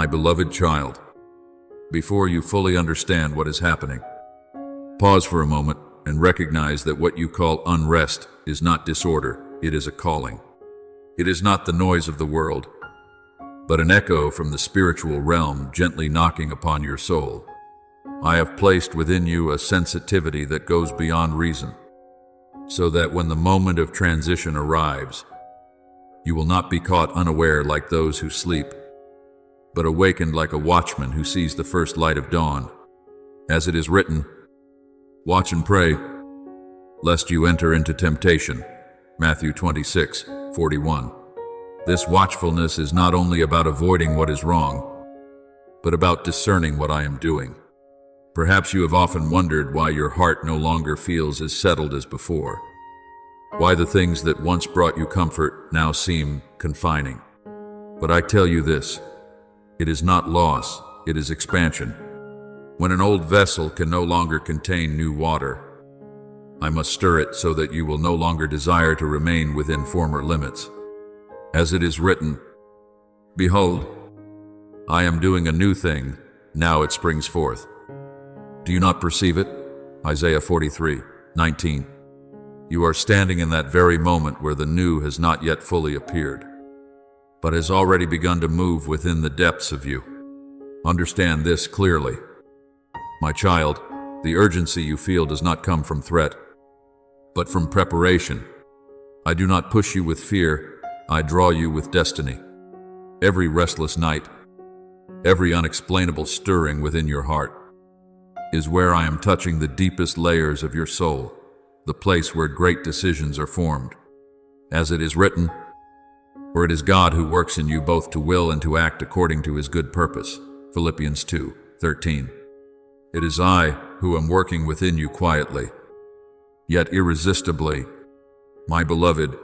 My beloved child, before you fully understand what is happening, pause for a moment and recognize that what you call unrest is not disorder, it is a calling. It is not the noise of the world, but an echo from the spiritual realm gently knocking upon your soul. I have placed within you a sensitivity that goes beyond reason, so that when the moment of transition arrives, you will not be caught unaware like those who sleep, but awakened like a watchman who sees the first light of dawn. As it is written, watch and pray, lest you enter into temptation. Matthew 26:41. This watchfulness is not only about avoiding what is wrong, but about discerning what I am doing. Perhaps you have often wondered why your heart no longer feels as settled as before, why the things that once brought you comfort now seem confining. But I tell you this, it is not loss, it is expansion. When an old vessel can no longer contain new water, I must stir it so that you will no longer desire to remain within former limits. As it is written, behold, I am doing a new thing, now it springs forth. Do you not perceive it? Isaiah 43:19. You are standing in that very moment where the new has not yet fully appeared, but has already begun to move within the depths of you. Understand this clearly. My child, the urgency you feel does not come from threat, but from preparation. I do not push you with fear, I draw you with destiny. Every restless night, every unexplainable stirring within your heart, is where I am touching the deepest layers of your soul, the place where great decisions are formed. As it is written, for it is God who works in you both to will and to act according to his good purpose. Philippians 2:13. It is I who am working within you quietly, yet irresistibly. My beloved,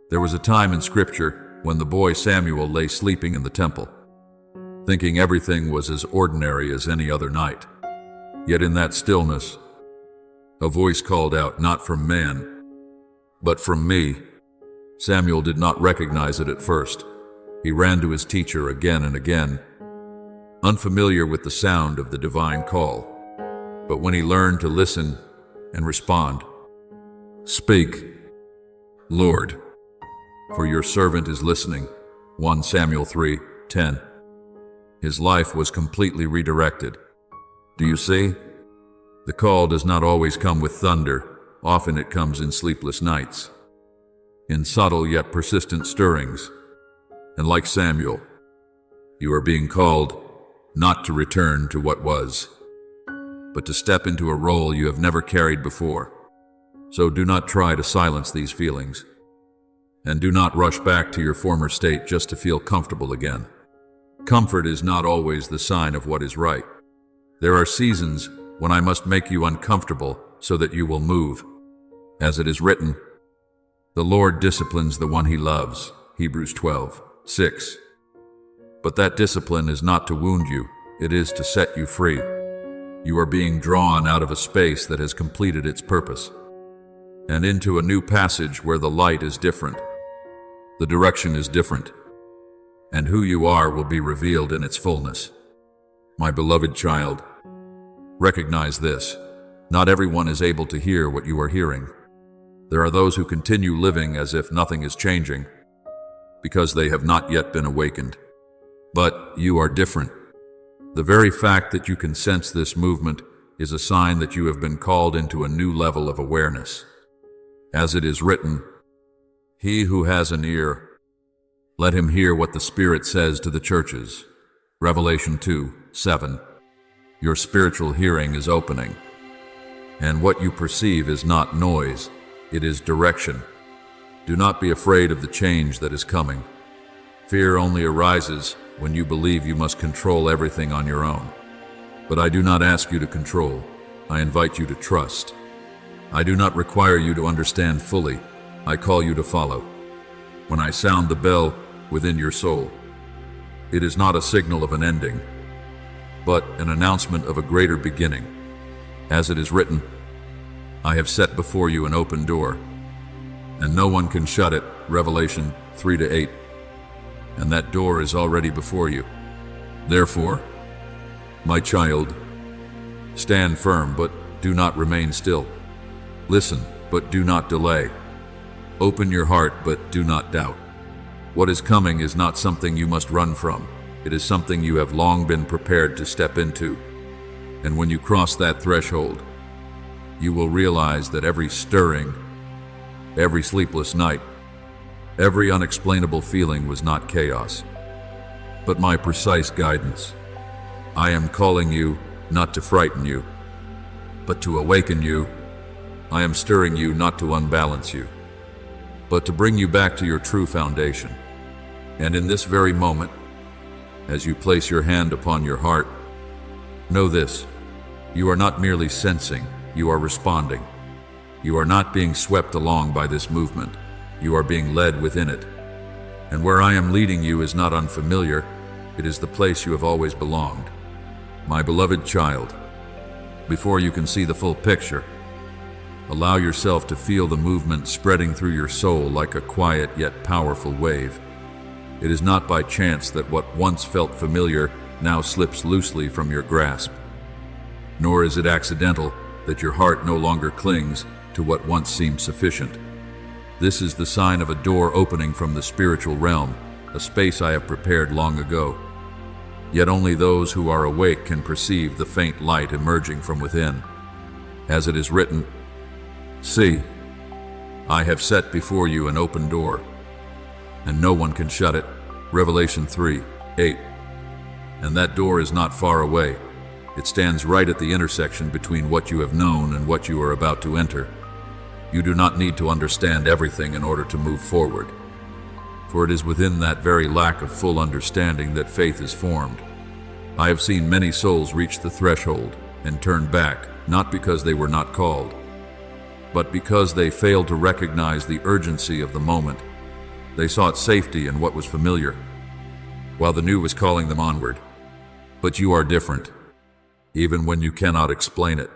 there was a time in Scripture when the boy Samuel lay sleeping in the temple, thinking everything was as ordinary as any other night. Yet in that stillness, a voice called out, not from man, but from me. Samuel did not recognize it at first. He ran to his teacher again and again, unfamiliar with the sound of the divine call. But when he learned to listen and respond, speak, Lord, for your servant is listening. 1 Samuel 3:10. His life was completely redirected. Do you see? The call does not always come with thunder. Often it comes in sleepless nights, in subtle yet persistent stirrings. And like Samuel, you are being called not to return to what was, but to step into a role you have never carried before. So do not try to silence these feelings, and do not rush back to your former state just to feel comfortable again. Comfort is not always the sign of what is right. There are seasons when I must make you uncomfortable so that you will move. As it is written, the Lord disciplines the one he loves. Hebrews 12:6. But that discipline is not to wound you, it is to set you free. You are being drawn out of a space that has completed its purpose, and into a new passage where the light is different, the direction is different, and who you are will be revealed in its fullness. My beloved child, recognize this. Not everyone is able to hear what you are hearing. There are those who continue living as if nothing is changing, because they have not yet been awakened. But you are different. The very fact that you can sense this movement is a sign that you have been called into a new level of awareness. As it is written, he who has an ear, let him hear what the Spirit says to the churches. Revelation 2:7. Your spiritual hearing is opening, and what you perceive is not noise, it is direction. Do not be afraid of the change that is coming. Fear only arises when you believe you must control everything on your own. But I do not ask you to control, I invite you to trust. I do not require you to understand fully, I call you to follow. When I sound the bell within your soul, it is not a signal of an ending, but an announcement of a greater beginning. As it is written, I have set before you an open door, and no one can shut it. Revelation 3-8. And that door is already before you. Therefore, my child, stand firm, but do not remain still. Listen, but do not delay. Open your heart, but do not doubt. What is coming is not something you must run from. It is something you have long been prepared to step into. And when you cross that threshold, you will realize that every stirring, every sleepless night, every unexplainable feeling was not chaos, but my precise guidance. I am calling you not to frighten you, but to awaken you. I am stirring you not to unbalance you, but to bring you back to your true foundation. And in this very moment, as you place your hand upon your heart, know this: you are not merely sensing, you are responding. You are not being swept along by this movement, you are being led within it. And where I am leading you is not unfamiliar, it is the place you have always belonged. My beloved child, before you can see the full picture, allow yourself to feel the movement spreading through your soul like a quiet yet powerful wave. It is not by chance that what once felt familiar now slips loosely from your grasp. Nor is it accidental that your heart no longer clings to what once seemed sufficient. This is the sign of a door opening from the spiritual realm, a space I have prepared long ago. Yet only those who are awake can perceive the faint light emerging from within. As it is written, "See, I have set before you an open door, and no one can shut it." Revelation 3:8. And that door is not far away. It stands right at the intersection between what you have known and what you are about to enter. You do not need to understand everything in order to move forward, for it is within that very lack of full understanding that faith is formed. I have seen many souls reach the threshold and turn back, not because they were not called, but because they failed to recognize the urgency of the moment. They sought safety in what was familiar, while the new was calling them onward. But you are different, even when you cannot explain it.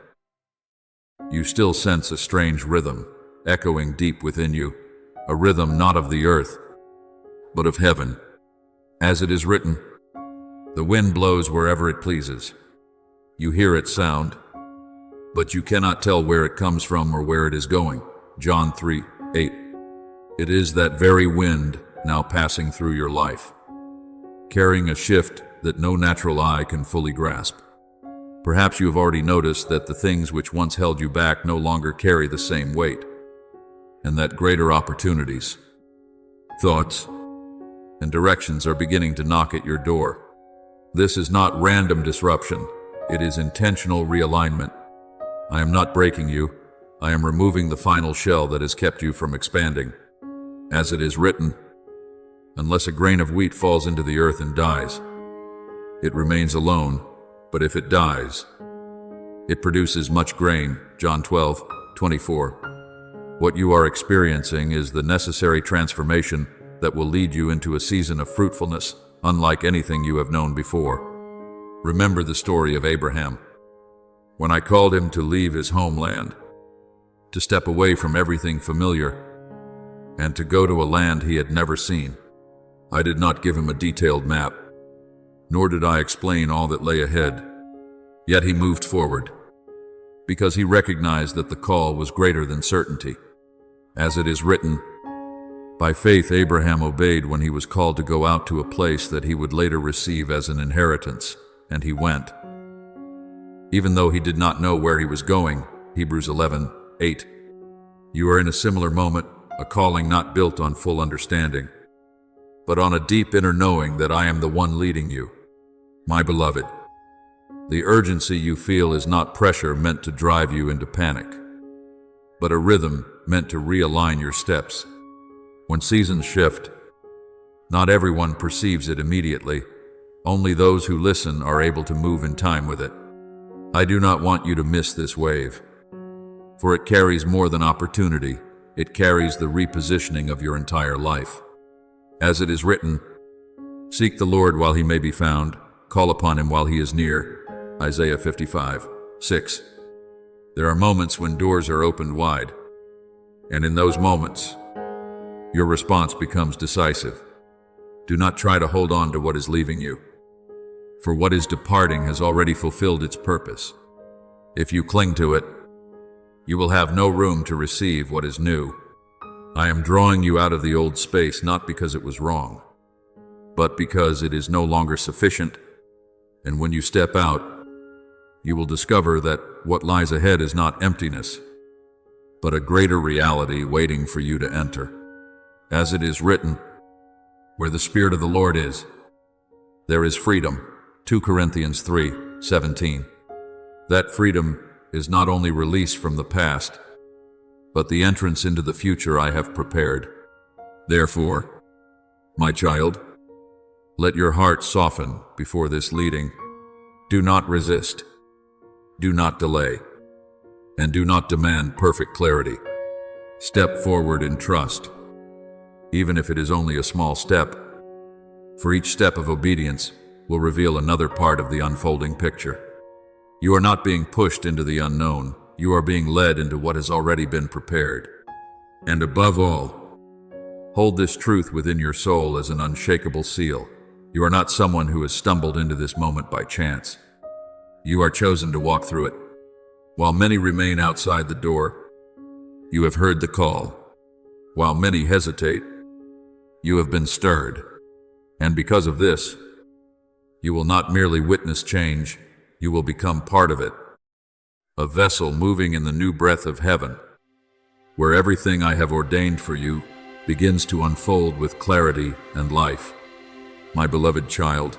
You still sense a strange rhythm echoing deep within you, a rhythm not of the earth, but of heaven. As it is written, "The wind blows wherever it pleases. You hear its sound, but you cannot tell where it comes from or where it is going." John 3:8. It is that very wind now passing through your life, carrying a shift that no natural eye can fully grasp. Perhaps you have already noticed that the things which once held you back no longer carry the same weight, and that greater opportunities, thoughts, and directions are beginning to knock at your door. This is not random disruption, it is intentional realignment. I am not breaking you, I am removing the final shell that has kept you from expanding. As it is written, "Unless a grain of wheat falls into the earth and dies, it remains alone, but if it dies, it produces much grain." John 12:24. What you are experiencing is the necessary transformation that will lead you into a season of fruitfulness unlike anything you have known before. Remember the story of Abraham. When I called him to leave his homeland, to step away from everything familiar, and to go to a land he had never seen, I did not give him a detailed map, nor did I explain all that lay ahead. Yet he moved forward, because he recognized that the call was greater than certainty. As it is written, "By faith Abraham obeyed when he was called to go out to a place that he would later receive as an inheritance, and he went, even though he did not know where he was going." Hebrews 11:8. You are in a similar moment, a calling not built on full understanding, but on a deep inner knowing that I am the one leading you. My beloved, the urgency you feel is not pressure meant to drive you into panic, but a rhythm meant to realign your steps. When seasons shift, not everyone perceives it immediately. Only those who listen are able to move in time with it. I do not want you to miss this wave, for it carries more than opportunity. It carries the repositioning of your entire life. As it is written, "Seek the Lord while he may be found, call upon him while he is near." Isaiah 55:6. There are moments when doors are opened wide, and in those moments, your response becomes decisive. Do not try to hold on to what is leaving you. for what is departing has already fulfilled its purpose. If you cling to it, you will have no room to receive what is new. I am drawing you out of the old space not because it was wrong, but because it is no longer sufficient, and when you step out, you will discover that what lies ahead is not emptiness, but a greater reality waiting for you to enter. As it is written, where the Spirit of the Lord is, there is freedom. 2 Corinthians 3:17. That freedom is not only release from the past, but the entrance into the future I have prepared. Therefore, my child, let your heart soften before this leading. Do not resist. Do not delay. And do not demand perfect clarity. Step forward in trust, even if it is only a small step. For each step of obedience will reveal another part of the unfolding picture. You are not being pushed into the unknown. You are being led into what has already been prepared. And above all, hold this truth within your soul as an unshakable seal. You are not someone who has stumbled into this moment by chance. You are chosen to walk through it. While many remain outside the door, you have heard the call. While many hesitate, you have been stirred. And because of this, you will not merely witness change, you will become part of it. A vessel moving in the new breath of heaven, where everything I have ordained for you begins to unfold with clarity and life. My beloved child,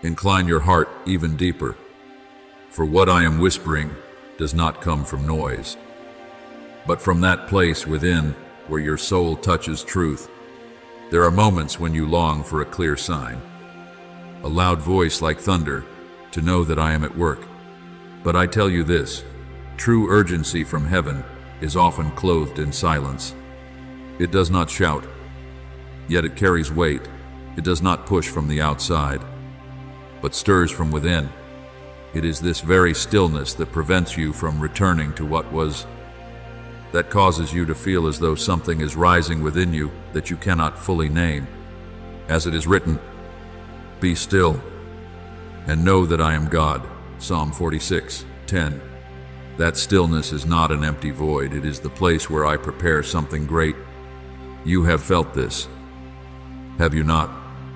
incline your heart even deeper, for what I am whispering does not come from noise, but from that place within where your soul touches truth. There are moments when you long for a clear sign, a loud voice like thunder, to know that I am at work. But I tell you this, true urgency from heaven is often clothed in silence. It does not shout, yet it carries weight. It does not push from the outside, but stirs from within. It is this very stillness that prevents you from returning to what was, that causes you to feel as though something is rising within you that you cannot fully name. As it is written, be still and know that I am God. Psalm 46:10. That stillness is not an empty void. It is the place where I prepare something great. You have felt this, have you not?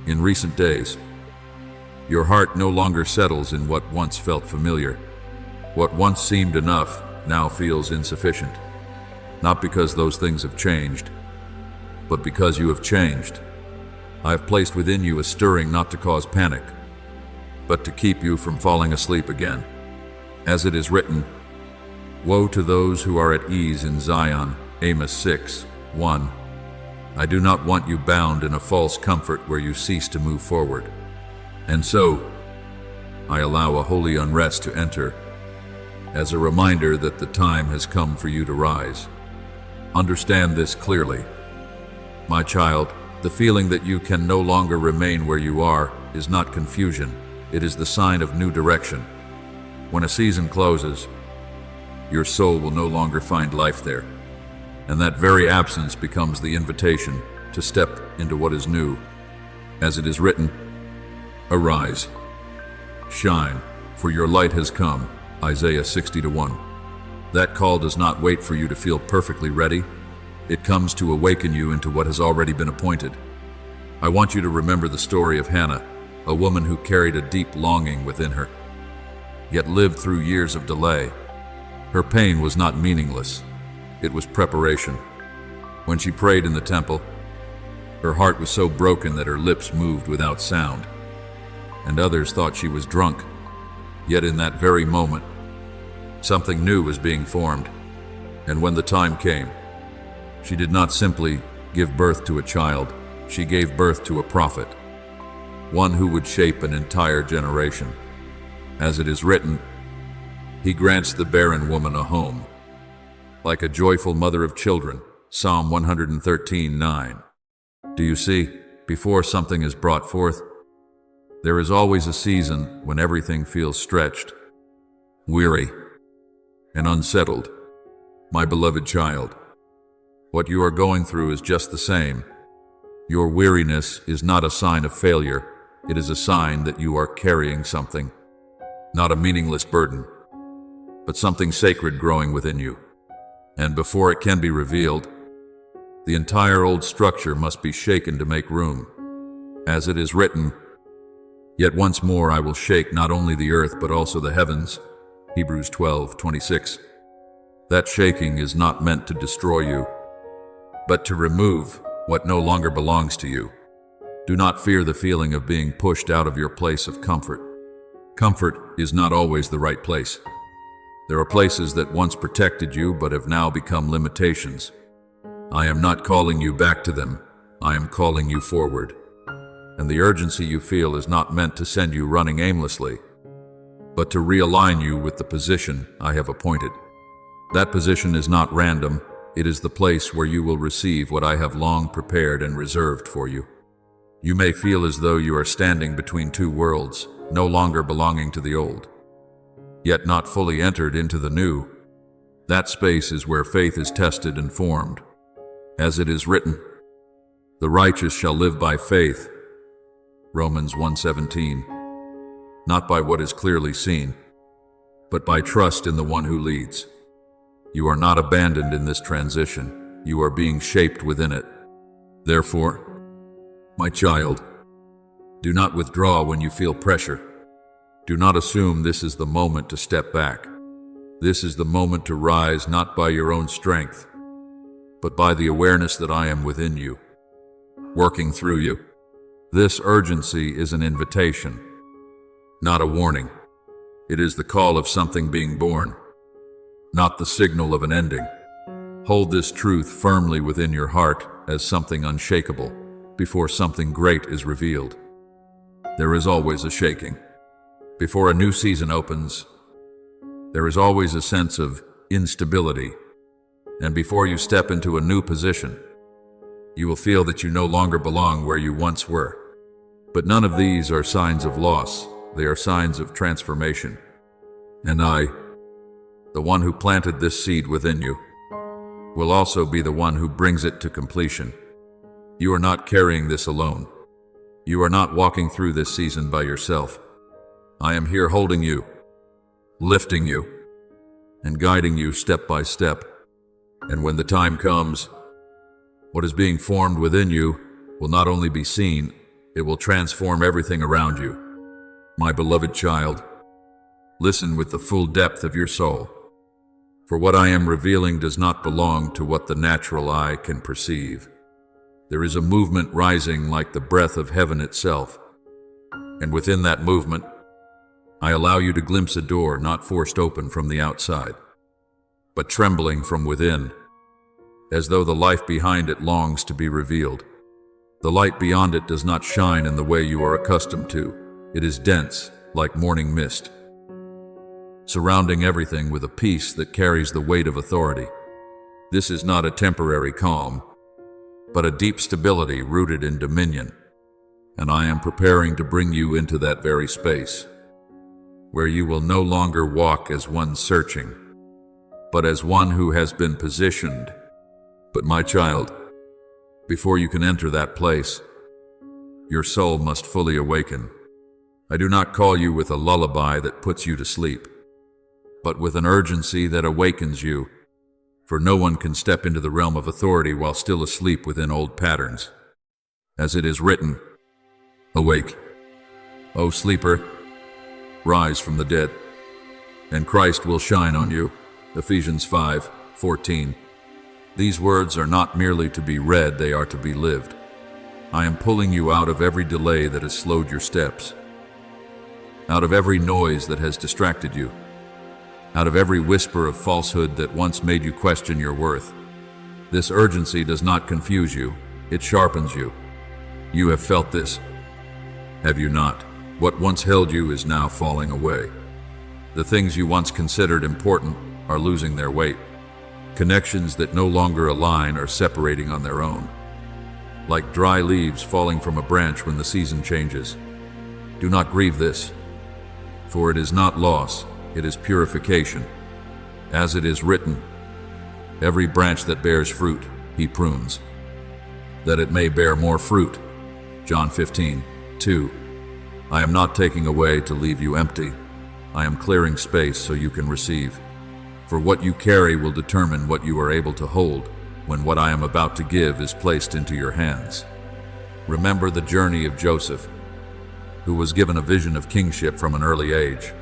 In recent days, your heart no longer settles in what once felt familiar. What once seemed enough now feels insufficient. Not because those things have changed, but because you have changed. I have placed within you a stirring not to cause panic, but to keep you from falling asleep again. As it is written, woe to those who are at ease in Zion. Amos 6:1. I do not want you bound in a false comfort where you cease to move forward. And so, I allow a holy unrest to enter, as a reminder that the time has come for you to rise. Understand this clearly. My child, the feeling that you can no longer remain where you are is not confusion. It is the sign of new direction. When a season closes, your soul will no longer find life there, and that very absence becomes the invitation to step into what is new. As it is written, arise, shine, for your light has come. Isaiah 60:1. That call does not wait for you to feel perfectly ready. It comes to awaken you into what has already been appointed. I want you to remember the story of Hannah, a woman who carried a deep longing within her, yet lived through years of delay. Her pain was not meaningless. It was preparation. When she prayed in the temple, her heart was so broken that her lips moved without sound, and others thought she was drunk. Yet in that very moment, something new was being formed. And when the time came, she did not simply give birth to a child, she gave birth to a prophet, one who would shape an entire generation. As it is written, he grants the barren woman a home, like a joyful mother of children. Psalm 113:9. Do you see, before something is brought forth, there is always a season when everything feels stretched, weary, and unsettled. My beloved child, what you are going through is just the same. Your weariness is not a sign of failure. It is a sign that you are carrying something, not a meaningless burden, but something sacred growing within you. And before it can be revealed, the entire old structure must be shaken to make room. As it is written, "Yet once more I will shake not only the earth but also the heavens." Hebrews 12:26. That shaking is not meant to destroy you, but to remove what no longer belongs to you. Do not fear the feeling of being pushed out of your place of comfort. Comfort is not always the right place. There are places that once protected you but have now become limitations. I am not calling you back to them. I am calling you forward. And the urgency you feel is not meant to send you running aimlessly, but to realign you with the position I have appointed. That position is not random. It is the place where you will receive what I have long prepared and reserved for you. You may feel as though you are standing between two worlds, no longer belonging to the old, yet not fully entered into the new. That space is where faith is tested and formed. As it is written, "The righteous shall live by faith." Romans 1:17. Not by what is clearly seen, but by trust in the one who leads. You are not abandoned in this transition. You are being shaped within it. Therefore, my child, do not withdraw when you feel pressure. Do not assume this is the moment to step back. This is the moment to rise not by your own strength, but by the awareness that I am within you, working through you. This urgency is an invitation, not a warning. It is the call of something being born, not the signal of an ending. Hold this truth firmly within your heart as something unshakable before something great is revealed. There is always a shaking. Before a new season opens, there is always a sense of instability. And before you step into a new position, you will feel that you no longer belong where you once were. But none of these are signs of loss. They are signs of transformation. And I, the one who planted this seed within you, will also be the one who brings it to completion. You are not carrying this alone. You are not walking through this season by yourself. I am here holding you, lifting you, and guiding you step by step. And when the time comes, what is being formed within you will not only be seen, it will transform everything around you. My beloved child, listen with the full depth of your soul. For what I am revealing does not belong to what the natural eye can perceive. There is a movement rising like the breath of heaven itself. And within that movement, I allow you to glimpse a door not forced open from the outside, but trembling from within, as though the life behind it longs to be revealed. The light beyond it does not shine in the way you are accustomed to. It is dense, like morning mist, surrounding everything with a peace that carries the weight of authority. This is not a temporary calm, but a deep stability rooted in dominion. And I am preparing to bring you into that very space, where you will no longer walk as one searching, but as one who has been positioned. But my child, before you can enter that place, your soul must fully awaken. I do not call you with a lullaby that puts you to sleep, but with an urgency that awakens you, for no one can step into the realm of authority while still asleep within old patterns. As it is written, "Awake, O sleeper, rise from the dead, and Christ will shine on you." Ephesians 5:14. These words are not merely to be read, they are to be lived. I am pulling you out of every delay that has slowed your steps, out of every noise that has distracted you, out of every whisper of falsehood that once made you question your worth. This urgency does not confuse you, it sharpens you. You have felt this, have you not? What once held you is now falling away. The things you once considered important are losing their weight. Connections that no longer align are separating on their own, like dry leaves falling from a branch when the season changes. Do not grieve this, for it is not loss, it is purification. As it is written, every branch that bears fruit, he prunes, that it may bear more fruit. John 15:2. I am not taking away to leave you empty. I am clearing space so you can receive. For what you carry will determine what you are able to hold when what I am about to give is placed into your hands. Remember the journey of Joseph, who was given a vision of kingship from an early age,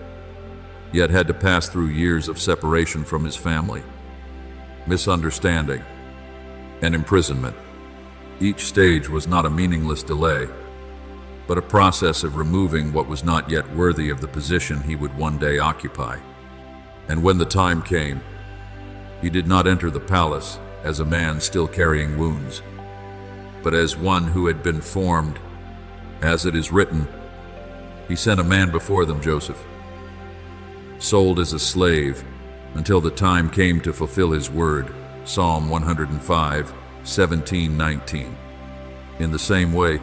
yet had to pass through years of separation from his family, misunderstanding, and imprisonment. Each stage was not a meaningless delay, but a process of removing what was not yet worthy of the position he would one day occupy. And when the time came, he did not enter the palace as a man still carrying wounds, but as one who had been formed. As it is written, he sent a man before them, Joseph, sold as a slave until the time came to fulfill his word. Psalm 105, 17-19. In the same way,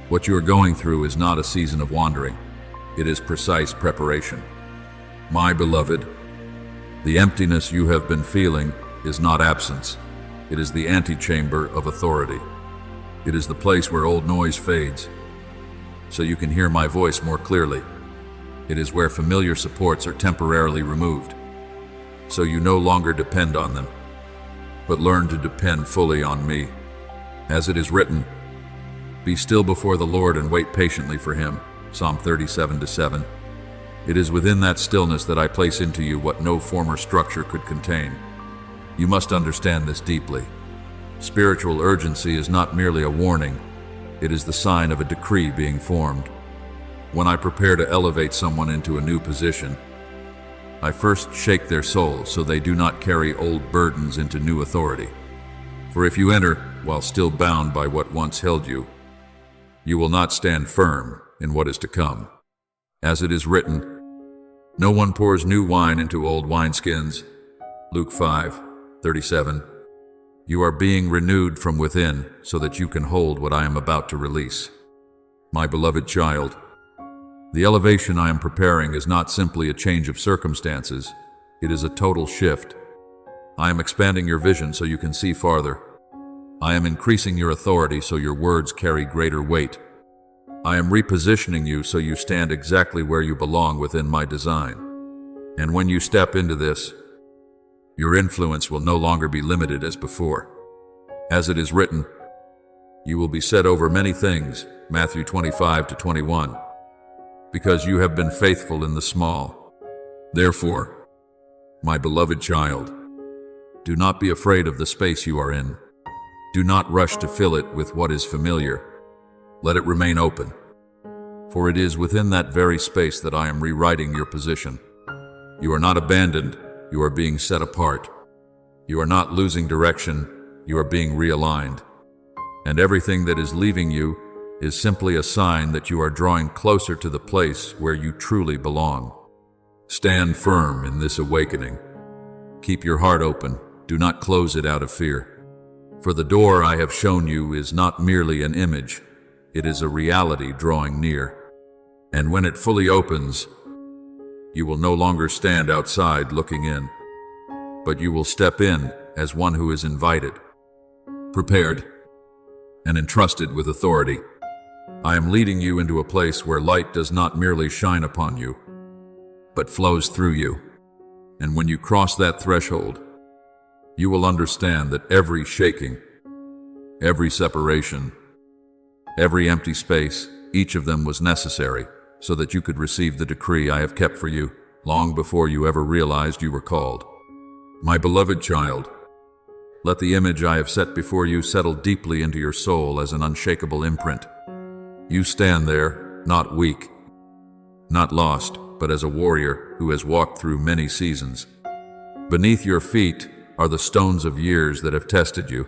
what you are going through is not a season of wandering. It is precise preparation. My beloved, the emptiness you have been feeling is not absence. It is the antechamber of authority. It is the place where old noise fades, so you can hear my voice more clearly. It is where familiar supports are temporarily removed, so you no longer depend on them, but learn to depend fully on me. As it is written, be still before the Lord and wait patiently for him. Psalm 37-7. It is within that stillness that I place into you what no former structure could contain. You must understand this deeply. Spiritual urgency is not merely a warning, it is the sign of a decree being formed. When I prepare to elevate someone into a new position, I first shake their soul so they do not carry old burdens into new authority. For if you enter while still bound by what once held you, you will not stand firm in what is to come. As it is written, no one pours new wine into old wineskins. Luke 5:37. You are being renewed from within so that you can hold what I am about to release. My beloved child, the elevation I am preparing is not simply a change of circumstances, it is a total shift. I am expanding your vision so you can see farther. I am increasing your authority so your words carry greater weight. I am repositioning you so you stand exactly where you belong within my design. And when you step into this, your influence will no longer be limited as before. As it is written, you will be set over many things, Matthew 25-21, because you have been faithful in the small. Therefore, my beloved child, do not be afraid of the space you are in. Do not rush to fill it with what is familiar. Let it remain open, for it is within that very space that I am rewriting your position. You are not abandoned, you are being set apart. You are not losing direction, you are being realigned. And everything that is leaving you is simply a sign that you are drawing closer to the place where you truly belong. Stand firm in this awakening. Keep your heart open, do not close it out of fear. For the door I have shown you is not merely an image, it is a reality drawing near. And when it fully opens, you will no longer stand outside looking in, but you will step in as one who is invited, prepared, and entrusted with authority. I am leading you into a place where light does not merely shine upon you, but flows through you. And when you cross that threshold, you will understand that every shaking, every separation, every empty space, each of them was necessary so that you could receive the decree I have kept for you long before you ever realized you were called. My beloved child, let the image I have set before you settle deeply into your soul as an unshakable imprint. You stand there, not weak, not lost, but as a warrior who has walked through many seasons. Beneath your feet are the stones of years that have tested you,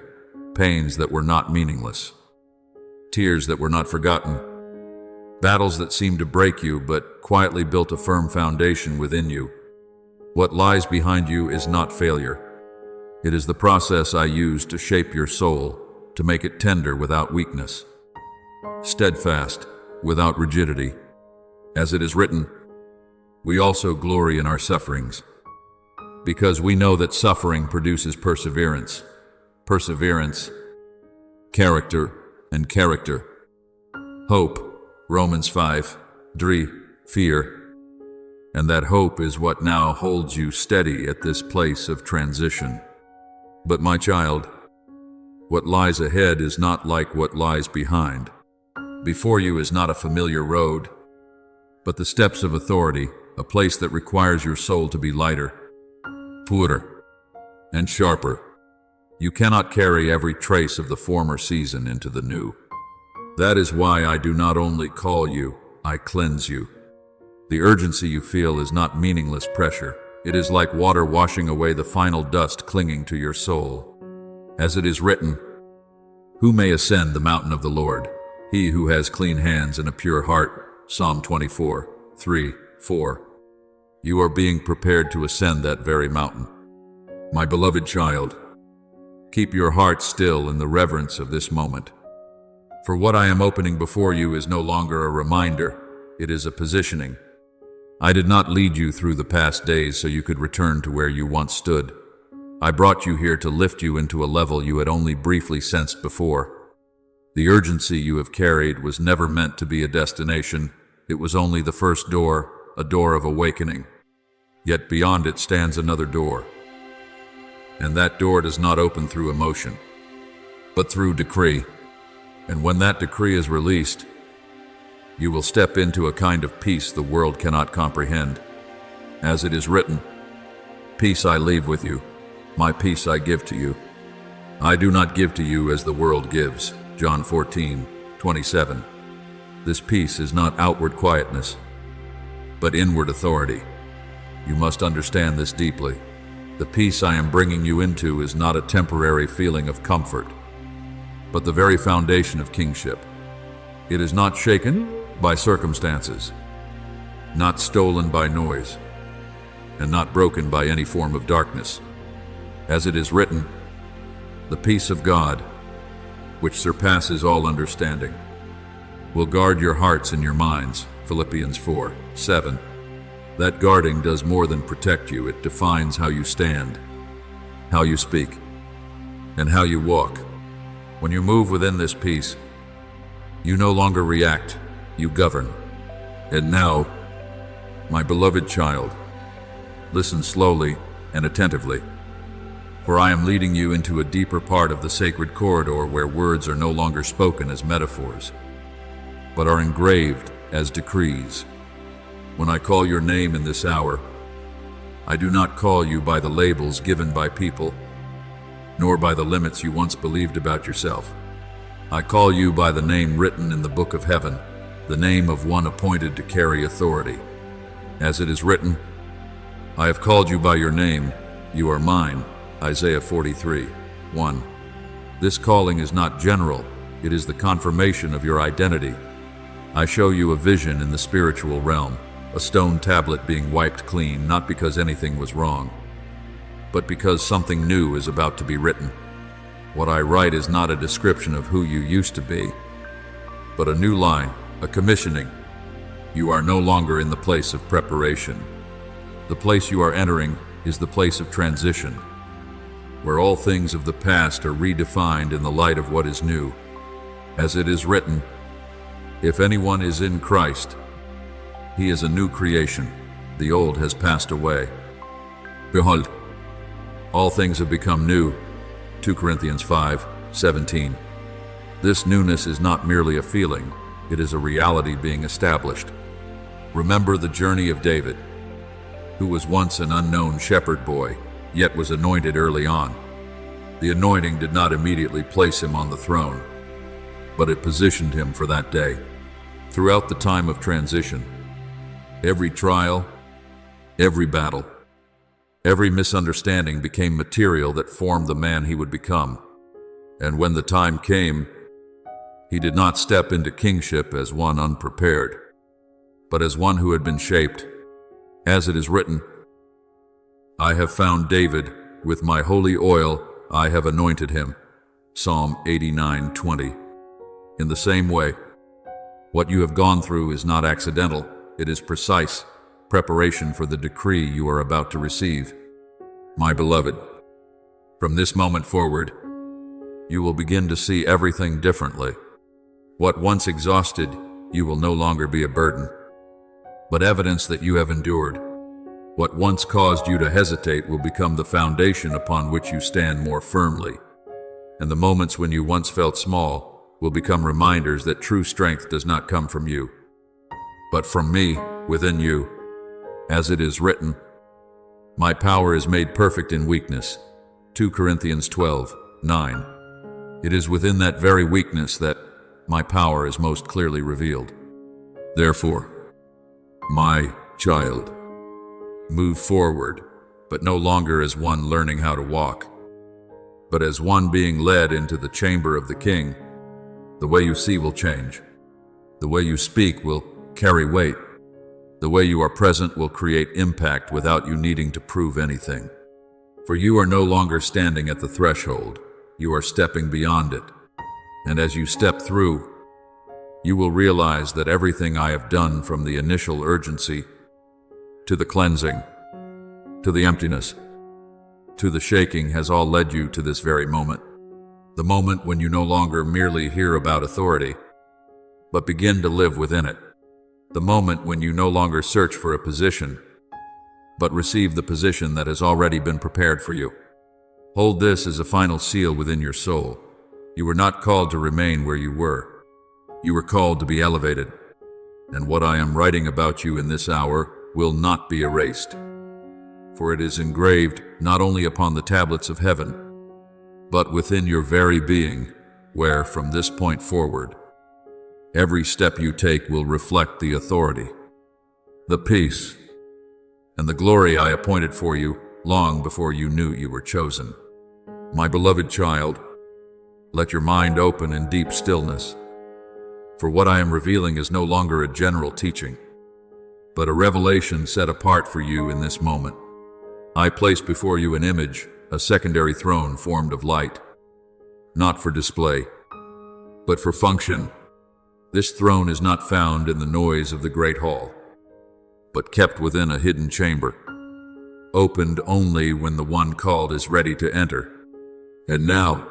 pains that were not meaningless, tears that were not forgotten, battles that seemed to break you but quietly built a firm foundation within you. What lies behind you is not failure. It is the process I use to shape your soul, to make it tender without weakness, steadfast without rigidity. As it is written, we also glory in our sufferings, because we know that suffering produces perseverance, character, and character, hope, Romans 5:3, fear. And that hope is what now holds you steady at this place of transition. But my child, what lies ahead is not like what lies behind. Before you is not a familiar road, but the steps of authority, a place that requires your soul to be lighter, purer, and sharper. You cannot carry every trace of the former season into the new. That is why I do not only call you, I cleanse you. The urgency you feel is not meaningless pressure. It is like water washing away the final dust clinging to your soul. As it is written, "Who may ascend the mountain of the Lord? He who has clean hands and a pure heart." Psalm 24:3-4. You are being prepared to ascend that very mountain. My beloved child, keep your heart still in the reverence of this moment. For what I am opening before you is no longer a reminder, it is a positioning. I did not lead you through the past days so you could return to where you once stood. I brought you here to lift you into a level you had only briefly sensed before. The urgency you have carried was never meant to be a destination. It was only the first door, a door of awakening. Yet beyond it stands another door. And that door does not open through emotion, but through decree. And when that decree is released, you will step into a kind of peace the world cannot comprehend. As it is written, "Peace I leave with you, my peace I give to you. I do not give to you as the world gives." John 14:27. This peace is not outward quietness, but inward authority. You must understand this deeply. The peace I am bringing you into is not a temporary feeling of comfort, but the very foundation of kingship. It is not shaken by circumstances, not stolen by noise, and not broken by any form of darkness. As it is written, "The peace of God, which surpasses all understanding, will guard your hearts and your minds." Philippians 4:7. That guarding does more than protect you. It defines how you stand, how you speak, and how you walk. When you move within this peace, you no longer react, you govern. And now, my beloved child, listen slowly and attentively, for I am leading you into a deeper part of the sacred corridor where words are no longer spoken as metaphors, but are engraved as decrees. When I call your name in this hour, I do not call you by the labels given by people, nor by the limits you once believed about yourself. I call you by the name written in the book of heaven, the name of one appointed to carry authority. As it is written, "I have called you by your name, you are mine." Isaiah 43:1. This calling is not general, it is the confirmation of your identity. I show you a vision in the spiritual realm, a stone tablet being wiped clean, not because anything was wrong, but because something new is about to be written. What I write is not a description of who you used to be, but a new line, a commissioning. You are no longer in the place of preparation. The place you are entering is the place of transition, where all things of the past are redefined in the light of what is new. As it is written, "If anyone is in Christ, he is a new creation. The old has passed away. Behold, all things have become new." 2 Corinthians 5:17. This newness is not merely a feeling, it is a reality being established. Remember the journey of David, who was once an unknown shepherd boy, yet was anointed early on. The anointing did not immediately place him on the throne, but it positioned him for that day. Throughout the time of transition, every trial, every battle, every misunderstanding became material that formed the man he would become. And when the time came, he did not step into kingship as one unprepared, but as one who had been shaped. As it is written, "I have found David, with my holy oil I have anointed him." Psalm 89:20. In the same way, what you have gone through is not accidental, it is precise preparation for the decree you are about to receive. My beloved, from this moment forward, you will begin to see everything differently. What once exhausted you will no longer be a burden, but evidence that you have endured. What once caused you to hesitate will become the foundation upon which you stand more firmly, and the moments when you once felt small will become reminders that true strength does not come from you, but from me within you. As it is written, "My power is made perfect in weakness." 2 Corinthians 12:9. It is within that very weakness that my power is most clearly revealed. Therefore, my child, move forward, but no longer as one learning how to walk, but as one being led into the chamber of the King. The way you see will change. The way you speak will carry weight. The way you are present will create impact without you needing to prove anything. For you are no longer standing at the threshold, you are stepping beyond it. And as you step through, you will realize that everything I have done, from the initial urgency to the cleansing, to the emptiness, to the shaking, has all led you to this very moment. The moment when you no longer merely hear about authority, but begin to live within it. The moment when you no longer search for a position, but receive the position that has already been prepared for you. Hold this as a final seal within your soul. You were not called to remain where you were. You were called to be elevated. And what I am writing about you in this hour will not be erased. For it is engraved not only upon the tablets of heaven, but within your very being, where from this point forward, every step you take will reflect the authority, the peace, and the glory I appointed for you long before you knew you were chosen. My beloved child, let your mind open in deep stillness, for what I am revealing is no longer a general teaching, but a revelation set apart for you in this moment. I place before you an image, a secondary throne formed of light, not for display, but for function. This throne is not found in the noise of the great hall, but kept within a hidden chamber, opened only when the one called is ready to enter. And now,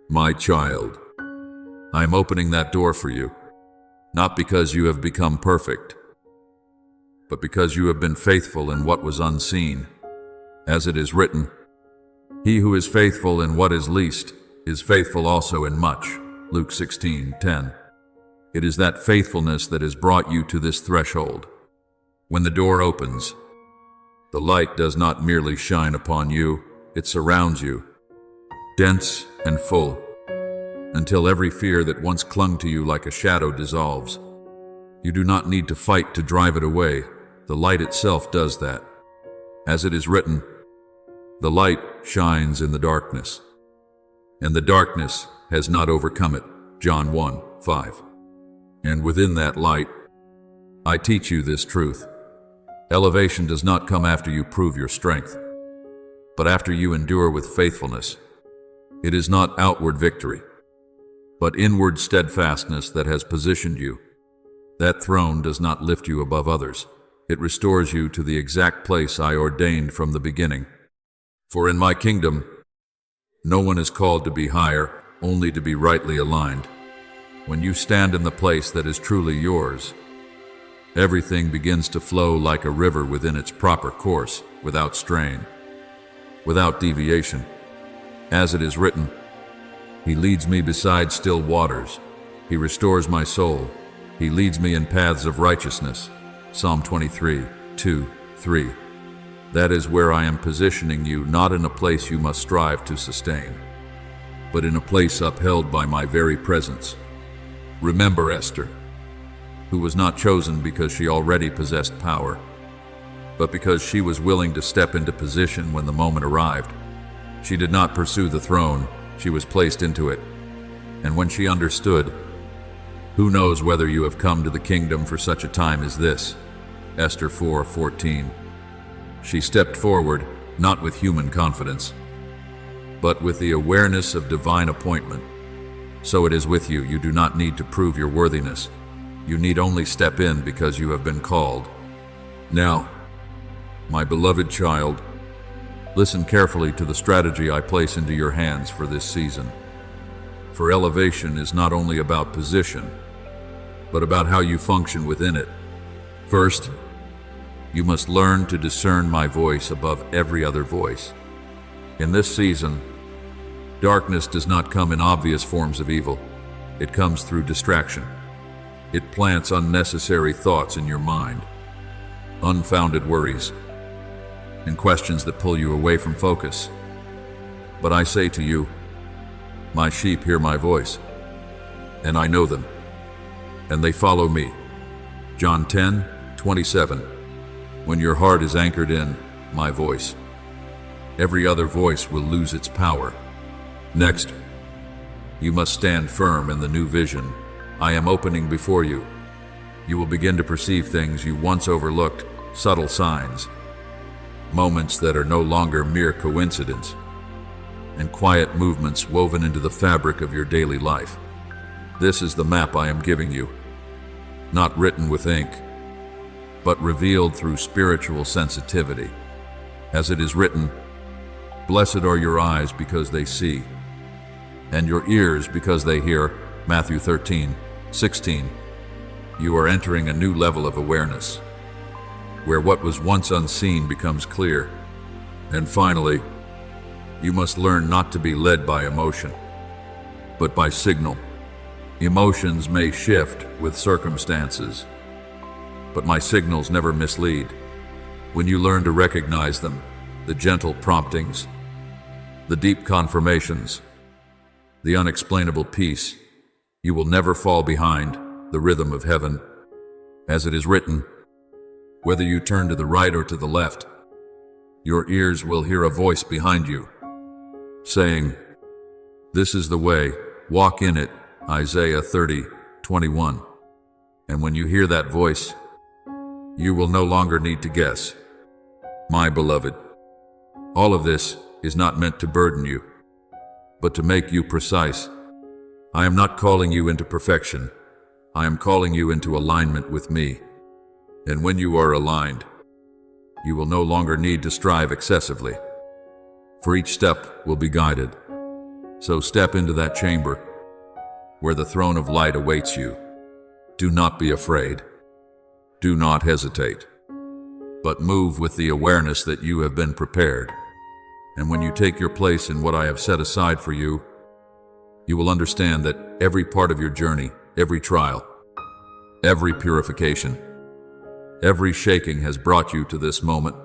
my child, I am opening that door for you, not because you have become perfect, but because you have been faithful in what was unseen. As it is written, "He who is faithful in what is least is faithful also in much." Luke 16:10. It is that faithfulness that has brought you to this threshold. When the door opens, the light does not merely shine upon you, it surrounds you, dense and full, until every fear that once clung to you like a shadow dissolves. You do not need to fight to drive it away. The light itself does that. As it is written, "The light shines in the darkness, and the darkness has not overcome it." John 1:5. And within that light, I teach you this truth. Elevation does not come after you prove your strength, but after you endure with faithfulness. It is not outward victory, but inward steadfastness that has positioned you. That throne does not lift you above others. It restores you to the exact place I ordained from the beginning. For in my kingdom, no one is called to be higher, only to be rightly aligned. When you stand in the place that is truly yours, everything begins to flow like a river within its proper course, without strain, without deviation. As it is written, "He leads me beside still waters. He restores my soul. He leads me in paths of righteousness." Psalm 23:2-3. That is where I am positioning you, not in a place you must strive to sustain, but in a place upheld by my very presence. Remember Esther, who was not chosen because she already possessed power, but because she was willing to step into position when the moment arrived. She did not pursue the throne, she was placed into it. And when she understood, "Who knows whether you have come to the kingdom for such a time as this?" Esther 4:14. She stepped forward, not with human confidence, but with the awareness of divine appointment. So it is with you. You do not need to prove your worthiness. You need only step in because you have been called. Now, my beloved child, listen carefully to the strategy I place into your hands for this season. For elevation is not only about position, but about how you function within it. First, you must learn to discern my voice above every other voice. In this season, darkness does not come in obvious forms of evil. It comes through distraction. It plants unnecessary thoughts in your mind, unfounded worries, and questions that pull you away from focus. But I say to you, my sheep hear my voice, and I know them, and they follow me. John 10:27. When your heart is anchored in my voice, every other voice will lose its power. Next, you must stand firm in the new vision I am opening before you. You will begin to perceive things you once overlooked, subtle signs, moments that are no longer mere coincidence, and quiet movements woven into the fabric of your daily life. This is the map I am giving you, not written with ink, but revealed through spiritual sensitivity. As it is written, "Blessed are your eyes because they see, and your ears because they hear." Matthew 13:16. You are entering a new level of awareness, where what was once unseen becomes clear. And finally, you must learn not to be led by emotion, but by signal. Emotions may shift with circumstances, but my signals never mislead. When you learn to recognize them, the gentle promptings, the deep confirmations, the unexplainable peace, you will never fall behind the rhythm of heaven. As it is written, whether you turn to the right or to the left, your ears will hear a voice behind you, saying, "This is the way, walk in it." Isaiah 30:21. And when you hear that voice, you will no longer need to guess. My beloved, all of this is not meant to burden you, but to make you precise. I am not calling you into perfection. I am calling you into alignment with me. And when you are aligned, you will no longer need to strive excessively, for each step will be guided. So step into that chamber where the throne of light awaits you. Do not be afraid. Do not hesitate, but move with the awareness that you have been prepared. And when you take your place in what I have set aside for you, you will understand that every part of your journey, every trial, every purification, every shaking has brought you to this moment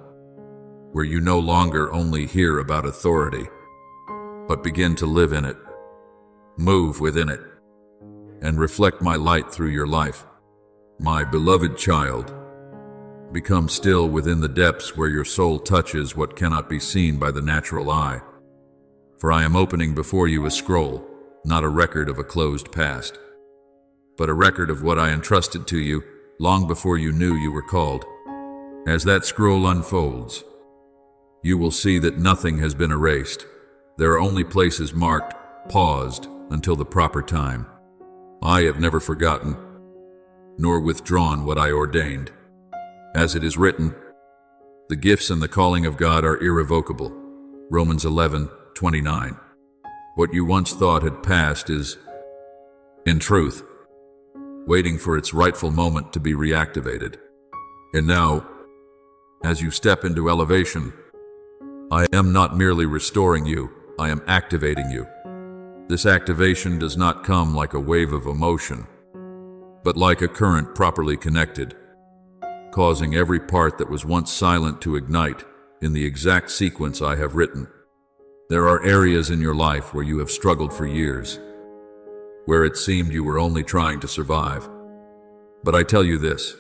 where you no longer only hear about authority, but begin to live in it, move within it, and reflect my light through your life. My beloved child, become still within the depths where your soul touches what cannot be seen by the natural eye. For I am opening before you a scroll, not a record of a closed past, but a record of what I entrusted to you long before you knew you were called. As that scroll unfolds, you will see that nothing has been erased. There are only places marked, paused, until the proper time. I have never forgotten, nor withdrawn what I ordained. As it is written, the gifts and the calling of God are irrevocable. Romans 11:29. What you once thought had passed is, in truth, waiting for its rightful moment to be reactivated. And now, as you step into elevation, I am not merely restoring you, I am activating you. This activation does not come like a wave of emotion, but like a current properly connected, causing every part that was once silent to ignite in the exact sequence I have written. There are areas in your life where you have struggled for years, where it seemed you were only trying to survive. But I tell you this,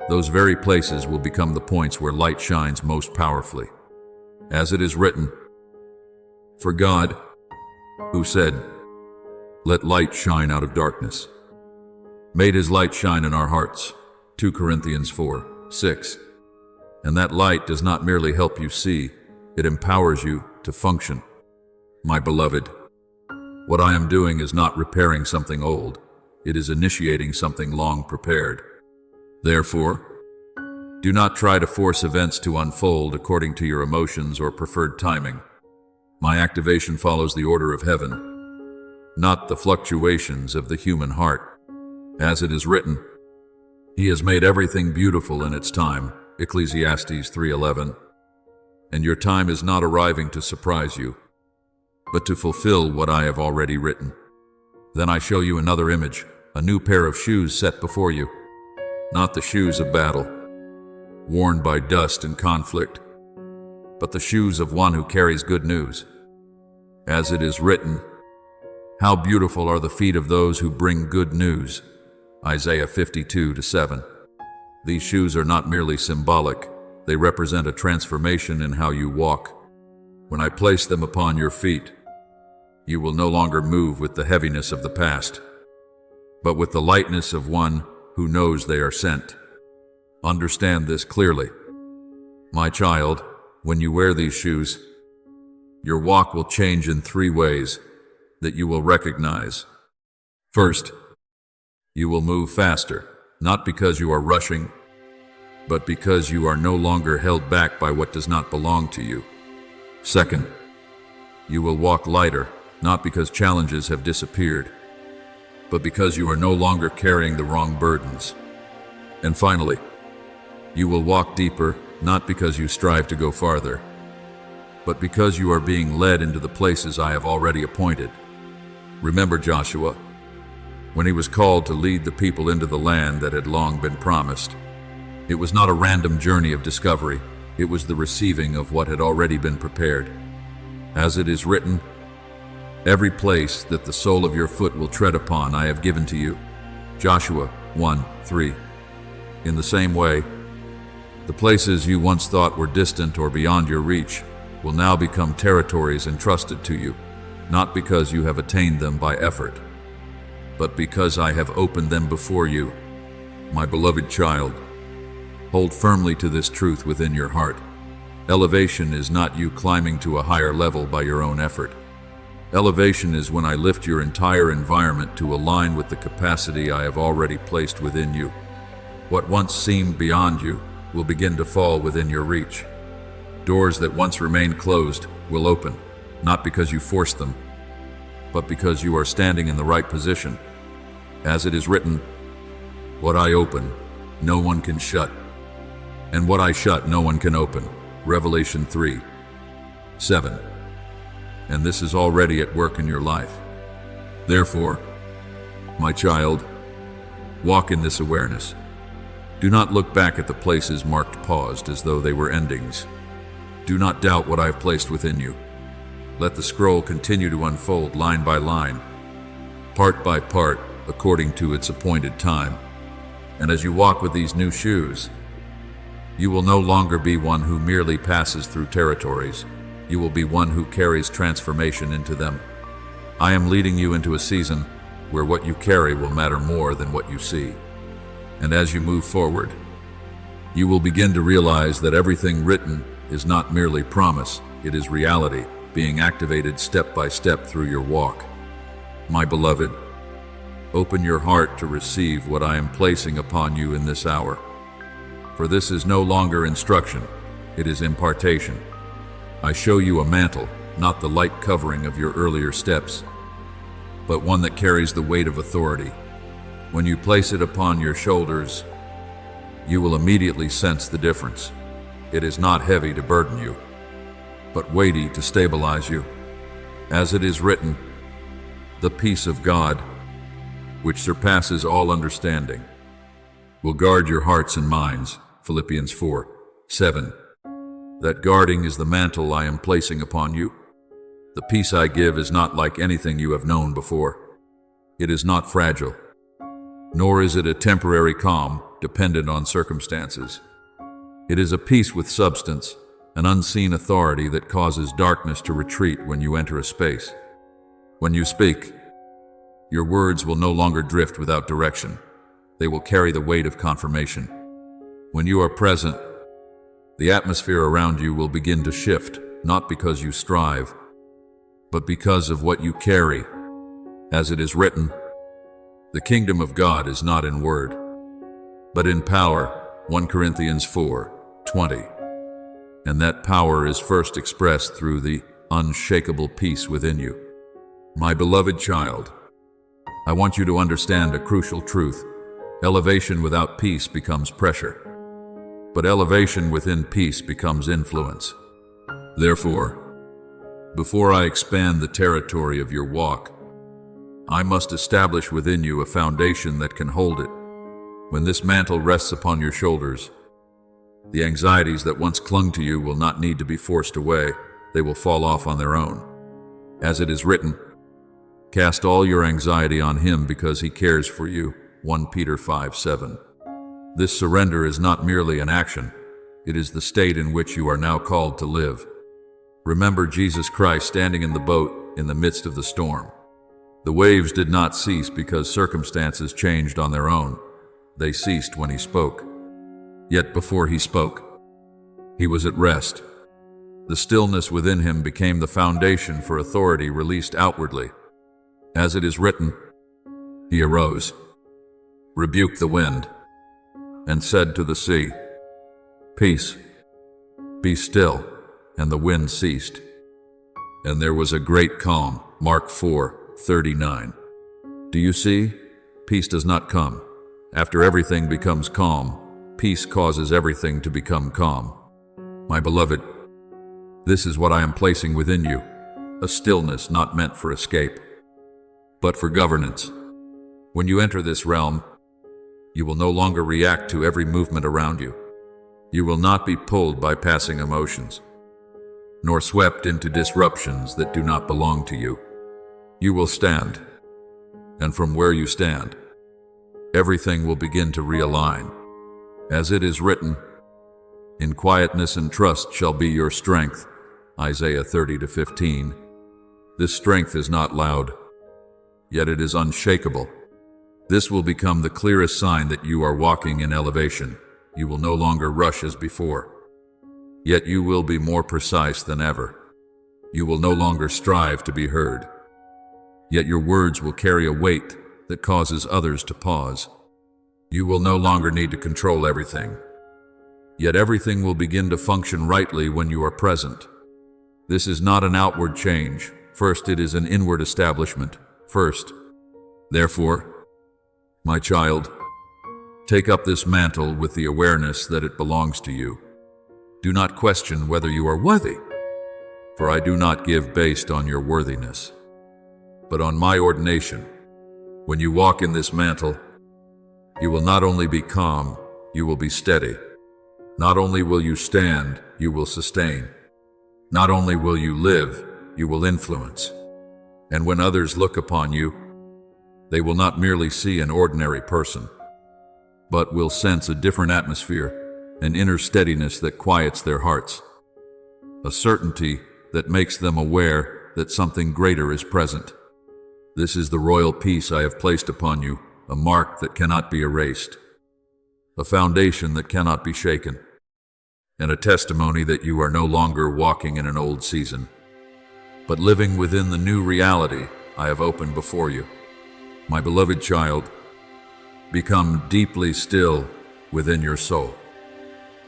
those very places will become the points where light shines most powerfully. As it is written, for God, who said, "Let light shine out of darkness," made his light shine in our hearts. 2 Corinthians 4:6. And that light does not merely help you see, it empowers you to function. My beloved, what I am doing is not repairing something old, it is initiating something long prepared. Therefore, do not try to force events to unfold according to your emotions or preferred timing. My activation follows the order of heaven, not the fluctuations of the human heart. As it is written, He has made everything beautiful in its time, Ecclesiastes 3:11. And your time is not arriving to surprise you, but to fulfill what I have already written. Then I show you another image, a new pair of shoes set before you, not the shoes of battle, worn by dust and conflict, but the shoes of one who carries good news. As it is written, How beautiful are the feet of those who bring good news, Isaiah 52:7. These shoes are not merely symbolic, they represent a transformation in how you walk. When I place them upon your feet, you will no longer move with the heaviness of the past, but with the lightness of one who knows they are sent. Understand this clearly. My child, when you wear these shoes, your walk will change in 3 ways that you will recognize. First, you will move faster, not because you are rushing, but because you are no longer held back by what does not belong to you. Second, you will walk lighter, not because challenges have disappeared, but because you are no longer carrying the wrong burdens. And finally, you will walk deeper, not because you strive to go farther, but because you are being led into the places I have already appointed. Remember Joshua, when he was called to lead the people into the land that had long been promised. It was not a random journey of discovery, it was the receiving of what had already been prepared. As it is written, Every place that the sole of your foot will tread upon I have given to you. Joshua 1:3. In the same way, the places you once thought were distant or beyond your reach will now become territories entrusted to you, not because you have attained them by effort, but because I have opened them before you. My beloved child, hold firmly to this truth within your heart. Elevation is not you climbing to a higher level by your own effort. Elevation is when I lift your entire environment to align with the capacity I have already placed within you. What once seemed beyond you will begin to fall within your reach. Doors that once remained closed will open, not because you forced them, but because you are standing in the right position. As it is written, What I open, no one can shut, and what I shut, no one can open. Revelation 3:7. And this is already at work in your life. Therefore, my child, walk in this awareness. Do not look back at the places marked paused as though they were endings. Do not doubt what I have placed within you. Let the scroll continue to unfold line by line, part by part, according to its appointed time. And as you walk with these new shoes, you will no longer be one who merely passes through territories. You will be one who carries transformation into them. I am leading you into a season where what you carry will matter more than what you see. And as you move forward, you will begin to realize that everything written is not merely promise, it is reality, being activated step by step through your walk. My beloved, open your heart to receive what I am placing upon you in this hour. For this is no longer instruction, it is impartation. I show you a mantle, not the light covering of your earlier steps, but one that carries the weight of authority. When you place it upon your shoulders, you will immediately sense the difference. It is not heavy to burden you, but weighty to stabilize you. As it is written, the peace of God, which surpasses all understanding, will guard your hearts and minds. Philippians 4:7. That guarding is the mantle I am placing upon you. The peace I give is not like anything you have known before. It is not fragile, nor is it a temporary calm dependent on circumstances. It is a peace with substance, an unseen authority that causes darkness to retreat when you enter a space. When you speak, your words will no longer drift without direction. They will carry the weight of confirmation. When you are present, the atmosphere around you will begin to shift, not because you strive, but because of what you carry. As it is written, the kingdom of God is not in word, but in power. 1 Corinthians 4:20. And that power is first expressed through the unshakable peace within you. My beloved child, I want you to understand a crucial truth. Elevation without peace becomes pressure, but elevation within peace becomes influence. Therefore, before I expand the territory of your walk, I must establish within you a foundation that can hold it. When this mantle rests upon your shoulders, the anxieties that once clung to you will not need to be forced away. They will fall off on their own. As it is written, cast all your anxiety on him because he cares for you. 1 Peter 5:7. This surrender is not merely an action. It is the state in which you are now called to live. Remember Jesus Christ standing in the boat in the midst of the storm. The waves did not cease because circumstances changed on their own. They ceased when he spoke. Yet before he spoke, he was at rest. The stillness within him became the foundation for authority released outwardly. As it is written, he arose, rebuked the wind, and said to the sea, "Peace, be still," and the wind ceased. And there was a great calm. Mark 4:39. Do you see? Peace does not come. After everything becomes calm, peace causes everything to become calm. My beloved, this is what I am placing within you, a stillness not meant for escape, but for governance. When you enter this realm, you will no longer react to every movement around you. You will not be pulled by passing emotions, nor swept into disruptions that do not belong to you. You will stand, and from where you stand, everything will begin to realign. As it is written, in quietness and trust shall be your strength. Isaiah 30:15. This strength is not loud, yet it is unshakable. This will become the clearest sign that you are walking in elevation. You will no longer rush as before, yet you will be more precise than ever. You will no longer strive to be heard, yet your words will carry a weight that causes others to pause. You will no longer need to control everything, yet everything will begin to function rightly when you are present. This is not an outward change. First, it is an inward establishment. First, therefore, my child, take up this mantle with the awareness that it belongs to you. Do not question whether you are worthy, for I do not give based on your worthiness, but on my ordination. When you walk in this mantle, you will not only be calm, you will be steady. Not only will you stand, you will sustain. Not only will you live, you will influence. And when others look upon you, they will not merely see an ordinary person, but will sense a different atmosphere, an inner steadiness that quiets their hearts, a certainty that makes them aware that something greater is present. This is the royal peace I have placed upon you, a mark that cannot be erased, a foundation that cannot be shaken, and a testimony that you are no longer walking in an old season, but living within the new reality I have opened before you. My beloved child, become deeply still within your soul.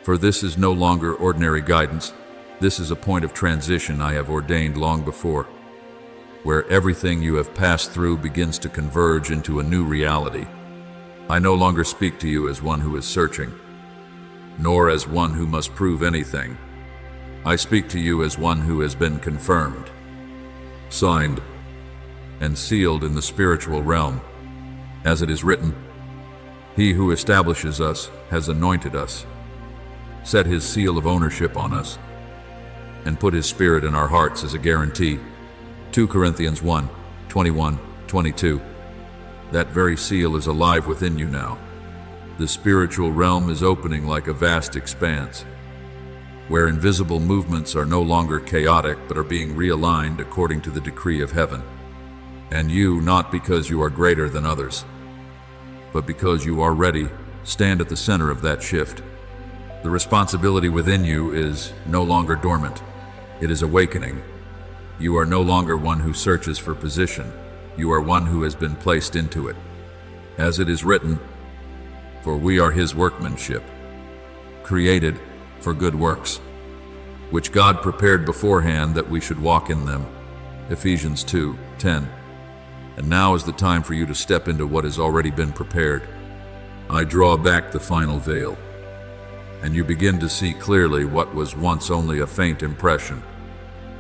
For this is no longer ordinary guidance. This is a point of transition I have ordained long before, where everything you have passed through begins to converge into a new reality. I no longer speak to you as one who is searching, nor as one who must prove anything. I speak to you as one who has been confirmed, signed, and sealed in the spiritual realm. As it is written, he who establishes us has anointed us, set his seal of ownership on us, and put his spirit in our hearts as a guarantee. 2 Corinthians 1:21-22. That very seal is alive within you now. The spiritual realm is opening like a vast expanse, where invisible movements are no longer chaotic but are being realigned according to the decree of heaven. And you, not because you are greater than others, but because you are ready, stand at the center of that shift. The responsibility within you is no longer dormant. It is awakening. You are no longer one who searches for position. You are one who has been placed into it. As it is written, for we are his workmanship, created for good works, which God prepared beforehand that we should walk in them. Ephesians 2:10. and now is the time for you to step into what has already been prepared. I draw back the final veil, and you begin to see clearly what was once only a faint impression.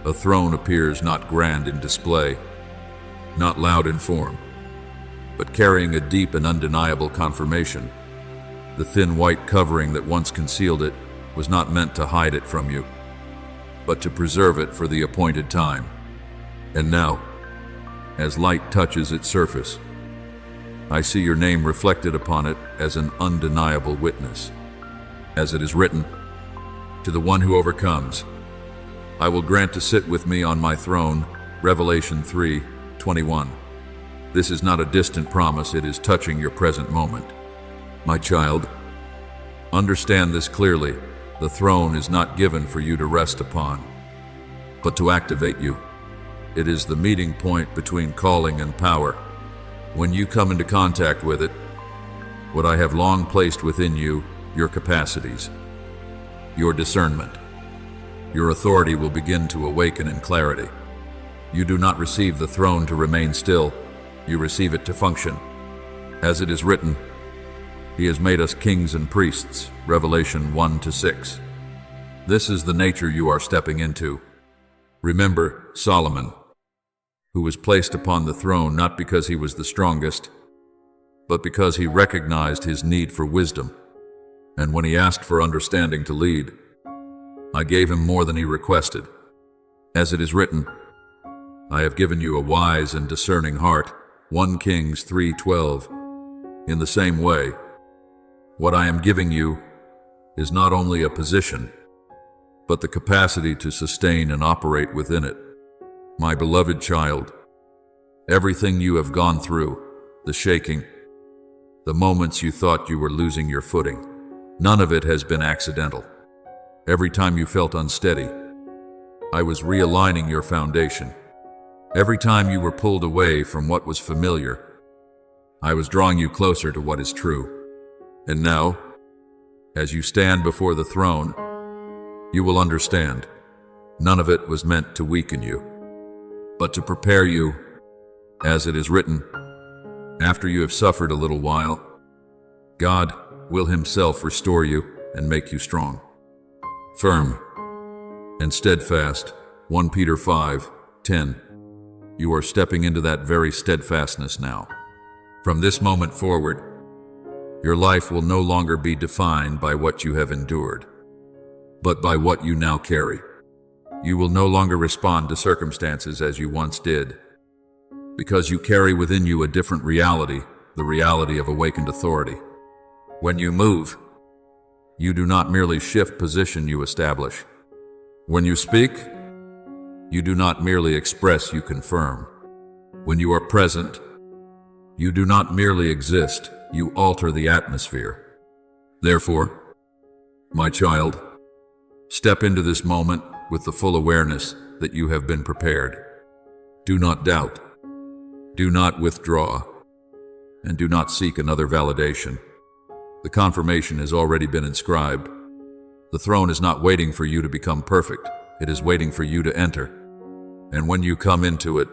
A throne appears not grand in display, not loud in form, but carrying a deep and undeniable confirmation. The thin white covering that once concealed it was not meant to hide it from you, but to preserve it for the appointed time. And now, as light touches its surface, I see your name reflected upon it as an undeniable witness. As it is written, "To the one who overcomes, I will grant to sit with me on my throne," Revelation 3:21. This is not a distant promise, it is touching your present moment. My child, understand this clearly. The throne is not given for you to rest upon, but to activate you. It is the meeting point between calling and power. When you come into contact with it, what I have long placed within you, your capacities, your discernment, your authority will begin to awaken in clarity. You do not receive the throne to remain still, you receive it to function. As it is written, He has made us kings and priests, Revelation 1-6. This is the nature you are stepping into. Remember Solomon, who was placed upon the throne not because he was the strongest, but because he recognized his need for wisdom. And when he asked for understanding to lead, I gave him more than he requested. As it is written, I have given you a wise and discerning heart, 1 Kings 3:12. In the same way, what I am giving you is not only a position, but the capacity to sustain and operate within it. My beloved child, everything you have gone through, the shaking, the moments you thought you were losing your footing, none of it has been accidental. Every time you felt unsteady, I was realigning your foundation. Every time you were pulled away from what was familiar, I was drawing you closer to what is true. And now, as you stand before the throne, you will understand, none of it was meant to weaken you, but to prepare you, as it is written, after you have suffered a little while, God will Himself restore you and make you strong, firm, and steadfast. 1 Peter 5:10. You are stepping into that very steadfastness now. From this moment forward, your life will no longer be defined by what you have endured, but by what you now carry. You will no longer respond to circumstances as you once did, because you carry within you a different reality, the reality of awakened authority. When you move, you do not merely shift position, you establish. When you speak, you do not merely express, you confirm. When you are present, you do not merely exist, you alter the atmosphere. Therefore, my child, step into this moment with the full awareness that you have been prepared. Do not doubt, do not withdraw, and do not seek another validation. The confirmation has already been inscribed. The throne is not waiting for you to become perfect, it is waiting for you to enter. And when you come into it,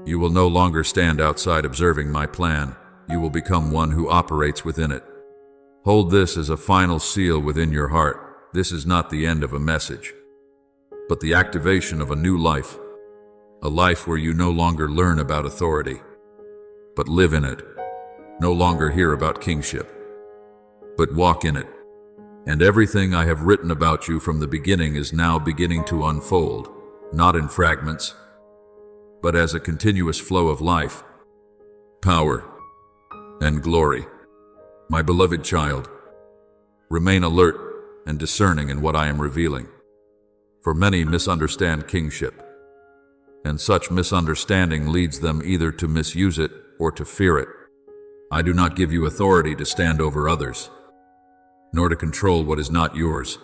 you will no longer stand outside observing my plan. You will become one who operates within it. Hold this as a final seal within your heart. This is not the end of a message, but the activation of a new life. A life where you no longer learn about authority, but live in it. No longer hear about kingship, but walk in it. And everything I have written about you from the beginning is now beginning to unfold, not in fragments, but as a continuous flow of life, power, and glory. My beloved child, remain alert and discerning in what I am revealing. For many misunderstand kingship, and such misunderstanding leads them either to misuse it or to fear it. I do not give you authority to stand over others, nor to control what is not yours.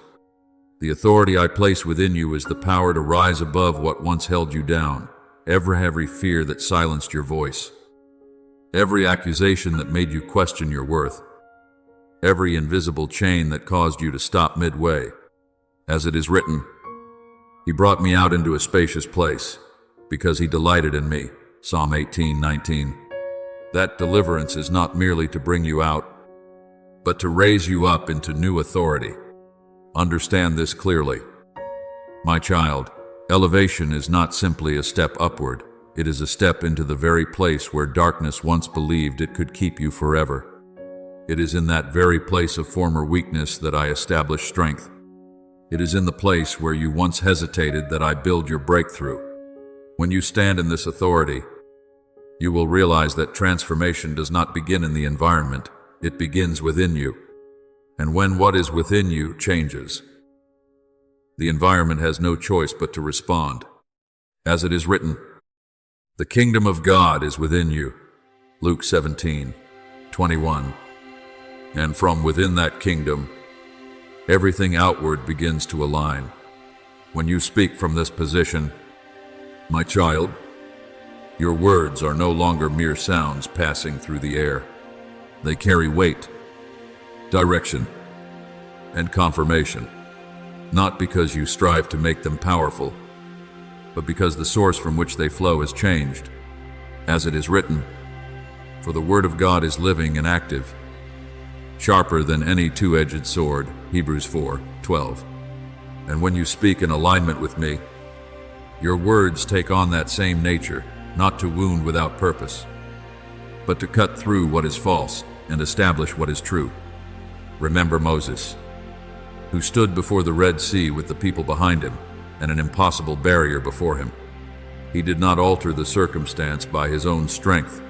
The authority I place within you is the power to rise above what once held you down, every fear that silenced your voice, every accusation that made you question your worth, every invisible chain that caused you to stop midway. As it is written, He brought me out into a spacious place, because He delighted in me. Psalm 18:19. That deliverance is not merely to bring you out, but to raise you up into new authority. Understand this clearly. My child, elevation is not simply a step upward. It is a step into the very place where darkness once believed it could keep you forever. It is in that very place of former weakness that I establish strength. It is in the place where you once hesitated that I build your breakthrough. When you stand in this authority, you will realize that transformation does not begin in the environment, it begins within you. And when what is within you changes, the environment has no choice but to respond. As it is written, the kingdom of God is within you. Luke 17:21. And from within that kingdom, everything outward begins to align. When you speak from this position, my child, your words are no longer mere sounds passing through the air. They carry weight, direction, and confirmation, not because you strive to make them powerful, but because the source from which they flow has changed. As it is written, for the word of God is living and active, sharper than any two-edged sword, Hebrews 4:12. And when you speak in alignment with me, your words take on that same nature, not to wound without purpose, but to cut through what is false and establish what is true. Remember Moses, who stood before the Red Sea with the people behind him and an impossible barrier before him. He did not alter the circumstance by his own strength,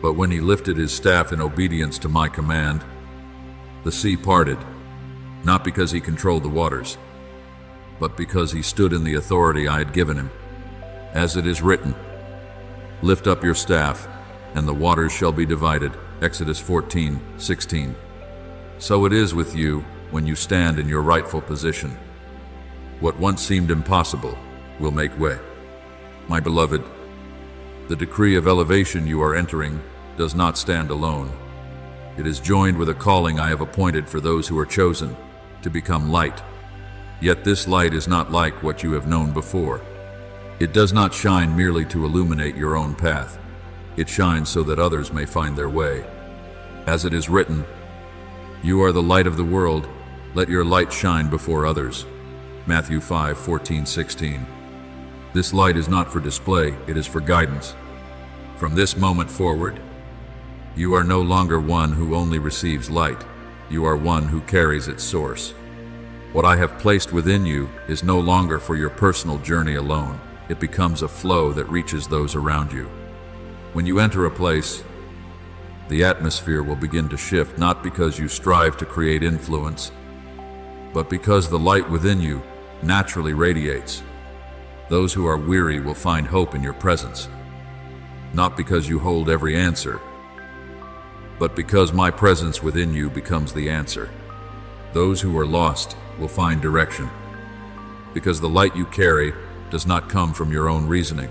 but when he lifted his staff in obedience to my command, the sea parted, not because he controlled the waters, but because he stood in the authority I had given him. As it is written, lift up your staff, and the waters shall be divided. Exodus 14:16. So it is with you when you stand in your rightful position. What once seemed impossible will make way. My beloved, the decree of elevation you are entering does not stand alone. It is joined with a calling I have appointed for those who are chosen to become light. Yet this light is not like what you have known before. It does not shine merely to illuminate your own path. It shines so that others may find their way. As it is written, you are the light of the world. Let your light shine before others. Matthew 5:14-16. This light is not for display, it is for guidance. From this moment forward, you are no longer one who only receives light. You are one who carries its source. What I have placed within you is no longer for your personal journey alone. It becomes a flow that reaches those around you. When you enter a place, the atmosphere will begin to shift, not because you strive to create influence, but because the light within you naturally radiates. Those who are weary will find hope in your presence, not because you hold every answer, but because my presence within you becomes the answer. Those who are lost will find direction, because the light you carry does not come from your own reasoning,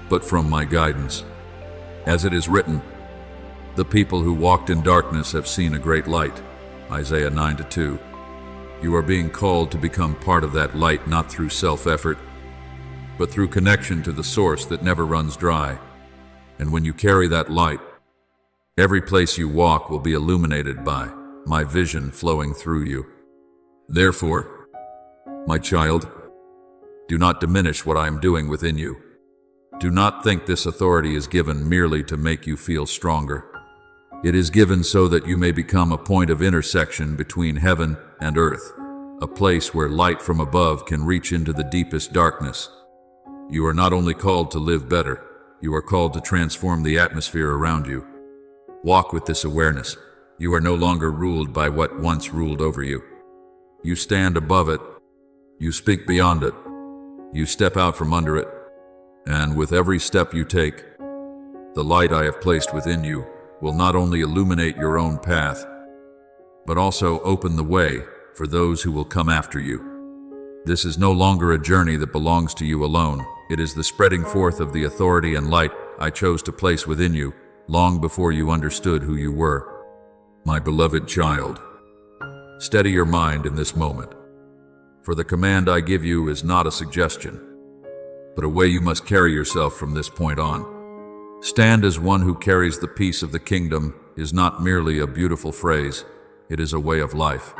but from my guidance. As it is written, the people who walked in darkness have seen a great light. Isaiah 9:2. You are being called to become part of that light, not through self-effort, but through connection to the source that never runs dry. And when you carry that light, every place you walk will be illuminated by my vision flowing through you. Therefore, my child, do not diminish what I am doing within you. Do not think this authority is given merely to make you feel stronger. It is given so that you may become a point of intersection between heaven and earth, a place where light from above can reach into the deepest darkness. You are not only called to live better, you are called to transform the atmosphere around you. Walk with this awareness. You are no longer ruled by what once ruled over you. You stand above it. You speak beyond it. You step out from under it. And with every step you take, the light I have placed within you will not only illuminate your own path, but also open the way for those who will come after you. This is no longer a journey that belongs to you alone. It is the spreading forth of the authority and light I chose to place within you long before you understood who you were. My beloved child, steady your mind in this moment, for the command I give you is not a suggestion. but a way you must carry yourself from this point on. Stand as one who carries the peace of the kingdom is not merely a beautiful phrase, it is a way of life.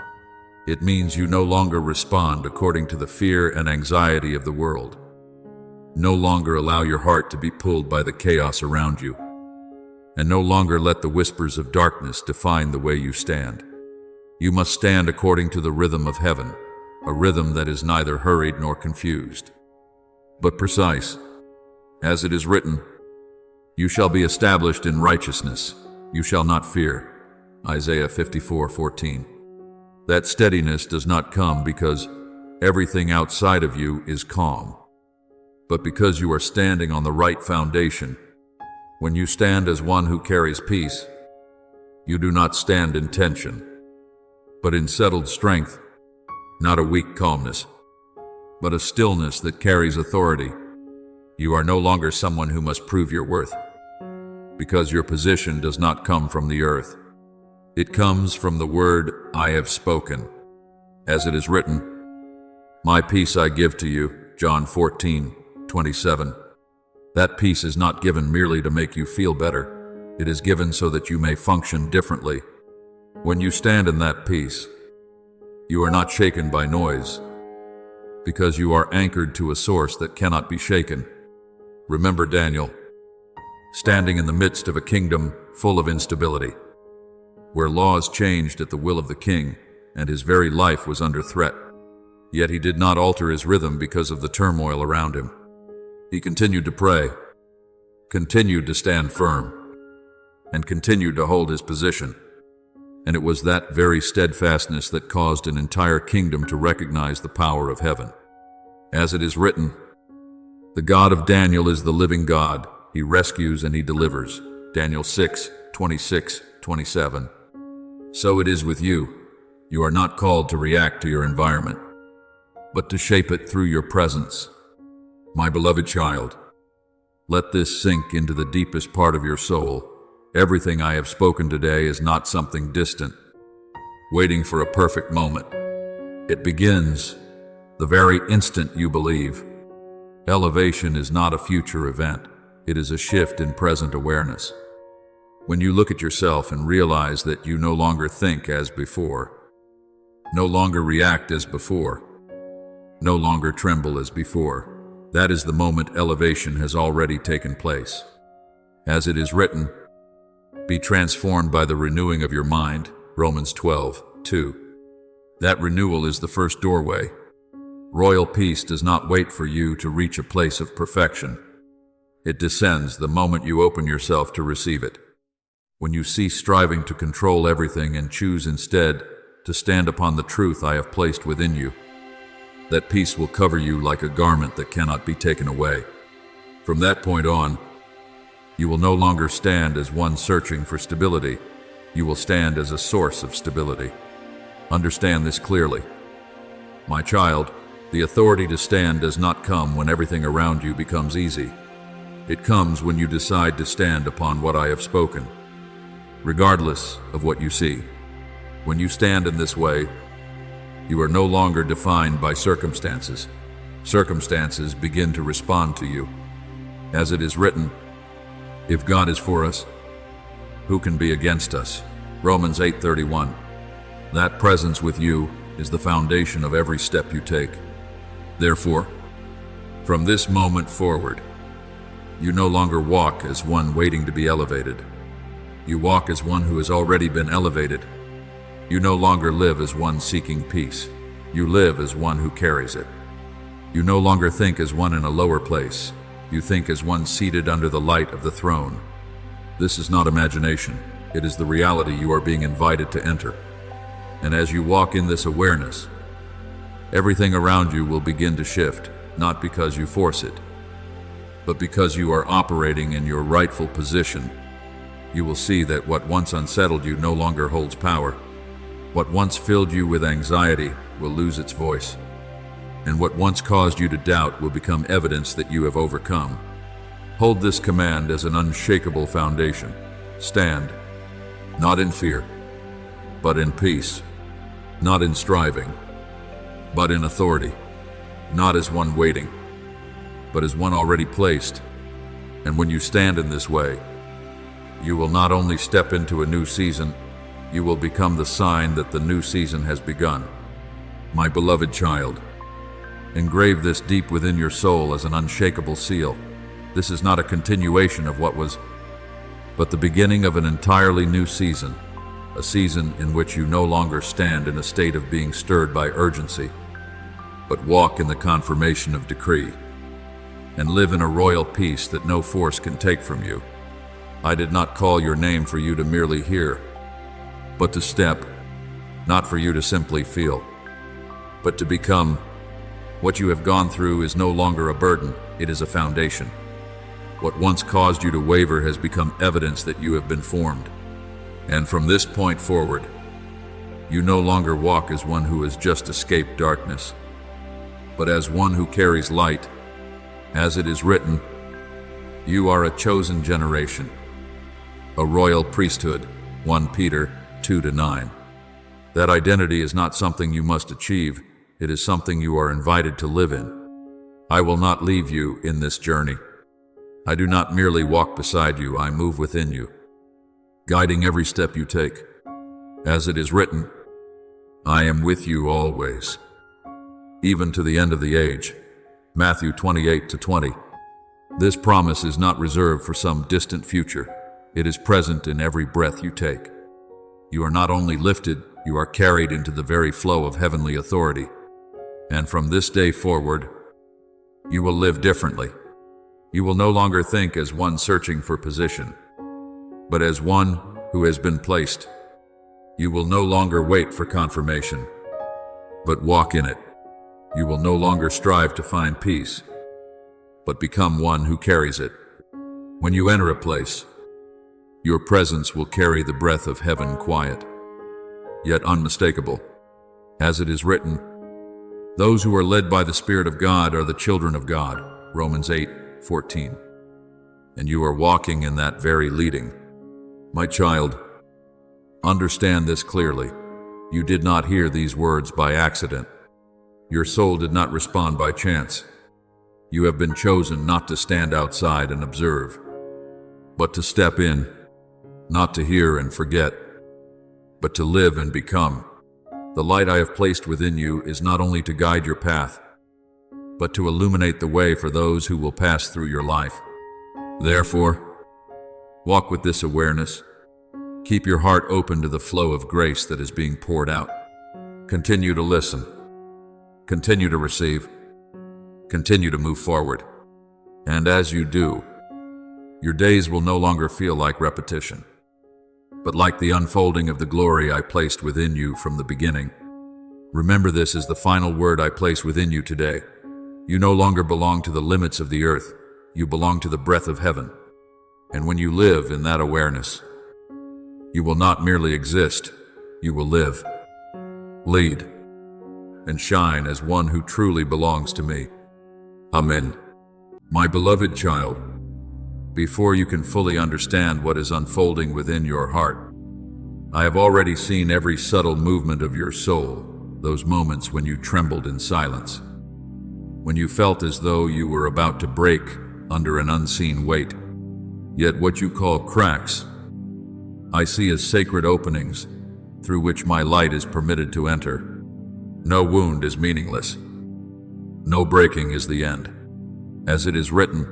It means you no longer respond according to the fear and anxiety of the world. No longer allow your heart to be pulled by the chaos around you, and no longer let the whispers of darkness define the way you stand. You must stand according to the rhythm of heaven, a rhythm that is neither hurried nor confused, but precise. As it is written, "You shall be established in righteousness, you shall not fear." Isaiah 54:14. That steadiness does not come because everything outside of you is calm, but because you are standing on the right foundation. When you stand as one who carries peace, you do not stand in tension, but in settled strength, not a weak calmness, but a stillness that carries authority. You are no longer someone who must prove your worth, because your position does not come from the earth. It comes from the word, "I have spoken." As it is written, "My peace I give to you," John 14:27. That peace is not given merely to make you feel better. It is given so that you may function differently. When you stand in that peace, you are not shaken by noise, because you are anchored to a source that cannot be shaken. Remember Daniel, standing in the midst of a kingdom full of instability, where laws changed at the will of the king, and his very life was under threat. Yet he did not alter his rhythm because of the turmoil around him. He continued to pray, continued to stand firm, and continued to hold his position. And it was that very steadfastness that caused an entire kingdom to recognize the power of heaven. As it is written, "The God of Daniel is the living God. He rescues and he delivers." Daniel 6:26-27. So it is with you. You are not called to react to your environment, but to shape it through your presence. My beloved child, let this sink into the deepest part of your soul. Everything I have spoken today is not something distant, waiting for a perfect moment. It begins the very instant you believe. Elevation is not a future event. It is a shift in present awareness. When you look at yourself and realize that you no longer think as before, no longer react as before, no longer tremble as before, that is the moment elevation has already taken place. As it is written, "Be transformed by the renewing of your mind," Romans 12:2. That renewal is the first doorway. Royal peace does not wait for you to reach a place of perfection. It descends the moment you open yourself to receive it. When you cease striving to control everything and choose instead to stand upon the truth I have placed within you, that peace will cover you like a garment that cannot be taken away. From that point on, you will no longer stand as one searching for stability. You will stand as a source of stability. Understand this clearly. My child, the authority to stand does not come when everything around you becomes easy. It comes when you decide to stand upon what I have spoken, regardless of what you see. When you stand in this way, you are no longer defined by circumstances. Circumstances begin to respond to you. As it is written, "If God is for us, who can be against us?" Romans 8:31. That presence with you is the foundation of every step you take. Therefore, from this moment forward, you no longer walk as one waiting to be elevated. You walk as one who has already been elevated. You no longer live as one seeking peace. You live as one who carries it. You no longer think as one in a lower place. You think as one seated under the light of the throne. This is not imagination. It is the reality you are being invited to enter. And as you walk in this awareness, everything around you will begin to shift, not because you force it, but because you are operating in your rightful position. You will see that what once unsettled you no longer holds power. What once filled you with anxiety will lose its voice. And what once caused you to doubt will become evidence that you have overcome. Hold this command as an unshakable foundation. Stand, not in fear, but in peace, not in striving, but in authority, not as one waiting, but as one already placed. And when you stand in this way, you will not only step into a new season, you will become the sign that the new season has begun. My beloved child, engrave this deep within your soul as an unshakable seal. This is not a continuation of what was, but the beginning of an entirely new season, a season in which you no longer stand in a state of being stirred by urgency, but walk in the confirmation of decree, and live in a royal peace that no force can take from you. I did not call your name for you to merely hear, but to step, not for you to simply feel, but to become. What you have gone through is no longer a burden, it is a foundation. What once caused you to waver has become evidence that you have been formed. And from this point forward, you no longer walk as one who has just escaped darkness, but as one who carries light. As it is written, you are a chosen generation, a royal priesthood, 1 Peter 2-9. That identity is not something you must achieve, it is something you are invited to live in. I will not leave you in this journey. I do not merely walk beside you, I move within you, guiding every step you take. As it is written, I am with you always, even to the end of the age. Matthew 28-20. This promise is not reserved for some distant future. It is present in every breath you take. You are not only lifted, you are carried into the very flow of heavenly authority. And from this day forward, you will live differently. You will no longer think as one searching for position, but as one who has been placed. You will no longer wait for confirmation, but walk in it. You will no longer strive to find peace, but become one who carries it. When you enter a place, your presence will carry the breath of heaven, quiet, yet unmistakable. As it is written, those who are led by the Spirit of God are the children of God, Romans 8:14. And you are walking in that very leading. My child, understand this clearly. You did not hear these words by accident. Your soul did not respond by chance. You have been chosen not to stand outside and observe, but to step in, not to hear and forget, but to live and become. The light I have placed within you is not only to guide your path, but to illuminate the way for those who will pass through your life. Therefore, walk with this awareness. Keep your heart open to the flow of grace that is being poured out. Continue to listen. Continue to receive. Continue to move forward. And as you do, your days will no longer feel like repetition, but like the unfolding of the glory I placed within you from the beginning. Remember, this is the final word I place within you today. You no longer belong to the limits of the earth. You belong to the breath of heaven. And when you live in that awareness, you will not merely exist, you will live, lead, and shine as one who truly belongs to me. Amen. My beloved child, before you can fully understand what is unfolding within your heart, I have already seen every subtle movement of your soul, those moments when you trembled in silence, when you felt as though you were about to break under an unseen weight. Yet what you call cracks, I see as sacred openings through which my light is permitted to enter. No wound is meaningless. No breaking is the end. As it is written,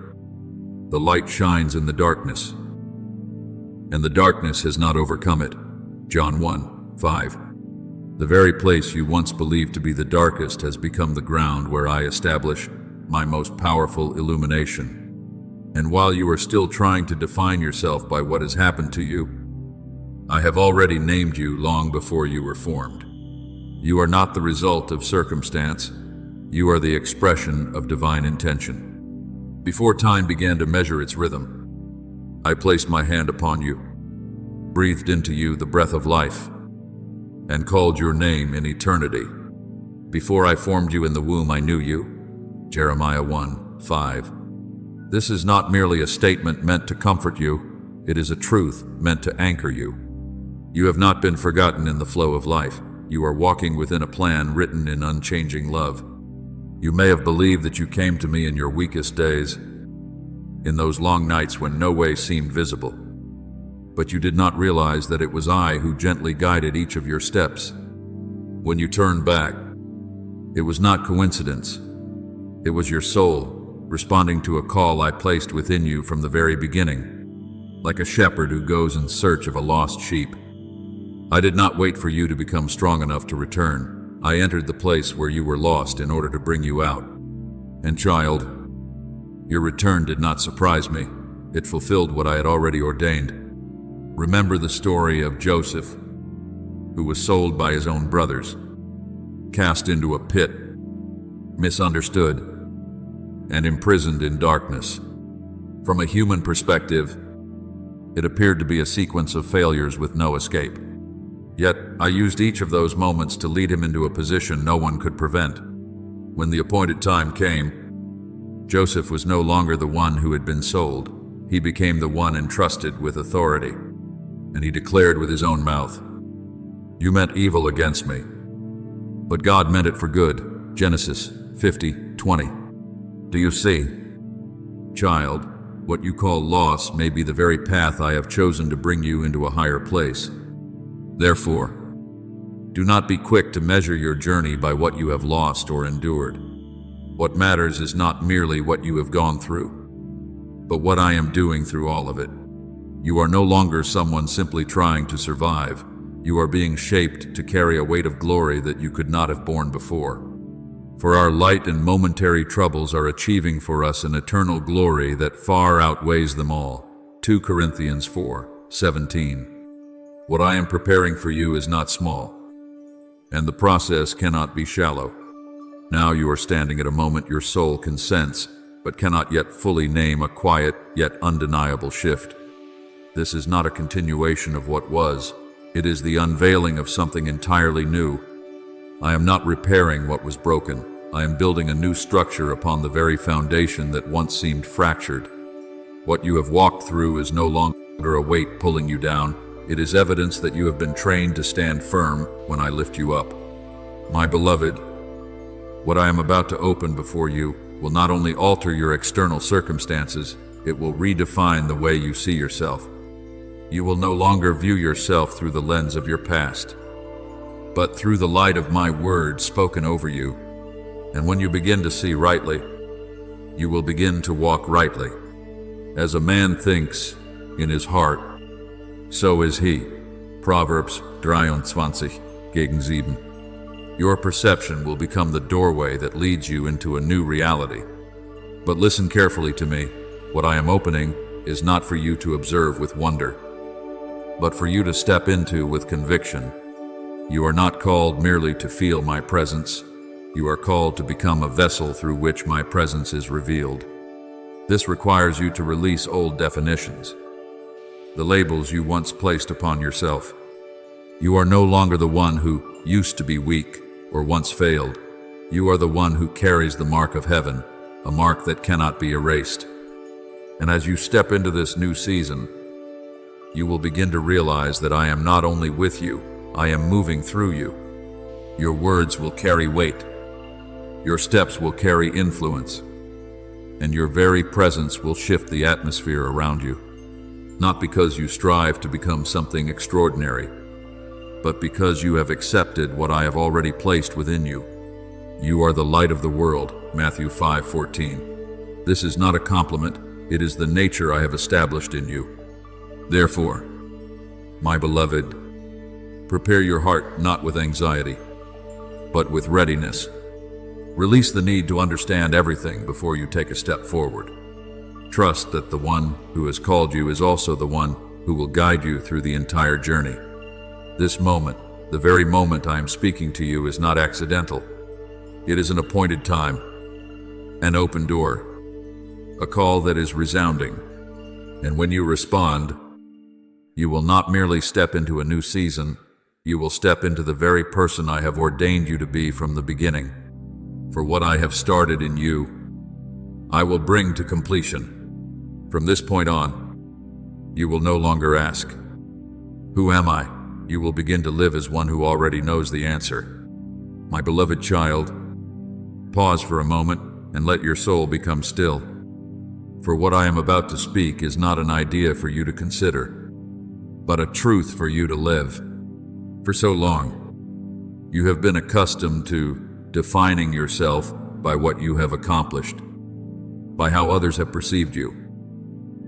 the light shines in the darkness, and the darkness has not overcome it. John 1:5. The very place you once believed to be the darkest has become the ground where I establish my most powerful illumination. And while you are still trying to define yourself by what has happened to you, I have already named you long before you were formed. You are not the result of circumstance. You are the expression of divine intention. Before time began to measure its rhythm, I placed my hand upon you, breathed into you the breath of life, and called your name in eternity. Before I formed you in the womb, I knew you. Jeremiah 1:5. This is not merely a statement meant to comfort you. It is a truth meant to anchor you. You have not been forgotten in the flow of life. You are walking within a plan written in unchanging love. You may have believed that you came to me in your weakest days, in those long nights when no way seemed visible. But you did not realize that it was I who gently guided each of your steps. When you turned back, it was not coincidence. It was your soul, responding to a call I placed within you from the very beginning, like a shepherd who goes in search of a lost sheep. I did not wait for you to become strong enough to return. I entered the place where you were lost in order to bring you out. And child, your return did not surprise me. It fulfilled what I had already ordained. Remember the story of Joseph, who was sold by his own brothers, cast into a pit, misunderstood, and imprisoned in darkness. From a human perspective, it appeared to be a sequence of failures with no escape. Yet, I used each of those moments to lead him into a position no one could prevent. When the appointed time came, Joseph was no longer the one who had been sold. He became the one entrusted with authority. And he declared with his own mouth, "You meant evil against me, but God meant it for good." Genesis 50:20. Do you see? Child, what you call loss may be the very path I have chosen to bring you into a higher place. Therefore, do not be quick to measure your journey by what you have lost or endured. What matters is not merely what you have gone through, but what I am doing through all of it. You are no longer someone simply trying to survive. You are being shaped to carry a weight of glory that you could not have borne before. For our light and momentary troubles are achieving for us an eternal glory that far outweighs them all. 2 Corinthians 4:17. What I am preparing for you is not small, and the process cannot be shallow. Now you are standing at a moment your soul can sense, but cannot yet fully name, a quiet yet undeniable shift. This is not a continuation of what was. It is the unveiling of something entirely new. I am not repairing what was broken. I am building a new structure upon the very foundation that once seemed fractured. What you have walked through is no longer a weight pulling you down. It is evidence that you have been trained to stand firm when I lift you up. My beloved, what I am about to open before you will not only alter your external circumstances, it will redefine the way you see yourself. You will no longer view yourself through the lens of your past, but through the light of my word spoken over you. And when you begin to see rightly, you will begin to walk rightly. As a man thinks in his heart, so is he. Proverbs 23 gegen 7. Your perception will become the doorway that leads you into a new reality. But listen carefully to me. What I am opening is not for you to observe with wonder, but for you to step into with conviction. You are not called merely to feel my presence. You are called to become a vessel through which my presence is revealed. This requires you to release old definitions, the labels you once placed upon yourself. You are no longer the one who used to be weak or once failed. You are the one who carries the mark of heaven, a mark that cannot be erased. And as you step into this new season, you will begin to realize that I am not only with you, I am moving through you. Your words will carry weight. Your steps will carry influence. And your very presence will shift the atmosphere around you. Not because you strive to become something extraordinary, but because you have accepted what I have already placed within you. You are the light of the world, Matthew 5:14. This is not a compliment, it is the nature I have established in you. Therefore, my beloved, prepare your heart not with anxiety, but with readiness. Release the need to understand everything before you take a step forward. Trust that the one who has called you is also the one who will guide you through the entire journey. This moment, the very moment I am speaking to you, is not accidental. It is an appointed time, an open door, a call that is resounding. And when you respond, you will not merely step into a new season, you will step into the very person I have ordained you to be from the beginning. For what I have started in you, I will bring to completion. From this point on, you will no longer ask, "Who am I?" You will begin to live as one who already knows the answer. My beloved child, Pause for a moment and let your soul become still. For what I am about to speak is not an idea for you to consider, but a truth for you to live. For so long, you have been accustomed to defining yourself by what you have accomplished, by how others have perceived you,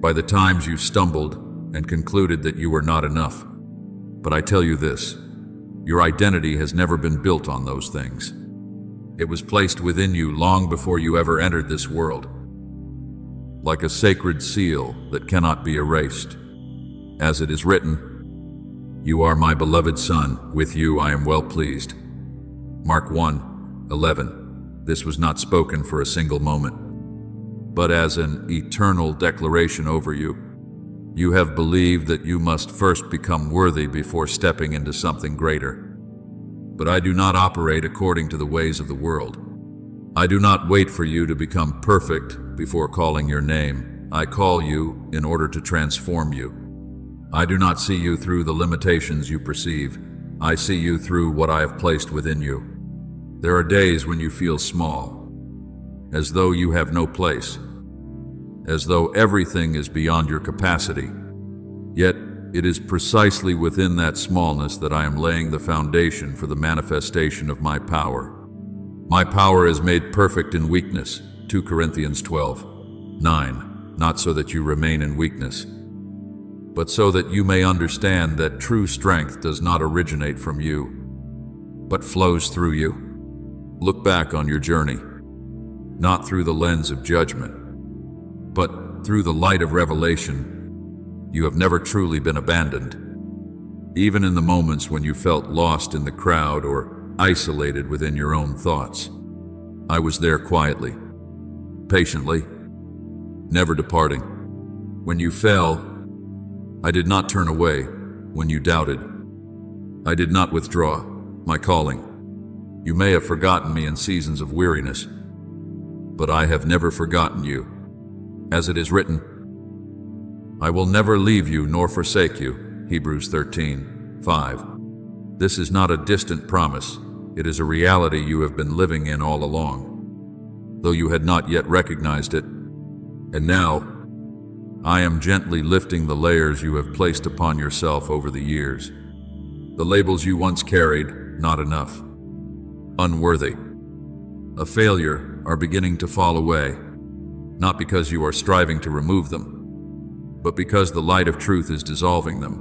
by the times you stumbled and concluded that you were not enough. But I tell you this, your identity has never been built on those things. It was placed within you long before you ever entered this world, like a sacred seal that cannot be erased. As it is written, "You are my beloved Son, with you I am well pleased." Mark 1:11. This was not spoken for a single moment, but as an eternal declaration over you. You have believed that you must first become worthy before stepping into something greater. But I do not operate according to the ways of the world. I do not wait for you to become perfect before calling your name. I call you in order to transform you. I do not see you through the limitations you perceive. I see you through what I have placed within you. There are days when you feel small, as though you have no place, as though everything is beyond your capacity. Yet, it is precisely within that smallness that I am laying the foundation for the manifestation of my power. My power is made perfect in weakness, 2 Corinthians 12:9, not so that you remain in weakness, but so that you may understand that true strength does not originate from you, but flows through you. Look back on your journey, not through the lens of judgment, but through the light of revelation. You have never truly been abandoned. Even in the moments when you felt lost in the crowd or isolated within your own thoughts, I was there quietly, patiently, never departing. When you fell, I did not turn away. When you doubted, I did not withdraw my calling. You may have forgotten me in seasons of weariness, but I have never forgotten you. As it is written, I will never leave you nor forsake you, Hebrews 13:5. This is not a distant promise. It is a reality you have been living in all along, though you had not yet recognized it. And now, I am gently lifting the layers you have placed upon yourself over the years. The labels you once carried, not enough, unworthy, a failure, are beginning to fall away, not because you are striving to remove them, but because the light of truth is dissolving them.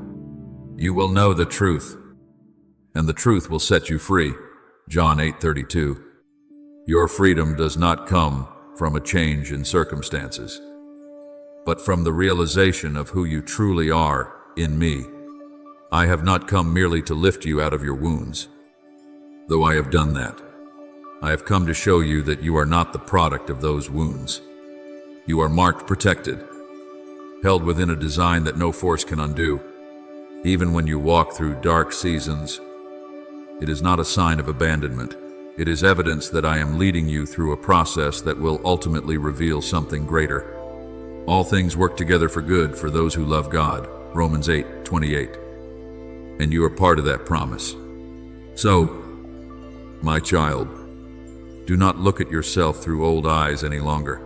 You will know the truth, and the truth will set you free. John 8:32. Your freedom does not come from a change in circumstances, but from the realization of who you truly are in me. I have not come merely to lift you out of your wounds, though I have done that. I have come to show you that you are not the product of those wounds. You are marked, protected, held within a design that no force can undo. Even when you walk through dark seasons, it is not a sign of abandonment. It is evidence that I am leading you through a process that will ultimately reveal something greater. All things work together for good for those who love God, Romans 8:28. And you are part of that promise. So, my child, do not look at yourself through old eyes any longer.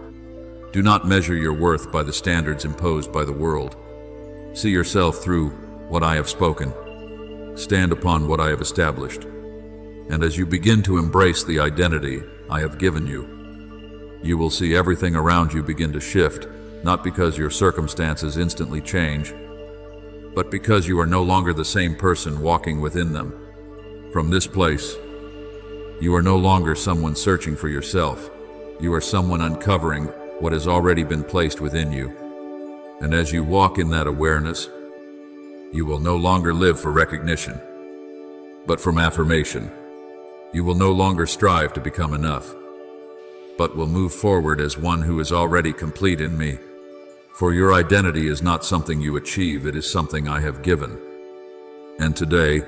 Do not measure your worth by the standards imposed by the world. See yourself through what I have spoken. Stand upon what I have established. And as you begin to embrace the identity I have given you, you will see everything around you begin to shift, not because your circumstances instantly change, but because you are no longer the same person walking within them. From this place, you are no longer someone searching for yourself. You are someone uncovering what has already been placed within you. And as you walk in that awareness, you will no longer live for recognition, but from affirmation. You will no longer strive to become enough, but will move forward as one who is already complete in me. For your identity is not something you achieve, it is something I have given. And today,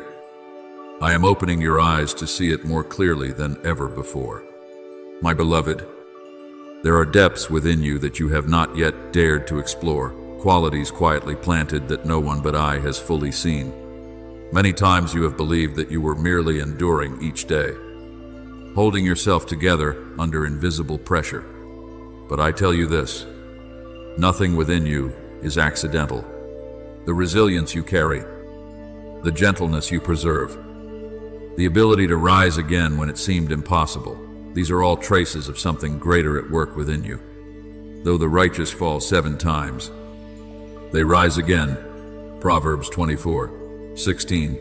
I am opening your eyes to see it more clearly than ever before. My beloved, there are depths within you that you have not yet dared to explore, qualities quietly planted that no one but I has fully seen. Many times you have believed that you were merely enduring each day, holding yourself together under invisible pressure. But I tell you this, nothing within you is accidental. The resilience you carry, the gentleness you preserve, the ability to rise again when it seemed impossible, these are all traces of something greater at work within you. Though the righteous fall 7 times, they rise again. Proverbs 24:16.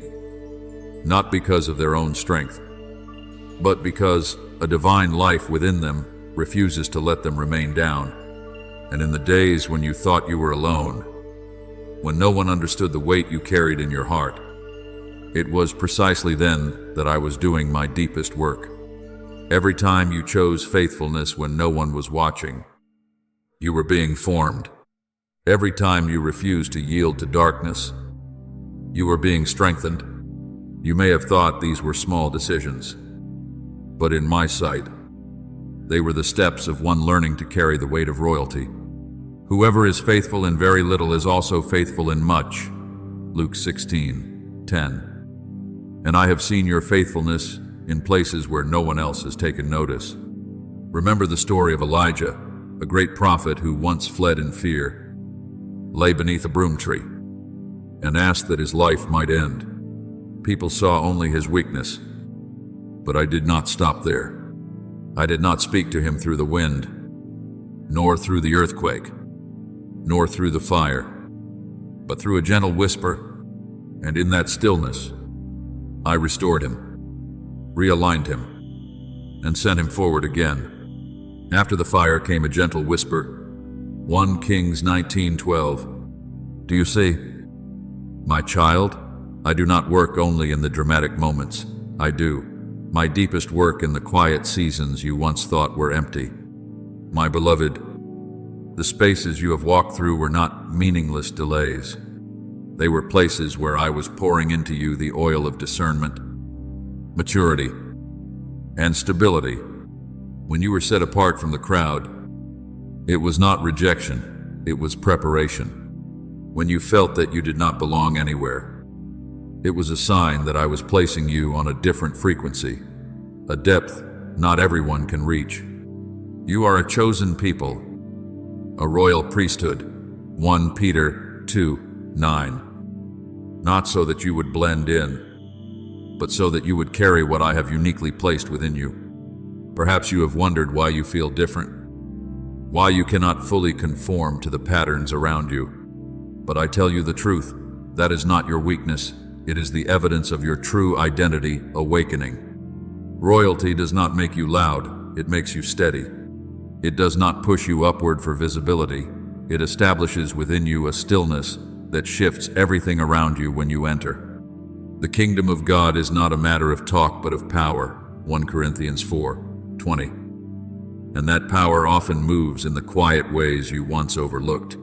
Not because of their own strength, but because a divine life within them refuses to let them remain down. And in the days when you thought you were alone, when no one understood the weight you carried in your heart, it was precisely then that I was doing my deepest work. Every time you chose faithfulness when no one was watching, you were being formed. Every time you refused to yield to darkness, you were being strengthened. You may have thought these were small decisions, but in my sight, they were the steps of one learning to carry the weight of royalty. Whoever is faithful in very little is also faithful in much. Luke 16:10. And I have seen your faithfulness in places where no one else has taken notice. Remember the story of Elijah, a great prophet who once fled in fear, lay beneath a broom tree, and asked that his life might end. People saw only his weakness, but I did not stop there. I did not speak to him through the wind, nor through the earthquake, nor through the fire, but through a gentle whisper, and in that stillness, I restored him, realigned him, and sent him forward again. After the fire came a gentle whisper. 1 Kings 19:12. Do you see? My child, I do not work only in the dramatic moments. I do my deepest work in the quiet seasons you once thought were empty. My beloved, the spaces you have walked through were not meaningless delays. They were places where I was pouring into you the oil of discernment, maturity, and stability. When you were set apart from the crowd, it was not rejection, it was preparation. When you felt that you did not belong anywhere, it was a sign that I was placing you on a different frequency, a depth not everyone can reach. You are a chosen people, a royal priesthood. 1 Peter 2:9. Not so that you would blend in, but so that you would carry what I have uniquely placed within you. Perhaps you have wondered why you feel different, why you cannot fully conform to the patterns around you. But I tell you the truth, that is not your weakness. It is the evidence of your true identity awakening. Royalty does not make you loud, it makes you steady. It does not push you upward for visibility. It establishes within you a stillness that shifts everything around you when you enter. The kingdom of God is not a matter of talk but of power. 1 Corinthians 4:20. And that power often moves in the quiet ways you once overlooked.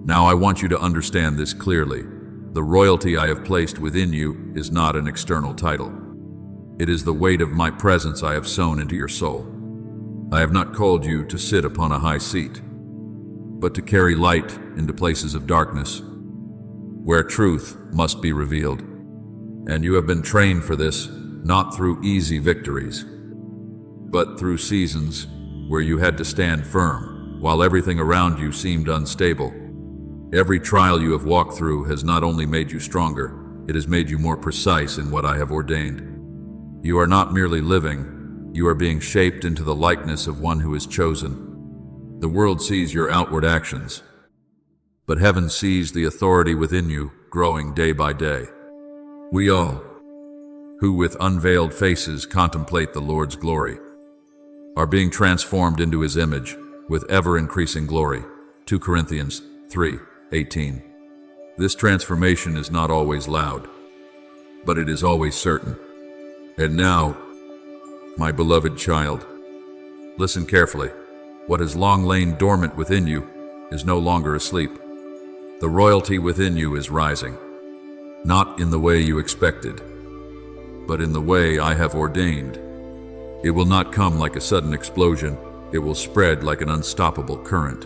Now I want you to understand this clearly. The royalty I have placed within you is not an external title. It is the weight of my presence I have sown into your soul. I have not called you to sit upon a high seat, but to carry light into places of darkness, where truth must be revealed. And you have been trained for this, not through easy victories, but through seasons where you had to stand firm while everything around you seemed unstable. Every trial you have walked through has not only made you stronger, it has made you more precise in what I have ordained. You are not merely living, you are being shaped into the likeness of one who is chosen. The world sees your outward actions, but heaven sees the authority within you growing day by day. We all, who with unveiled faces contemplate the Lord's glory, are being transformed into his image with ever-increasing glory. 2 Corinthians 3:18. This transformation is not always loud, but it is always certain. And now, my beloved child, listen carefully. What has long lain dormant within you is no longer asleep. The royalty within you is rising, not in the way you expected, but in the way I have ordained. It will not come like a sudden explosion. It will spread like an unstoppable current.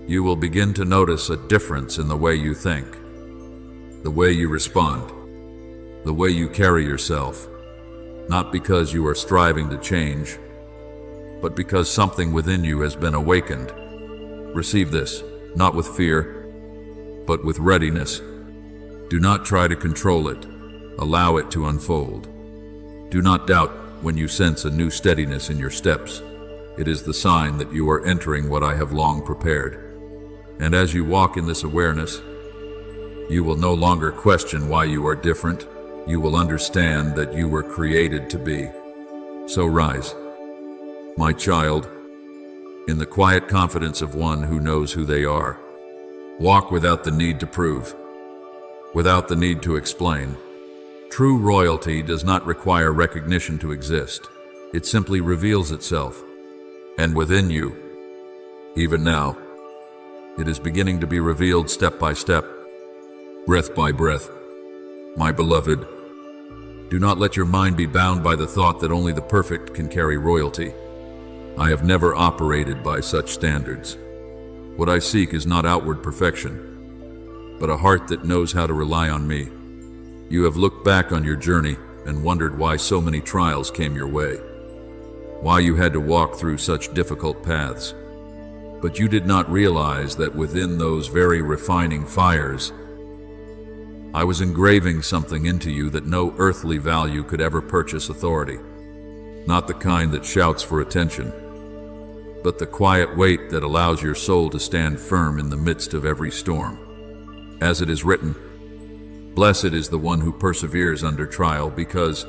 You will begin to notice a difference in the way you think, the way you respond, the way you carry yourself, not because you are striving to change, but because something within you has been awakened. Receive this, not with fear, but with readiness. Do not try to control it. Allow it to unfold. Do not doubt when you sense a new steadiness in your steps. It is the sign that you are entering what I have long prepared. And as you walk in this awareness, you will no longer question why you are different. You will understand that you were created to be. So rise, my child, in the quiet confidence of one who knows who they are. Walk without the need to prove, without the need to explain. True royalty does not require recognition to exist. It simply reveals itself. And within you, even now, it is beginning to be revealed step by step, breath by breath. My beloved, do not let your mind be bound by the thought that only the perfect can carry royalty. I have never operated by such standards. What I seek is not outward perfection, but a heart that knows how to rely on me. You have looked back on your journey and wondered why so many trials came your way, why you had to walk through such difficult paths. But you did not realize that within those very refining fires, I was engraving something into you that no earthly value could ever purchase: authority. Not the kind that shouts for attention, but the quiet weight that allows your soul to stand firm in the midst of every storm. As it is written, blessed is the one who perseveres under trial, because,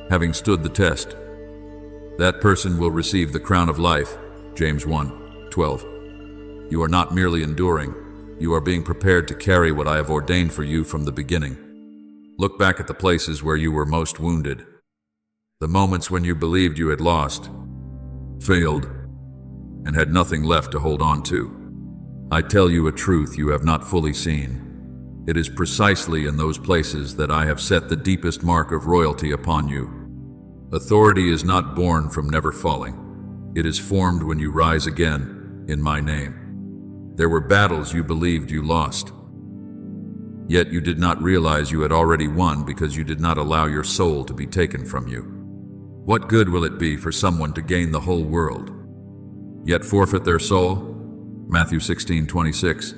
having stood the test, that person will receive the crown of life. James 1:12. You are not merely enduring, you are being prepared to carry what I have ordained for you from the beginning. Look back at the places where you were most wounded, the moments when you believed you had lost, failed, and had nothing left to hold on to. I tell you a truth you have not fully seen. It is precisely in those places that I have set the deepest mark of royalty upon you. Authority is not born from never falling. It is formed when you rise again in my name. There were battles you believed you lost, yet you did not realize you had already won because you did not allow your soul to be taken from you. What good will it be for someone to gain the whole world, yet forfeit their soul? Matthew 16:26.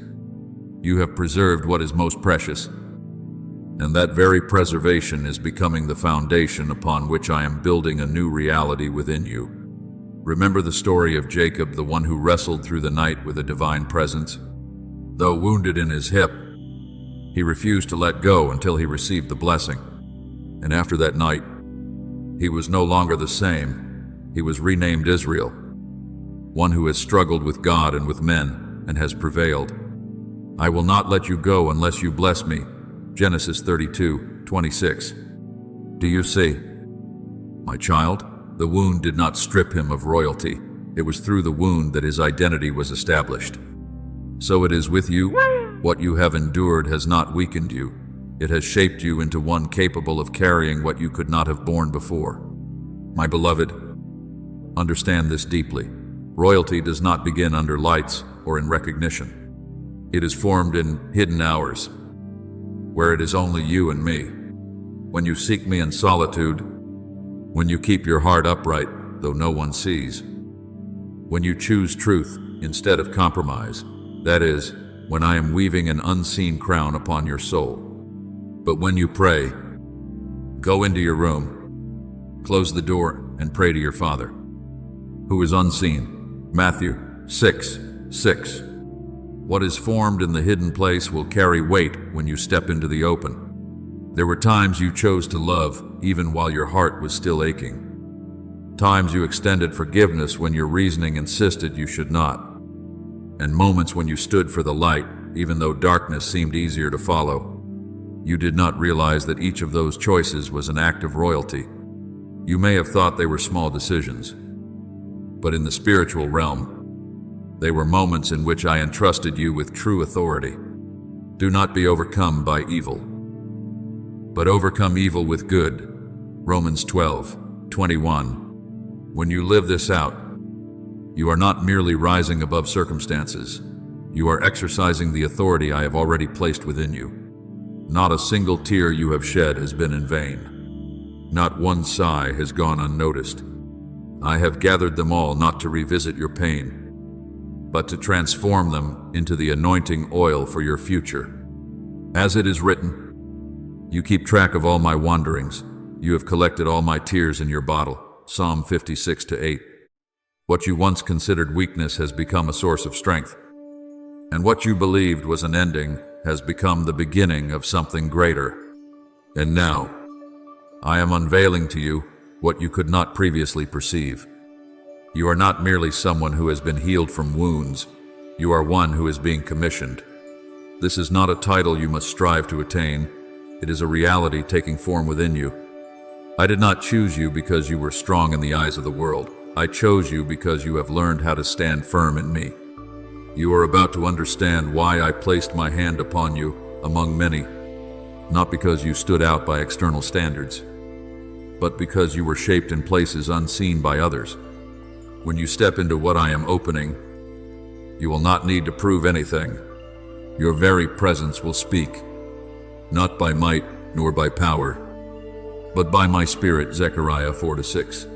You have preserved what is most precious, and that very preservation is becoming the foundation upon which I am building a new reality within you. Remember the story of Jacob, the one who wrestled through the night with a divine presence. Though wounded in his hip, he refused to let go until he received the blessing. And after that night, he was no longer the same. He was renamed Israel, one who has struggled with God and with men and has prevailed. I will not let you go unless you bless me. Genesis 32:26. Do you see? My child, the wound did not strip him of royalty. It was through the wound that his identity was established. So it is with you. What you have endured has not weakened you. It has shaped you into one capable of carrying what you could not have borne before. My beloved, understand this deeply. Royalty does not begin under lights or in recognition. It is formed in hidden hours, where it is only you and me. When you seek me in solitude, when you keep your heart upright, though no one sees, when you choose truth instead of compromise, that is, when I am weaving an unseen crown upon your soul. But when you pray, go into your room, close the door, and pray to your Father, who is unseen. Matthew 6:6. What is formed in the hidden place will carry weight when you step into the open. There were times you chose to love even while your heart was still aching. Times you extended forgiveness when your reasoning insisted you should not. And moments when you stood for the light even though darkness seemed easier to follow. You did not realize that each of those choices was an act of royalty. You may have thought they were small decisions, but in the spiritual realm, they were moments in which I entrusted you with true authority. Do not be overcome by evil, but overcome evil with good. Romans 12:21. When you live this out, you are not merely rising above circumstances. You are exercising the authority I have already placed within you. Not a single tear you have shed has been in vain. Not one sigh has gone unnoticed. I have gathered them all not to revisit your pain, but to transform them into the anointing oil for your future. As it is written, you keep track of all my wanderings. You have collected all my tears in your bottle. Psalm 56-8. What you once considered weakness has become a source of strength, and what you believed was an ending has become the beginning of something greater. And now, I am unveiling to you what you could not previously perceive. You are not merely someone who has been healed from wounds. You are one who is being commissioned. This is not a title you must strive to attain. It is a reality taking form within you. I did not choose you because you were strong in the eyes of the world. I chose you because you have learned how to stand firm in me. You are about to understand why I placed my hand upon you among many, not because you stood out by external standards, but because you were shaped in places unseen by others. When you step into what I am opening, you will not need to prove anything. Your very presence will speak, not by might nor by power, but by my spirit, Zechariah 4-6.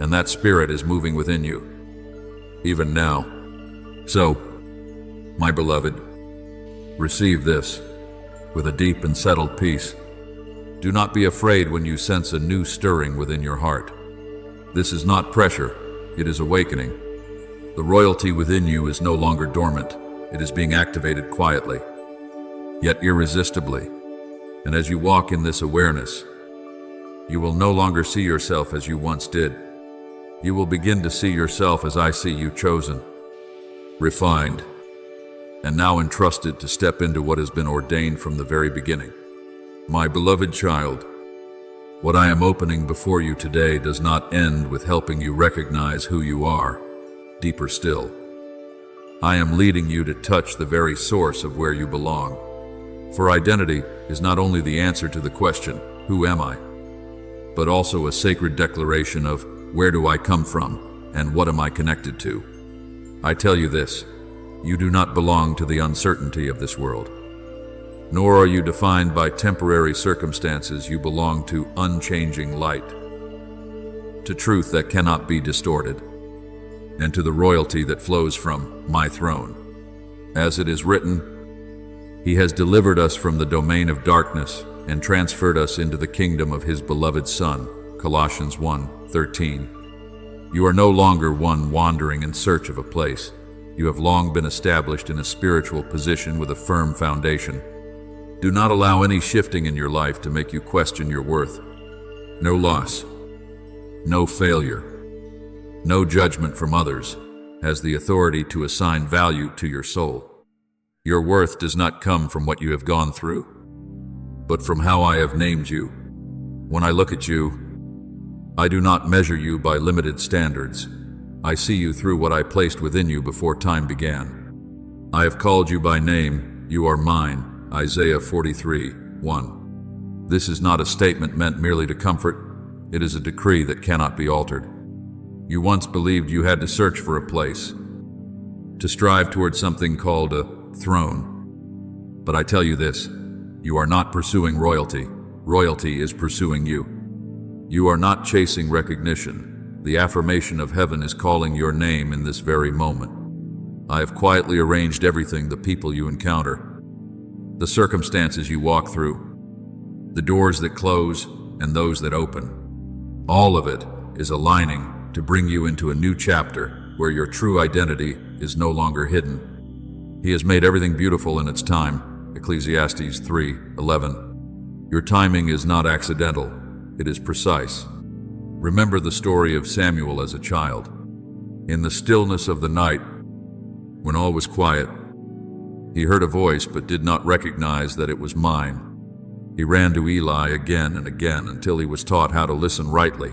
And that spirit is moving within you, even now. So, my beloved, receive this with a deep and settled peace. Do not be afraid when you sense a new stirring within your heart. This is not pressure, it is awakening. The royalty within you is no longer dormant, it is being activated quietly, yet irresistibly. And as you walk in this awareness, you will no longer see yourself as you once did. You will begin to see yourself as I see you, chosen, refined, and now entrusted to step into what has been ordained from the very beginning. My beloved child, what I am opening before you today does not end with helping you recognize who you are. Deeper still, I am leading you to touch the very source of where you belong. For identity is not only the answer to the question, who am I, but also a sacred declaration of where do I come from and what am I connected to. I tell you this, you do not belong to the uncertainty of this world, nor are you defined by temporary circumstances. You belong to unchanging light, to truth that cannot be distorted, and to the royalty that flows from my throne. As it is written, He has delivered us from the domain of darkness and transferred us into the kingdom of His beloved Son. Colossians 1:13. You are no longer one wandering in search of a place. You have long been established in a spiritual position with a firm foundation. Do not allow any shifting in your life to make you question your worth. No loss, no failure, no judgment from others has the authority to assign value to your soul. Your worth does not come from what you have gone through, but from how I have named you. When I look at you, I do not measure you by limited standards. I see you through what I placed within you before time began. I have called you by name. You are mine. Isaiah 43:1. This is not a statement meant merely to comfort. It is a decree that cannot be altered. You once believed you had to search for a place, to strive toward something called a throne. But I tell you this, you are not pursuing royalty. Royalty is pursuing you. You are not chasing recognition. The affirmation of heaven is calling your name in this very moment. I have quietly arranged everything, the people you encounter, the circumstances you walk through, the doors that close and those that open. All of it is aligning to bring you into a new chapter where your true identity is no longer hidden. He has made everything beautiful in its time. Ecclesiastes 3:11. Your timing is not accidental, it is precise. Remember the story of Samuel as a child. In the stillness of the night, when all was quiet, he heard a voice but did not recognize that it was mine. He ran to Eli again and again until he was taught how to listen rightly.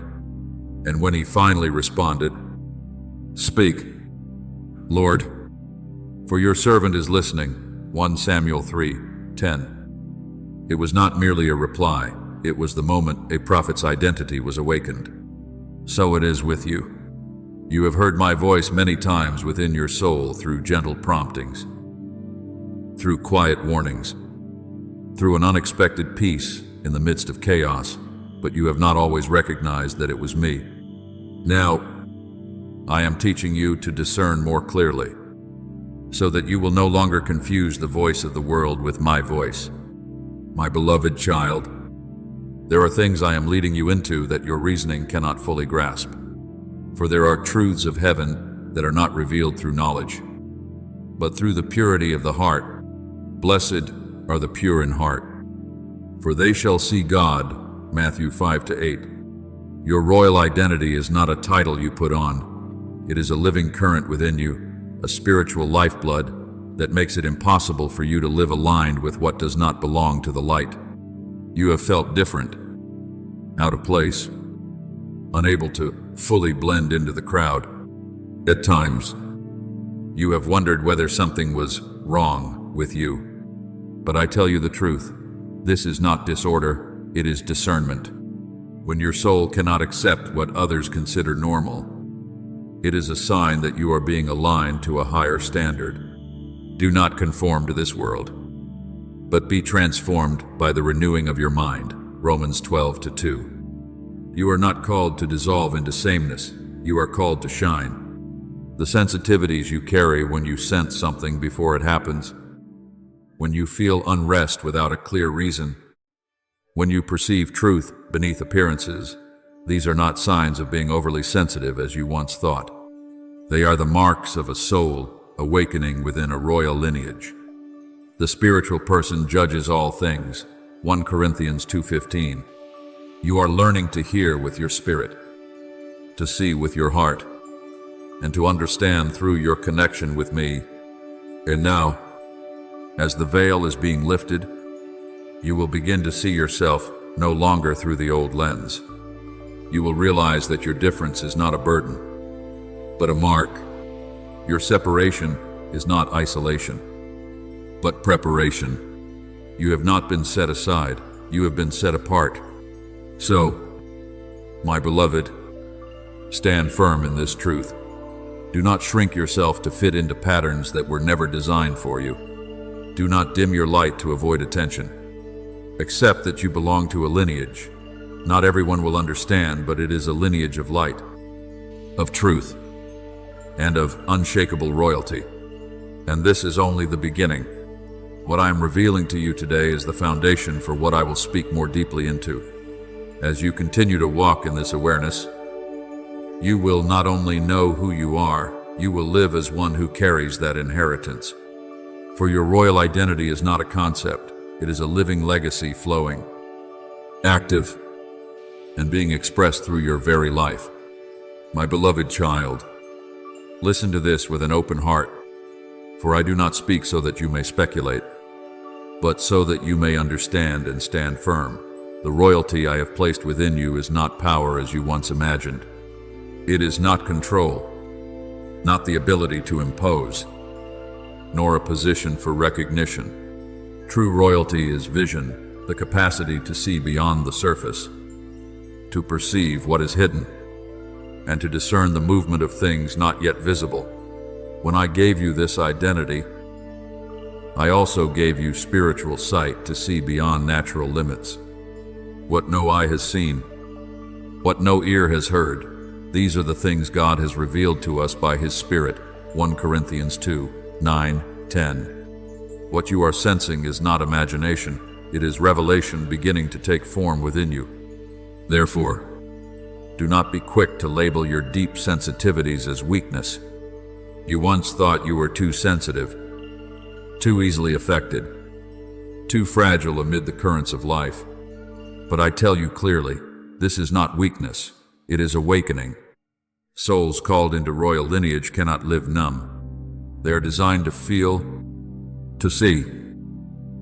And when he finally responded, "Speak, Lord, for your servant is listening," 1 Samuel 3:10. It was not merely a reply, it was the moment a prophet's identity was awakened. So it is with you. You have heard my voice many times within your soul through gentle promptings, through quiet warnings, through an unexpected peace in the midst of chaos. but you have not always recognized that it was me. Now, I am teaching you to discern more clearly, so that you will no longer confuse the voice of the world with my voice. My beloved child, there are things I am leading you into that your reasoning cannot fully grasp, for there are truths of heaven that are not revealed through knowledge, but through the purity of the heart. Blessed are the pure in heart, for they shall see God. Matthew 5-8. Your royal identity is not a title you put on. It is a living current within you, a spiritual lifeblood that makes it impossible for you to live aligned with what does not belong to the light. You have felt different, out of place, unable to fully blend into the crowd. At times, you have wondered whether something was wrong with you. But I tell you the truth, this is not disorder. It is discernment. When your soul cannot accept what others consider normal, it is a sign that you are being aligned to a higher standard. Do not conform to this world, but be transformed by the renewing of your mind. Romans 12:2. You are not called to dissolve into sameness. You are called to shine. The sensitivities you carry when you sense something before it happens, when you feel unrest without a clear reason, when you perceive truth beneath appearances, these are not signs of being overly sensitive as you once thought. They are the marks of a soul awakening within a royal lineage. The spiritual person judges all things. 1 Corinthians 2:15. You are learning to hear with your spirit, to see with your heart, and to understand through your connection with me. And now, as the veil is being lifted, you will begin to see yourself no longer through the old lens. You will realize that your difference is not a burden, but a mark. Your separation is not isolation, but preparation. You have not been set aside, you have been set apart. So, my beloved, stand firm in this truth. Do not shrink yourself to fit into patterns that were never designed for you. Do not dim your light to avoid attention. Accept that you belong to a lineage. Not everyone will understand, but it is a lineage of light, of truth, and of unshakable royalty. And this is only the beginning. What I am revealing to you today is the foundation for what I will speak more deeply into. As you continue to walk in this awareness, you will not only know who you are, you will live as one who carries that inheritance. For your royal identity is not a concept. It is a living legacy flowing, active, and being expressed through your very life. My beloved child, listen to this with an open heart, for I do not speak so that you may speculate, but so that you may understand and stand firm. The royalty I have placed within you is not power as you once imagined. It is not control, not the ability to impose, nor a position for recognition. True royalty is vision, the capacity to see beyond the surface, to perceive what is hidden, and to discern the movement of things not yet visible. When I gave you this identity, I also gave you spiritual sight to see beyond natural limits. What no eye has seen, what no ear has heard, these are the things God has revealed to us by His Spirit. 1 Corinthians 2:9-10. What you are sensing is not imagination, it is revelation beginning to take form within you. Therefore, do not be quick to label your deep sensitivities as weakness. You once thought you were too sensitive, too easily affected, too fragile amid the currents of life. But I tell you clearly, this is not weakness, it is awakening. Souls called into royal lineage cannot live numb. They are designed to feel, to see,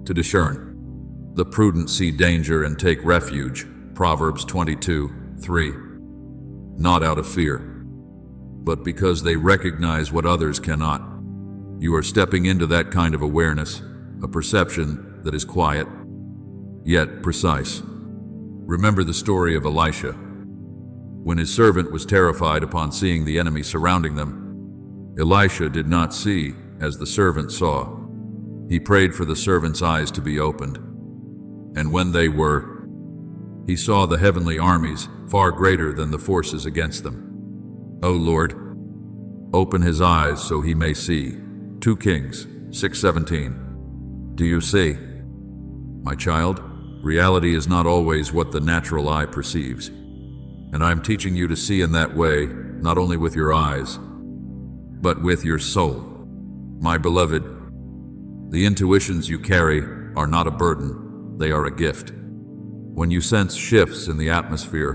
to discern. The prudent see danger and take refuge. Proverbs 22:3. Not out of fear, but because they recognize what others cannot. You are stepping into that kind of awareness, a perception that is quiet, yet precise. Remember the story of Elisha. When his servant was terrified upon seeing the enemy surrounding them, Elisha did not see as the servant saw. He prayed for the servant's eyes to be opened, and when they were, He saw the heavenly armies, far greater than the forces against them. O Lord, open his eyes so he may see. 2 Kings 6:17. Do you see? My child, reality is not always what the natural eye perceives. And I am teaching you to see in that way, not only with your eyes, but with your soul. My beloved, the intuitions you carry are not a burden, they are a gift. When you sense shifts in the atmosphere,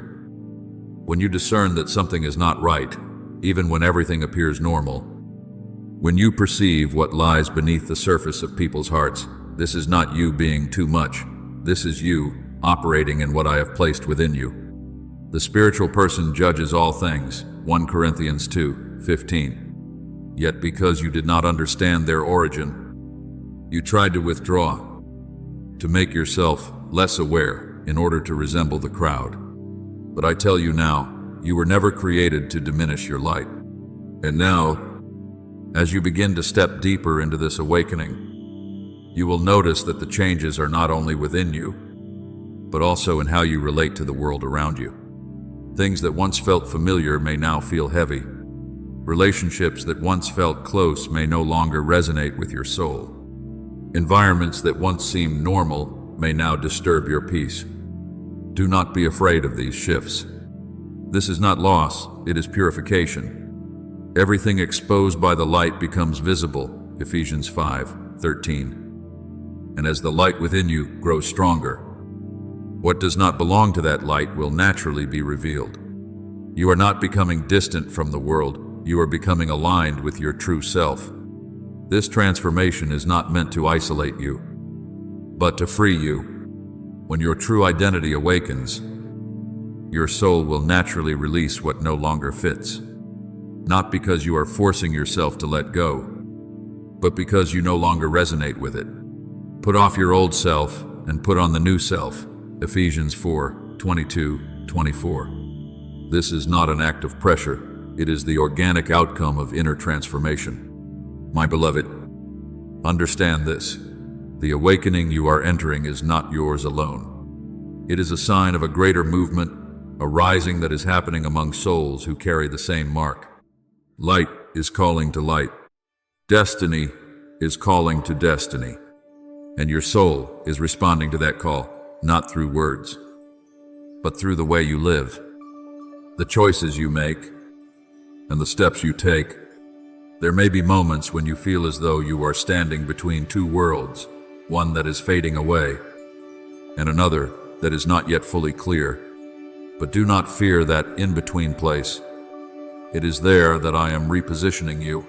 when you discern that something is not right, even when everything appears normal, when you perceive what lies beneath the surface of people's hearts, this is not you being too much. This is you operating in what I have placed within you. The spiritual person judges all things, 1 Corinthians 2:15. Yet because you did not understand their origin, you tried to withdraw, to make yourself less aware in order to resemble the crowd. But I tell you now, you were never created to diminish your light. And now, as you begin to step deeper into this awakening, you will notice that the changes are not only within you, but also in how you relate to the world around you. Things that once felt familiar may now feel heavy. Relationships that once felt close may no longer resonate with your soul. Environments that once seemed normal may now disturb your peace. Do not be afraid of these shifts. This is not loss, it is purification. Everything exposed by the light becomes visible, Ephesians 5:13. And as the light within you grows stronger, what does not belong to that light will naturally be revealed. You are not becoming distant from the world, you are becoming aligned with your true self. This transformation is not meant to isolate you, but to free you. When your true identity awakens, your soul will naturally release what no longer fits. Not because you are forcing yourself to let go, but because you no longer resonate with it. Put off your old self and put on the new self, Ephesians 4:22-24. This is not an act of pressure, it is the organic outcome of inner transformation. My beloved, understand this. The awakening you are entering is not yours alone. It is a sign of a greater movement, a rising that is happening among souls who carry the same mark. Light is calling to light. Destiny is calling to destiny. And your soul is responding to that call, not through words, but through the way you live, the choices you make, and the steps you take. There may be moments when you feel as though you are standing between two worlds, one that is fading away, and another that is not yet fully clear. But do not fear that in-between place. It is there that I am repositioning you.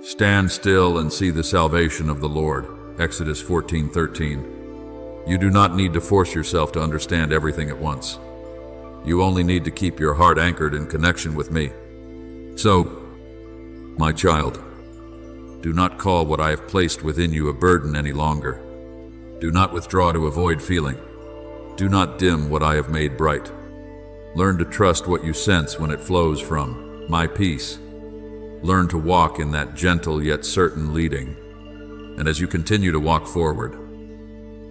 Stand still and see the salvation of the Lord, Exodus 14:13. You do not need to force yourself to understand everything at once. You only need to keep your heart anchored in connection with me. So, my child, do not call what I have placed within you a burden any longer. Do not withdraw to avoid feeling. Do not dim what I have made bright. Learn to trust what you sense when it flows from my peace. Learn to walk in that gentle yet certain leading. And as you continue to walk forward,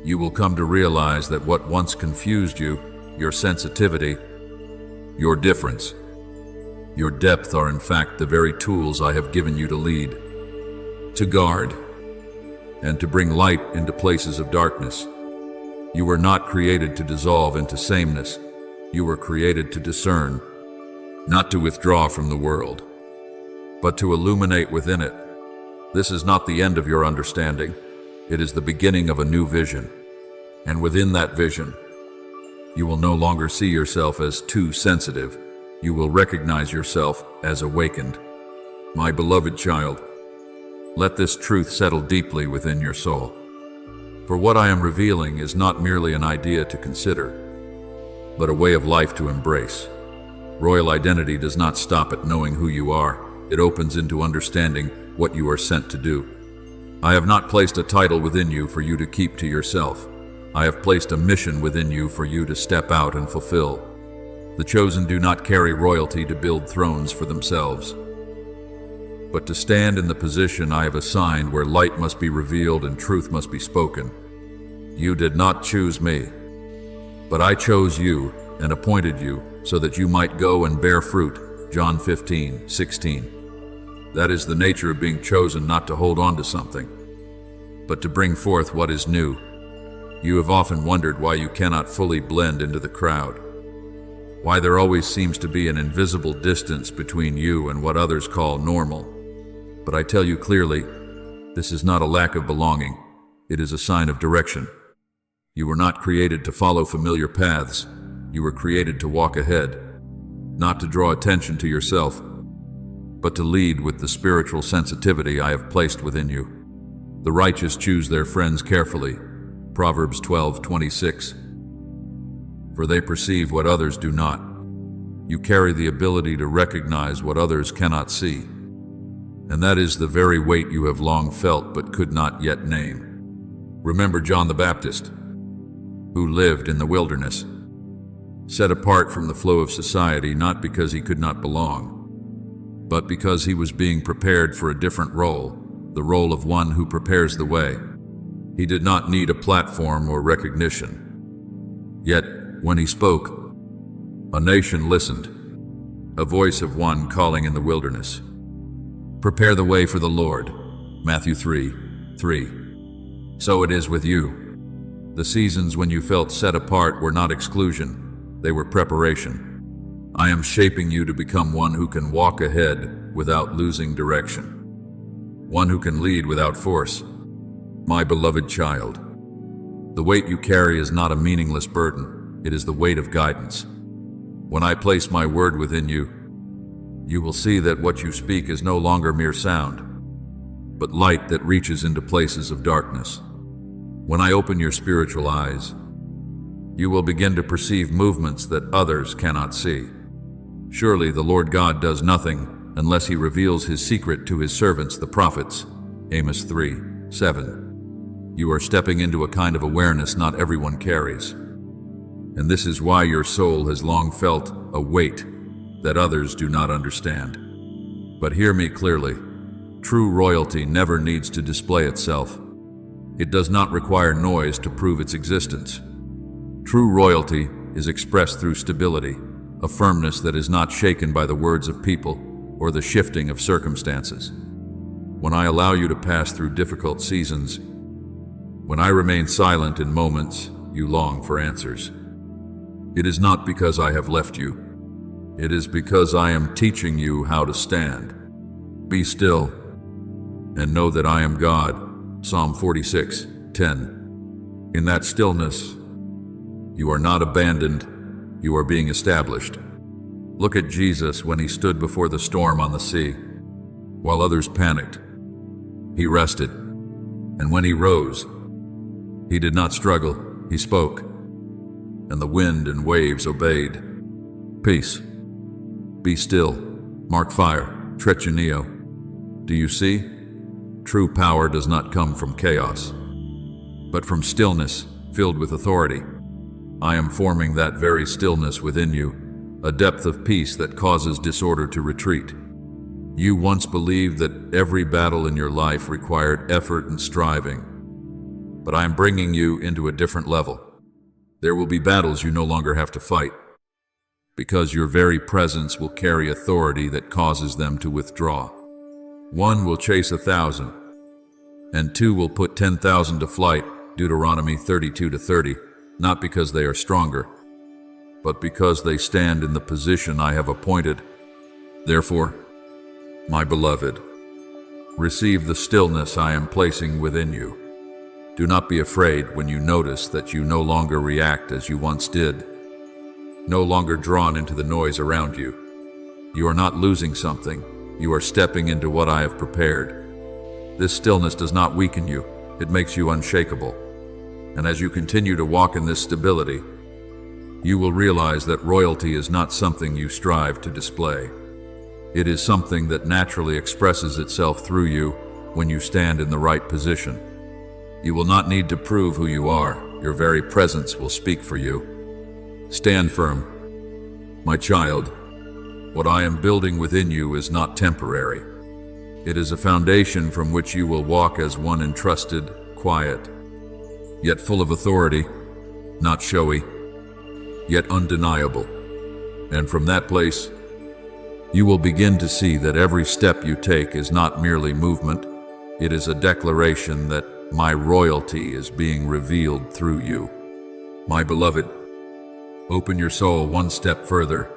you will come to realize that what once confused you, your sensitivity, your difference, your depth are in fact the very tools I have given you to lead, to guard, and to bring light into places of darkness. You were not created to dissolve into sameness. You were created to discern, not to withdraw from the world, but to illuminate within it. This is not the end of your understanding. It is the beginning of a new vision. And within that vision, you will no longer see yourself as too sensitive. You will recognize yourself as awakened. My beloved child, let this truth settle deeply within your soul. For what I am revealing is not merely an idea to consider, but a way of life to embrace. Royal identity does not stop at knowing who you are. It opens into understanding what you are sent to do. I have not placed a title within you for you to keep to yourself. I have placed a mission within you for you to step out and fulfill. The chosen do not carry royalty to build thrones for themselves, but to stand in the position I have assigned where light must be revealed and truth must be spoken. You did not choose me, But I chose you and appointed you so that you might go and bear fruit. John 15:16. That is the nature of being chosen, not to hold on to something, but to bring forth what is new. You have often wondered why you cannot fully blend into the crowd, why there always seems to be an invisible distance between you and what others call normal. But I tell you clearly, this is not a lack of belonging. It is a sign of direction. You were not created to follow familiar paths. You were created to walk ahead, not to draw attention to yourself, but to lead with the spiritual sensitivity I have placed within you. The righteous choose their friends carefully. Proverbs 12:26. For they perceive what others do not. You carry the ability to recognize what others cannot see. And that is the very weight you have long felt but could not yet name. Remember John the Baptist, who lived in the wilderness, set apart from the flow of society, not because he could not belong, but because he was being prepared for a different role, the role of one who prepares the way. He did not need a platform or recognition. Yet, when he spoke, a nation listened, a voice of one calling in the wilderness. Prepare the way for the Lord. Matthew 3:3. So it is with you. The seasons when you felt set apart were not exclusion, they were preparation. I am shaping you to become one who can walk ahead without losing direction, one who can lead without force. My beloved child, the weight you carry is not a meaningless burden, it is the weight of guidance. When I place my word within you, you will see that what you speak is no longer mere sound, but light that reaches into places of darkness. When I open your spiritual eyes, you will begin to perceive movements that others cannot see. Surely the Lord God does nothing unless he reveals his secret to his servants, the prophets. Amos 3:7. You are stepping into a kind of awareness not everyone carries. And this is why your soul has long felt a weight that others do not understand. But hear me clearly. True royalty never needs to display itself. It does not require noise to prove its existence. True royalty is expressed through stability, a firmness that is not shaken by the words of people or the shifting of circumstances. When I allow you to pass through difficult seasons, when I remain silent in moments you long for answers, it is not because I have left you. It is because I am teaching you how to stand. Be still and know that I am God. Psalm 46:10. In that stillness, you are not abandoned, you are being established. Look at Jesus when he stood before the storm on the sea. While others panicked, he rested. And when he rose, he did not struggle, he spoke. And the wind and waves obeyed. Peace. Be still. Mark 5, Trecunio. Do you see? True power does not come from chaos, but from stillness filled with authority. I am forming that very stillness within you, a depth of peace that causes disorder to retreat. You once believed that every battle in your life required effort and striving, but I am bringing you into a different level. There will be battles you no longer have to fight, because your very presence will carry authority that causes them to withdraw. One will chase 1,000, and two will put 10,000 to flight, Deuteronomy 32:30, not because they are stronger, but because they stand in the position I have appointed. Therefore, my beloved, receive the stillness I am placing within you. Do not be afraid when you notice that you no longer react as you once did, no longer drawn into the noise around you. You are not losing something. You are stepping into what I have prepared. This stillness does not weaken you. It makes you unshakable. And as you continue to walk in this stability, you will realize that royalty is not something you strive to display. It is something that naturally expresses itself through you when you stand in the right position. You will not need to prove who you are. Your very presence will speak for you. Stand firm, my child. What I am building within you is not temporary. It is a foundation from which you will walk as one entrusted, quiet, yet full of authority, not showy. yet undeniable. And from that place, you will begin to see that every step you take is not merely movement, it is a declaration that my royalty is being revealed through you. My beloved, open your soul one step further,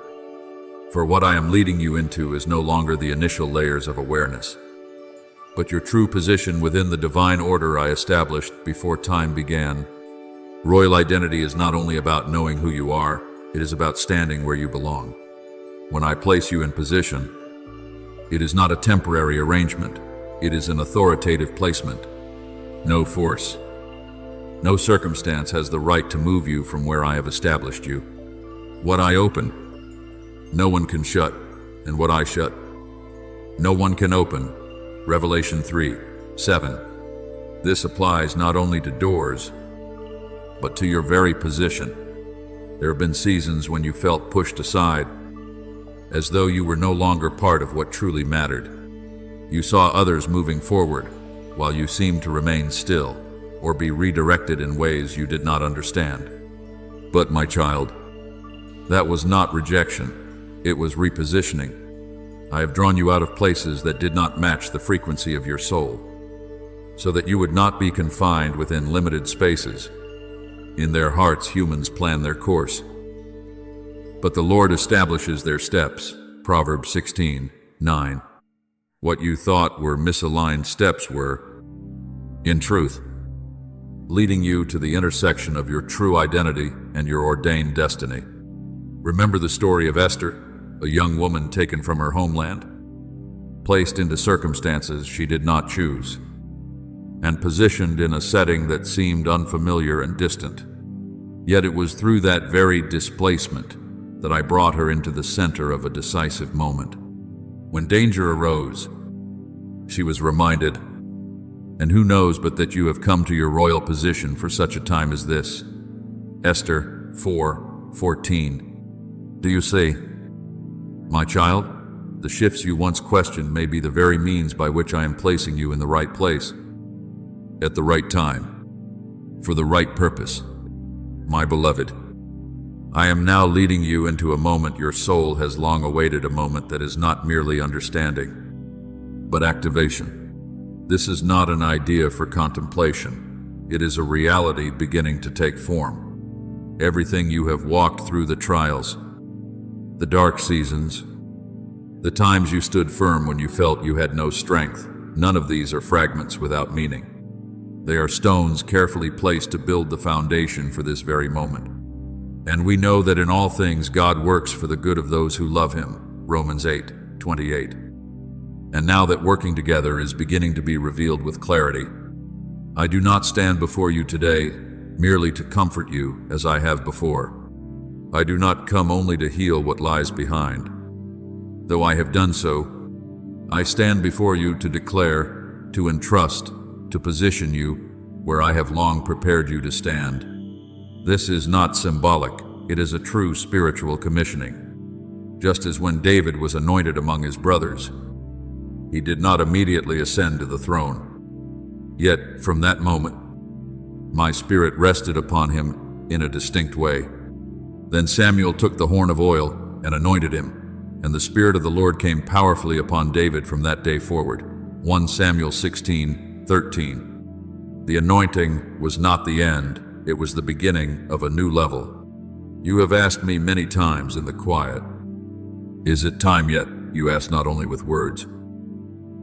for what I am leading you into is no longer the initial layers of awareness, but your true position within the divine order I established before time began. Royal identity is not only about knowing who you are, it is about standing where you belong. When I place you in position, it is not a temporary arrangement, it is an authoritative placement. No force, no circumstance has the right to move you from where I have established you. What I open, no one can shut, and what I shut, no one can open. Revelation 3:7. This applies not only to doors, but to your very position. There have been seasons when you felt pushed aside, as though you were no longer part of what truly mattered. You saw others moving forward, while you seemed to remain still, or be redirected in ways you did not understand. But my child, that was not rejection, it was repositioning. I have drawn you out of places that did not match the frequency of your soul, so that you would not be confined within limited spaces. In their hearts, humans plan their course, but the Lord establishes their steps. Proverbs 16:9. What you thought were misaligned steps were, in truth, leading you to the intersection of your true identity and your ordained destiny. Remember the story of Esther, a young woman taken from her homeland, placed into circumstances she did not choose, and positioned in a setting that seemed unfamiliar and distant. Yet it was through that very displacement that I brought her into the center of a decisive moment. When danger arose, she was reminded, and who knows but that you have come to your royal position for such a time as this. Esther 4:14. Do you see? My child, the shifts you once questioned may be the very means by which I am placing you in the right place, at the right time, for the right purpose. My beloved, I am now leading you into a moment your soul has long awaited, a moment that is not merely understanding, but activation. This is not an idea for contemplation. It is a reality beginning to take form. Everything you have walked through, the trials, the dark seasons, the times you stood firm when you felt you had no strength, none of these are fragments without meaning. They are stones carefully placed to build the foundation for this very moment. And we know that in all things God works for the good of those who love Him. Romans 8:28. And now that working together is beginning to be revealed with clarity, I do not stand before you today merely to comfort you as I have before. I do not come only to heal what lies behind. Though I have done so, I stand before you to declare, to entrust, to position you where I have long prepared you to stand. This is not symbolic, it is a true spiritual commissioning. Just as when David was anointed among his brothers, he did not immediately ascend to the throne. Yet, from that moment, my spirit rested upon him in a distinct way. Then Samuel took the horn of oil and anointed him, and the Spirit of the Lord came powerfully upon David from that day forward. 1 Samuel 16:13. The anointing was not the end, it was the beginning of a new level. You have asked me many times in the quiet, is it time yet? You ask not only with words,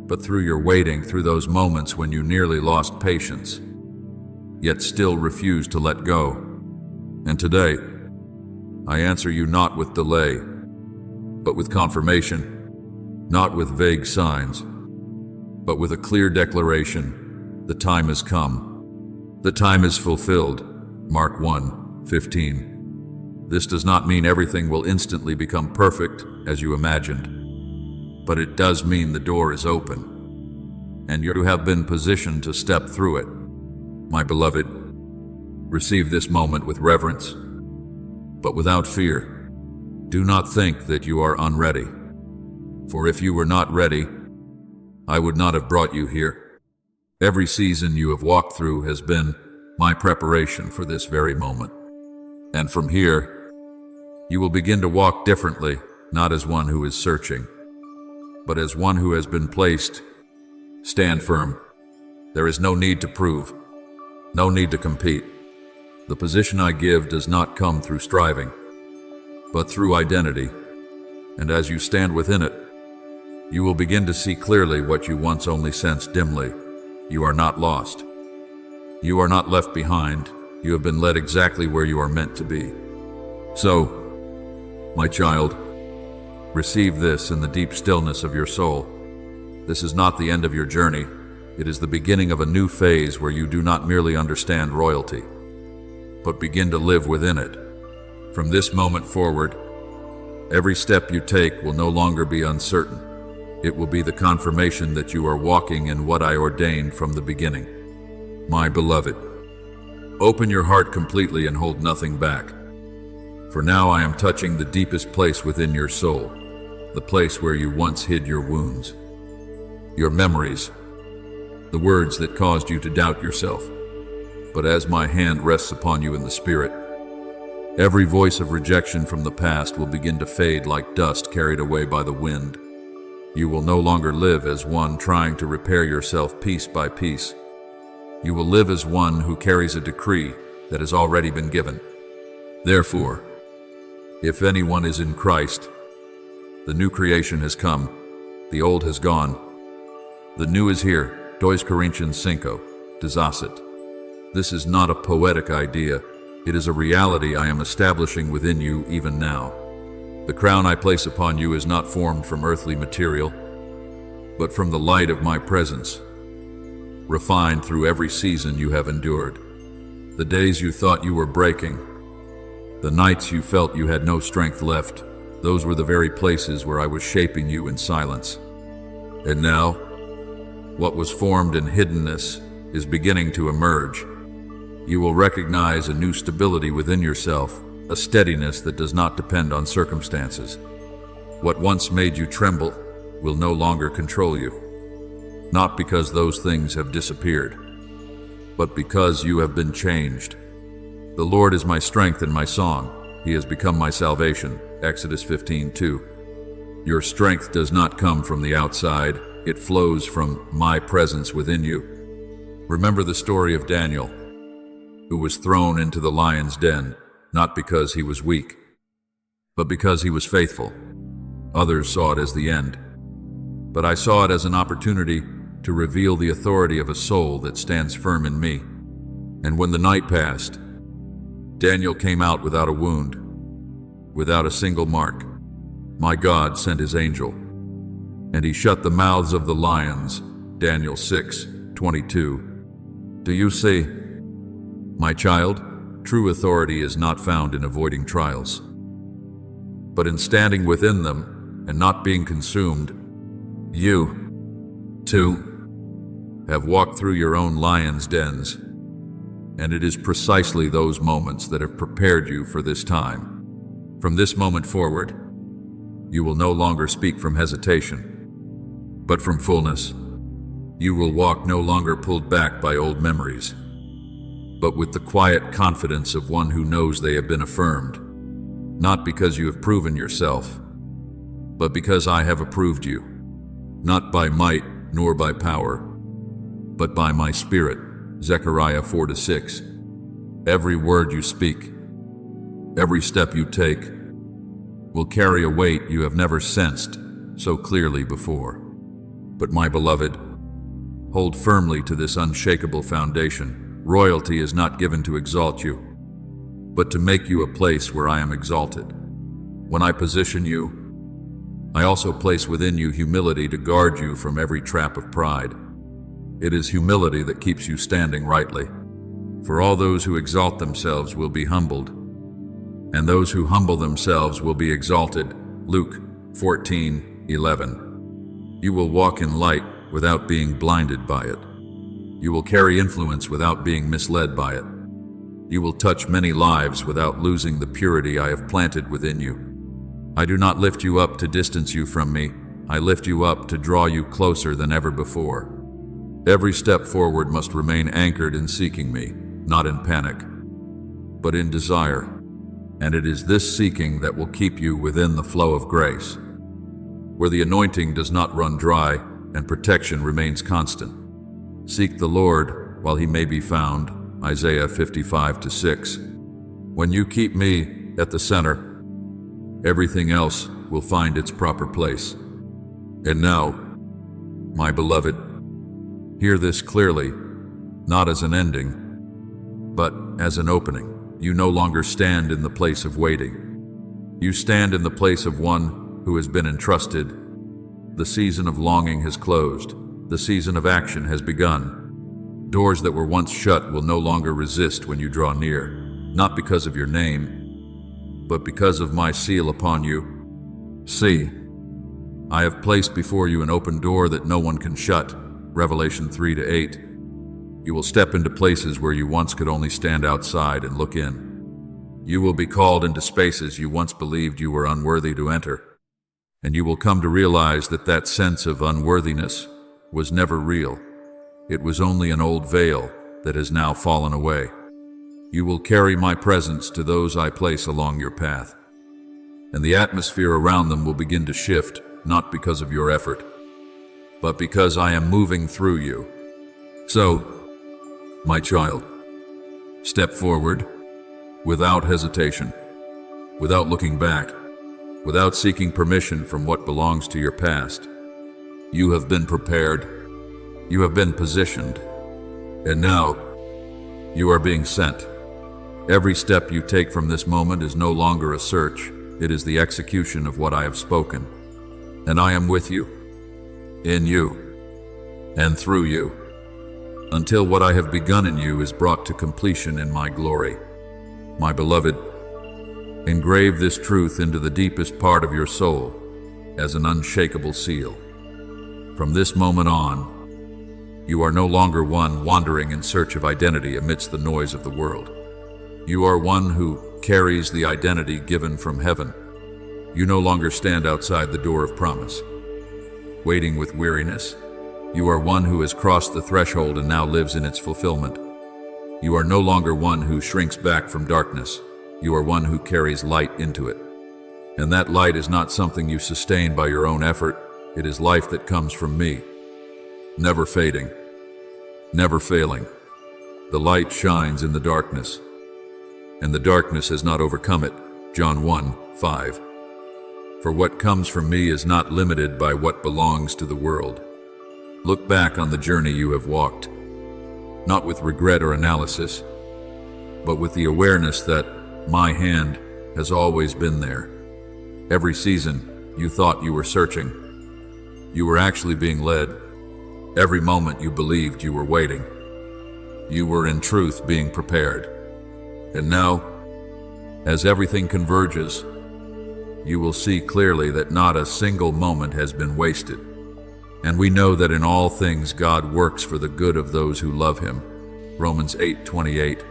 but through your waiting, through those moments when you nearly lost patience, yet still refused to let go. And today, I answer you not with delay, but with confirmation, not with vague signs, but with a clear declaration. The time has come. The time is fulfilled. Mark 1:15. This does not mean everything will instantly become perfect as you imagined, but it does mean the door is open, and you have been positioned to step through it. My beloved, receive this moment with reverence, but without fear. Do not think that you are unready, for if you were not ready, I would not have brought you here. Every season you have walked through has been my preparation for this very moment. And from here, You will begin to walk differently, not as one who is searching, but as one who has been placed. Stand firm. There is no need to prove, no need to compete. The position I give does not come through striving, but through identity. And as you stand within it, you will begin to see clearly what you once only sensed dimly. You are not lost. You are not left behind. You have been led exactly where you are meant to be. So, my child, receive this in the deep stillness of your soul. This is not the end of your journey. It is the beginning of a new phase where you do not merely understand royalty, but begin to live within it. From this moment forward, every step you take will no longer be uncertain. It will be the confirmation that you are walking in what I ordained from the beginning. My beloved, open your heart completely and hold nothing back. For now I am touching the deepest place within your soul, the place where you once hid your wounds, your memories, the words that caused you to doubt yourself. But as my hand rests upon you in the spirit, every voice of rejection from the past will begin to fade like dust carried away by the wind. You will no longer live as one trying to repair yourself piece by piece. You will live as one who carries a decree that has already been given. Therefore, if anyone is in Christ, the new creation has come, the old has gone, the new is here. 2 Corinthians 5, 18. This is not a poetic idea. It is a reality I am establishing within you even now. The crown I place upon you is not formed from earthly material, but from the light of my presence, refined through every season you have endured. The days you thought you were breaking, the nights you felt you had no strength left, those were the very places where I was shaping you in silence. And now, what was formed in hiddenness is beginning to emerge. You will recognize a new stability within yourself, a steadiness that does not depend on circumstances. What once made you tremble will no longer control you, not because those things have disappeared, but because you have been changed. The Lord is my strength and my song. He has become my salvation. Exodus 15:2. Your strength does not come from the outside. It flows from my presence within you. Remember the story of Daniel, who was thrown into the lion's den, not because he was weak, but because he was faithful. Others saw it as the end, but I saw it as an opportunity to reveal the authority of a soul that stands firm in me. And when the night passed, Daniel came out without a wound, without a single mark. My God sent his angel, and he shut the mouths of the lions. Daniel 6:22. Do you see? My child, true authority is not found in avoiding trials, but in standing within them and not being consumed. You, too, have walked through your own lion's dens, and it is precisely those moments that have prepared you for this time. From this moment forward, you will no longer speak from hesitation, but from fullness. You will walk no longer pulled back by old memories, but with the quiet confidence of one who knows they have been affirmed, not because you have proven yourself, but because I have approved you, not by might nor by power, but by my Spirit. Zechariah 4:6. Every word you speak, every step you take, will carry a weight you have never sensed so clearly before. But my beloved, hold firmly to this unshakable foundation. Royalty is not given to exalt you, but to make you a place where I am exalted. When I position you, I also place within you humility to guard you from every trap of pride. It is humility that keeps you standing rightly. For all those who exalt themselves will be humbled, and those who humble themselves will be exalted. Luke 14:11. You will walk in light without being blinded by it. You will carry influence without being misled by it. You will touch many lives without losing the purity I have planted within you. I do not lift you up to distance you from me. I lift you up to draw you closer than ever before. Every step forward must remain anchored in seeking me, not in panic, but in desire. And it is this seeking that will keep you within the flow of grace, where the anointing does not run dry and protection remains constant. Seek the Lord while he may be found, Isaiah 55:6. When you keep me at the center, everything else will find its proper place. And now, my beloved, hear this clearly, not as an ending, but as an opening. You no longer stand in the place of waiting. You stand in the place of one who has been entrusted. The season of longing has closed. The season of action has begun. Doors that were once shut will no longer resist when you draw near, not because of your name, but because of my seal upon you. See, I have placed before you an open door that no one can shut, Revelation 3-8. You will step into places where you once could only stand outside and look in. You will be called into spaces you once believed you were unworthy to enter, and you will come to realize that that sense of unworthiness was never real. It was only an old veil that has now fallen away. You will carry my presence to those I place along your path, and the atmosphere around them will begin to shift, not because of your effort, but because I am moving through you. So, my child, step forward without hesitation, without looking back, without seeking permission from what belongs to your past. You have been prepared, you have been positioned, and now you are being sent. Every step you take from this moment is no longer a search, it is the execution of what I have spoken. And I am with you, in you, and through you, until what I have begun in you is brought to completion in my glory. My beloved, engrave this truth into the deepest part of your soul as an unshakable seal. From this moment on, you are no longer one wandering in search of identity amidst the noise of the world. You are one who carries the identity given from heaven. You no longer stand outside the door of promise, waiting with weariness. You are one who has crossed the threshold and now lives in its fulfillment. You are no longer one who shrinks back from darkness. You are one who carries light into it. And that light is not something you sustain by your own effort. It is life that comes from me, never fading, never failing. The light shines in the darkness, and the darkness has not overcome it. John 1:5. For what comes from me is not limited by what belongs to the world. Look back on the journey you have walked, not with regret or analysis, but with the awareness that my hand has always been there. Every season you thought you were searching, you were actually being led. Every moment you believed you were waiting, you were in truth being prepared. And now, as everything converges, you will see clearly that not a single moment has been wasted. And we know that in all things God works for the good of those who love him. Romans 8:28.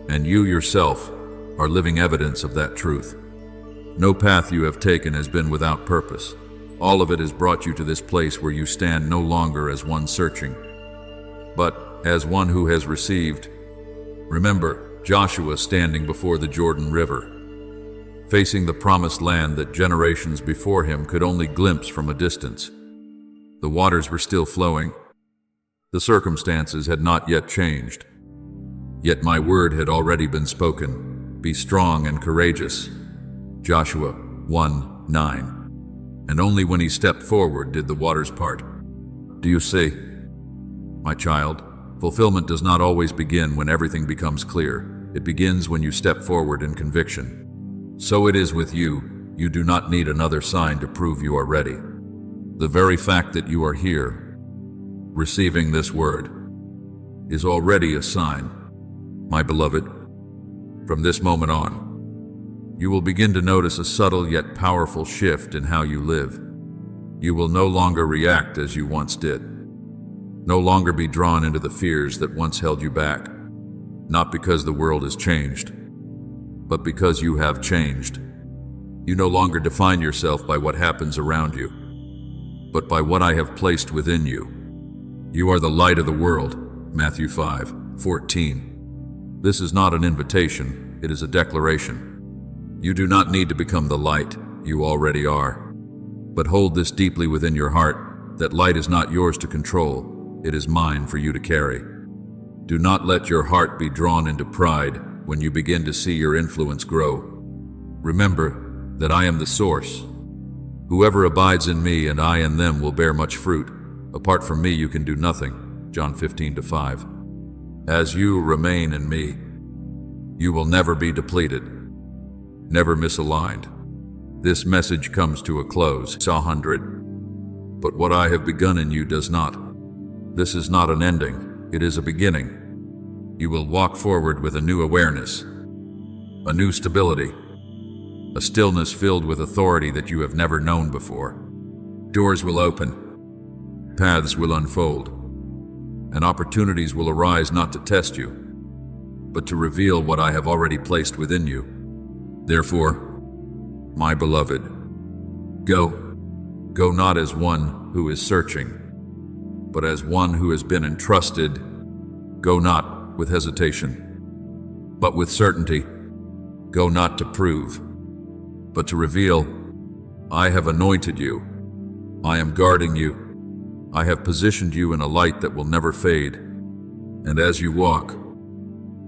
And you yourself are living evidence of that truth. No path you have taken has been without purpose. All of it has brought you to this place where you stand no longer as one searching, but as one who has received. Remember Joshua standing before the Jordan River, facing the promised land that generations before him could only glimpse from a distance. The waters were still flowing. The circumstances had not yet changed. Yet my word had already been spoken. Be strong and courageous. Joshua 1:9. And only when he stepped forward did the waters part. Do you see? My child, fulfillment does not always begin when everything becomes clear. It begins when you step forward in conviction. So it is with you. You do not need another sign to prove you are ready. The very fact that you are here, receiving this word, is already a sign. My beloved, from this moment on, you will begin to notice a subtle yet powerful shift in how you live. You will no longer react as you once did. No longer be drawn into the fears that once held you back. Not because the world has changed, but because you have changed. You no longer define yourself by what happens around you, but by what I have placed within you. You are the light of the world, Matthew 5:14. This is not an invitation, it is a declaration. You do not need to become the light, you already are. But hold this deeply within your heart, that light is not yours to control, it is mine for you to carry. Do not let your heart be drawn into pride when you begin to see your influence grow. Remember that I am the source. Whoever abides in me and I in them will bear much fruit. Apart from me you can do nothing. John 15:5. As you remain in me, you will never be depleted, never misaligned. This message comes to a close. Psalm 100. But what I have begun in you does not. This is not an ending, it is a beginning. You will walk forward with a new awareness, a new stability, a stillness filled with authority that you have never known before. Doors will open, paths will unfold, and opportunities will arise not to test you, but to reveal what I have already placed within you. Therefore, my beloved, go not as one who is searching, but as one who has been entrusted. Go not with hesitation, but with certainty. Go not to prove, but to reveal. I have anointed you. I am guarding you. I have positioned you in a light that will never fade. And as you walk,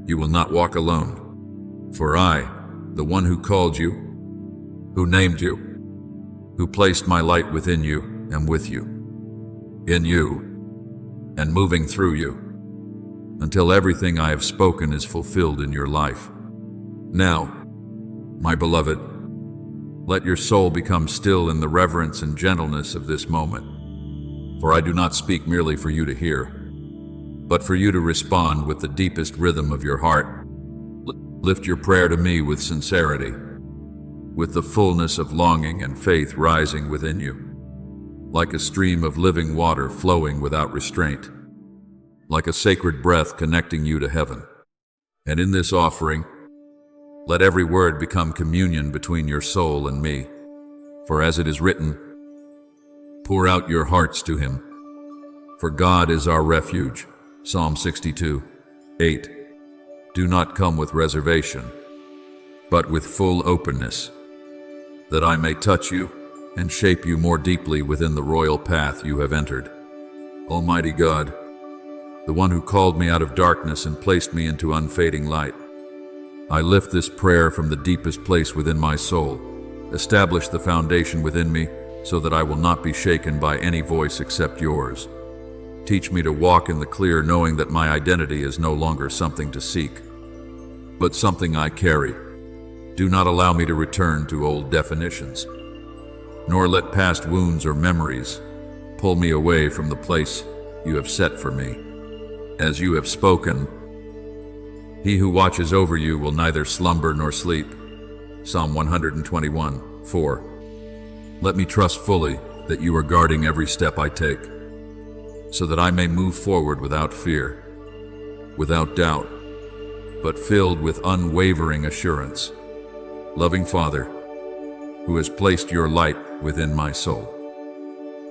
you will not walk alone. For I, the one who called you, who named you, who placed my light within you, am with you, in you, and moving through you, until everything I have spoken is fulfilled in your life. Now, my beloved, let your soul become still in the reverence and gentleness of this moment. For I do not speak merely for you to hear, but for you to respond with the deepest rhythm of your heart. Lift your prayer to me with sincerity, with the fullness of longing and faith rising within you, like a stream of living water flowing without restraint, like a sacred breath connecting you to heaven. And in this offering, let every word become communion between your soul and me. For as it is written, pour out your hearts to him, for God is our refuge. Psalm 62:8. Do not come with reservation, but with full openness, that I may touch you and shape you more deeply within the royal path you have entered. Almighty God, the one who called me out of darkness and placed me into unfading light, I lift this prayer from the deepest place within my soul. Establish the foundation within me so that I will not be shaken by any voice except yours. Teach me to walk in the clear, knowing that my identity is no longer something to seek, but something I carry. Do not allow me to return to old definitions, nor let past wounds or memories pull me away from the place you have set for me. As you have spoken, he who watches over you will neither slumber nor sleep. Psalm 121:4. Let me trust fully that you are guarding every step I take, so that I may move forward without fear, without doubt, but filled with unwavering assurance. Loving Father, who has placed your light within my soul,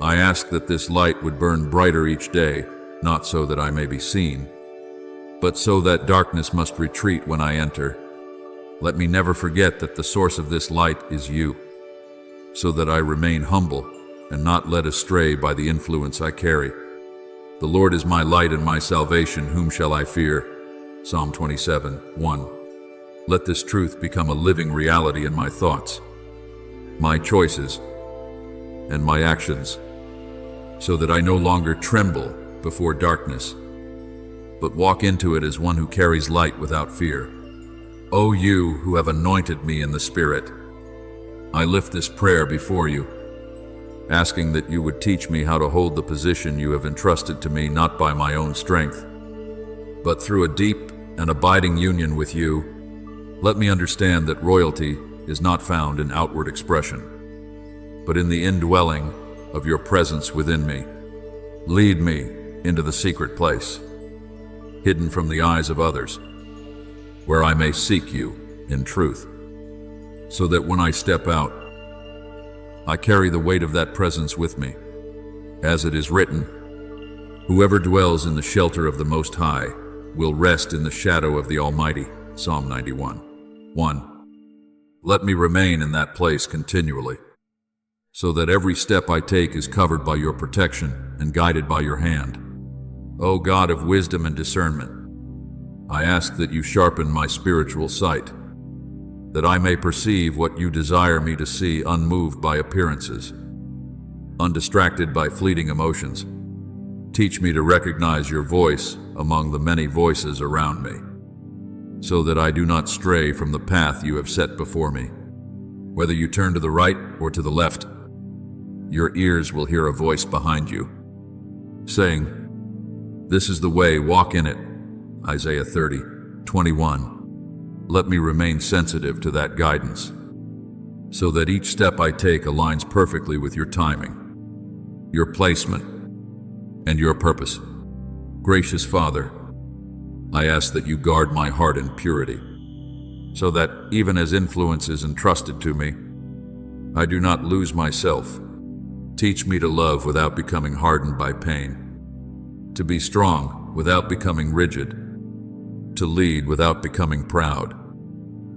I ask that this light would burn brighter each day, not so that I may be seen, but so that darkness must retreat when I enter. Let me never forget that the source of this light is you, so that I remain humble and not led astray by the influence I carry. The Lord is my light and my salvation, whom shall I fear? Psalm 27:1. Let this truth become a living reality in my thoughts, my choices, and my actions, so that I no longer tremble before darkness, but walk into it as one who carries light without fear. O you who have anointed me in the Spirit, I lift this prayer before you, asking that you would teach me how to hold the position you have entrusted to me, not by my own strength, but through a deep and abiding union with you. Let me understand that royalty is not found in outward expression, but in the indwelling of your presence within me. Lead me into the secret place, hidden from the eyes of others, where I may seek you in truth, so that when I step out, I carry the weight of that presence with me. As it is written, whoever dwells in the shelter of the Most High will rest in the shadow of the Almighty. Psalm 91. 1. Let me remain in that place continually, so that every step I take is covered by your protection and guided by your hand. O God of wisdom and discernment, I ask that you sharpen my spiritual sight, that I may perceive what you desire me to see, unmoved by appearances, undistracted by fleeting emotions. Teach me to recognize your voice among the many voices around me, so that I do not stray from the path you have set before me. Whether you turn to the right or to the left, your ears will hear a voice behind you, saying, "This is the way, walk in it." Isaiah 30:21. Let me remain sensitive to that guidance, so that each step I take aligns perfectly with your timing, your placement, and your purpose. Gracious Father, I ask that you guard my heart in purity, so that even as influence is entrusted to me, I do not lose myself. Teach me to love without becoming hardened by pain, to be strong without becoming rigid, to lead without becoming proud.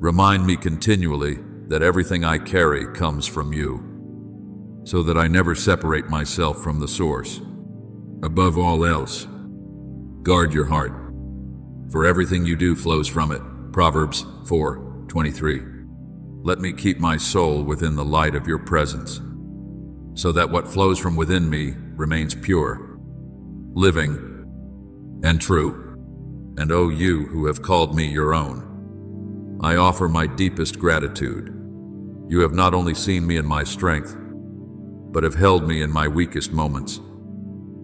Remind me continually that everything I carry comes from you, so that I never separate myself from the source. Above all else, guard your heart, for everything you do flows from it. Proverbs 4:23. Let me keep my soul within the light of your presence, so that what flows from within me remains pure, living, and true. And O you who have called me your own, I offer my deepest gratitude. You have not only seen me in my strength, but have held me in my weakest moments.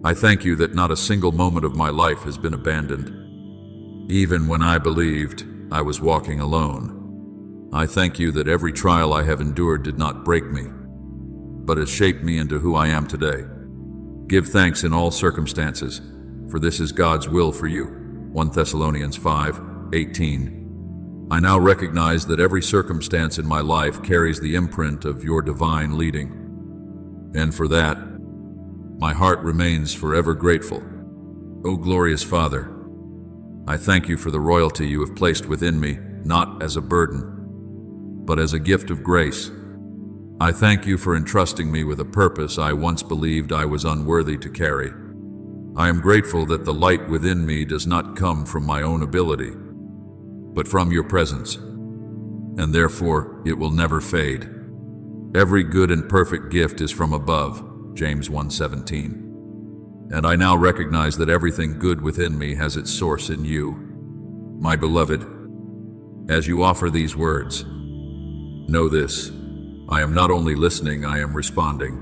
I thank you that not a single moment of my life has been abandoned, even when I believed I was walking alone. I thank you that every trial I have endured did not break me, but has shaped me into who I am today. Give thanks in all circumstances, for this is God's will for you. 1 Thessalonians 5:18. I now recognize that every circumstance in my life carries the imprint of your divine leading, and for that, my heart remains forever grateful. O glorious Father, I thank you for the royalty you have placed within me, not as a burden, but as a gift of grace. I thank you for entrusting me with a purpose I once believed I was unworthy to carry. I am grateful that the light within me does not come from my own ability, but from your presence, and therefore it will never fade. Every good and perfect gift is from above, James 1:17. And I now recognize that everything good within me has its source in you. My beloved, as you offer these words, know this: I am not only listening, I am responding,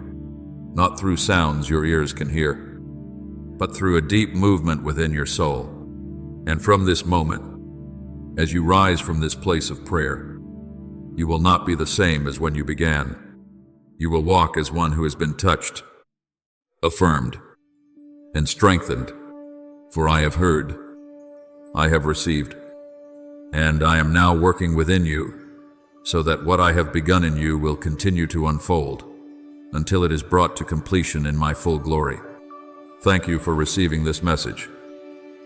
not through sounds your ears can hear, but through a deep movement within your soul. And from this moment, as you rise from this place of prayer, you will not be the same as when you began. You will walk as one who has been touched, affirmed, and strengthened. For I have heard, I have received, and I am now working within you, so that what I have begun in you will continue to unfold until it is brought to completion in my full glory. Thank you for receiving this message.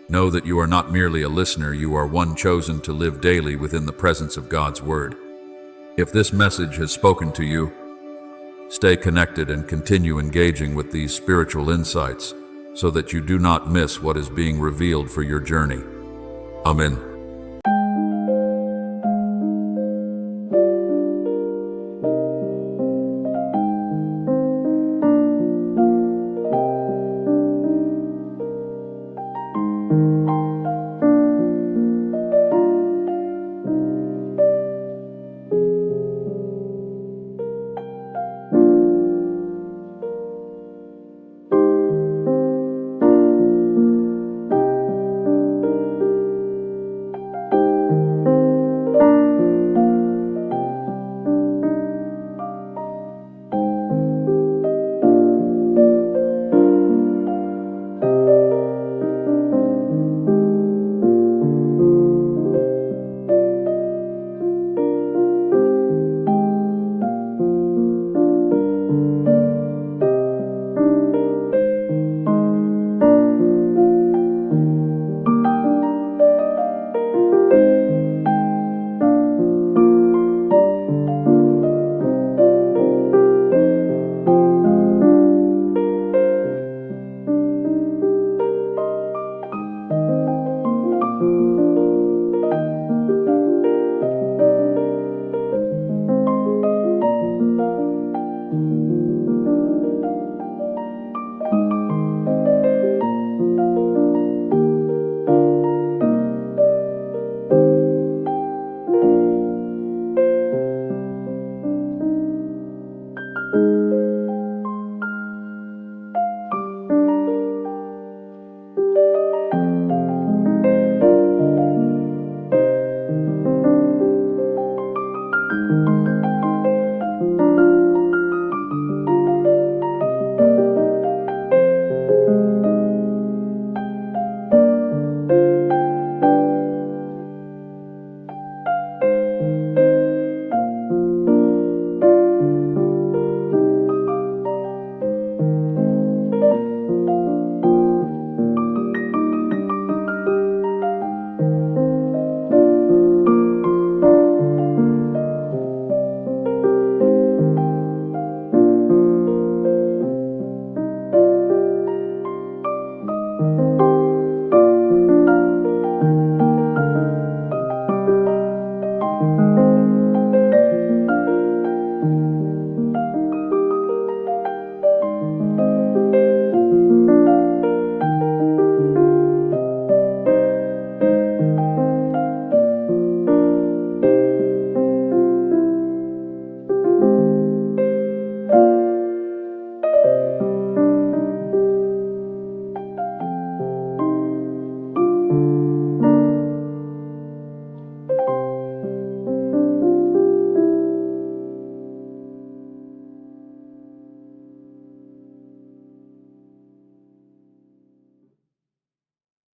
Know that you are not merely a listener, you are one chosen to live daily within the presence of God's Word. If this message has spoken to you, stay connected and continue engaging with these spiritual insights so that you do not miss what is being revealed for your journey. Amen.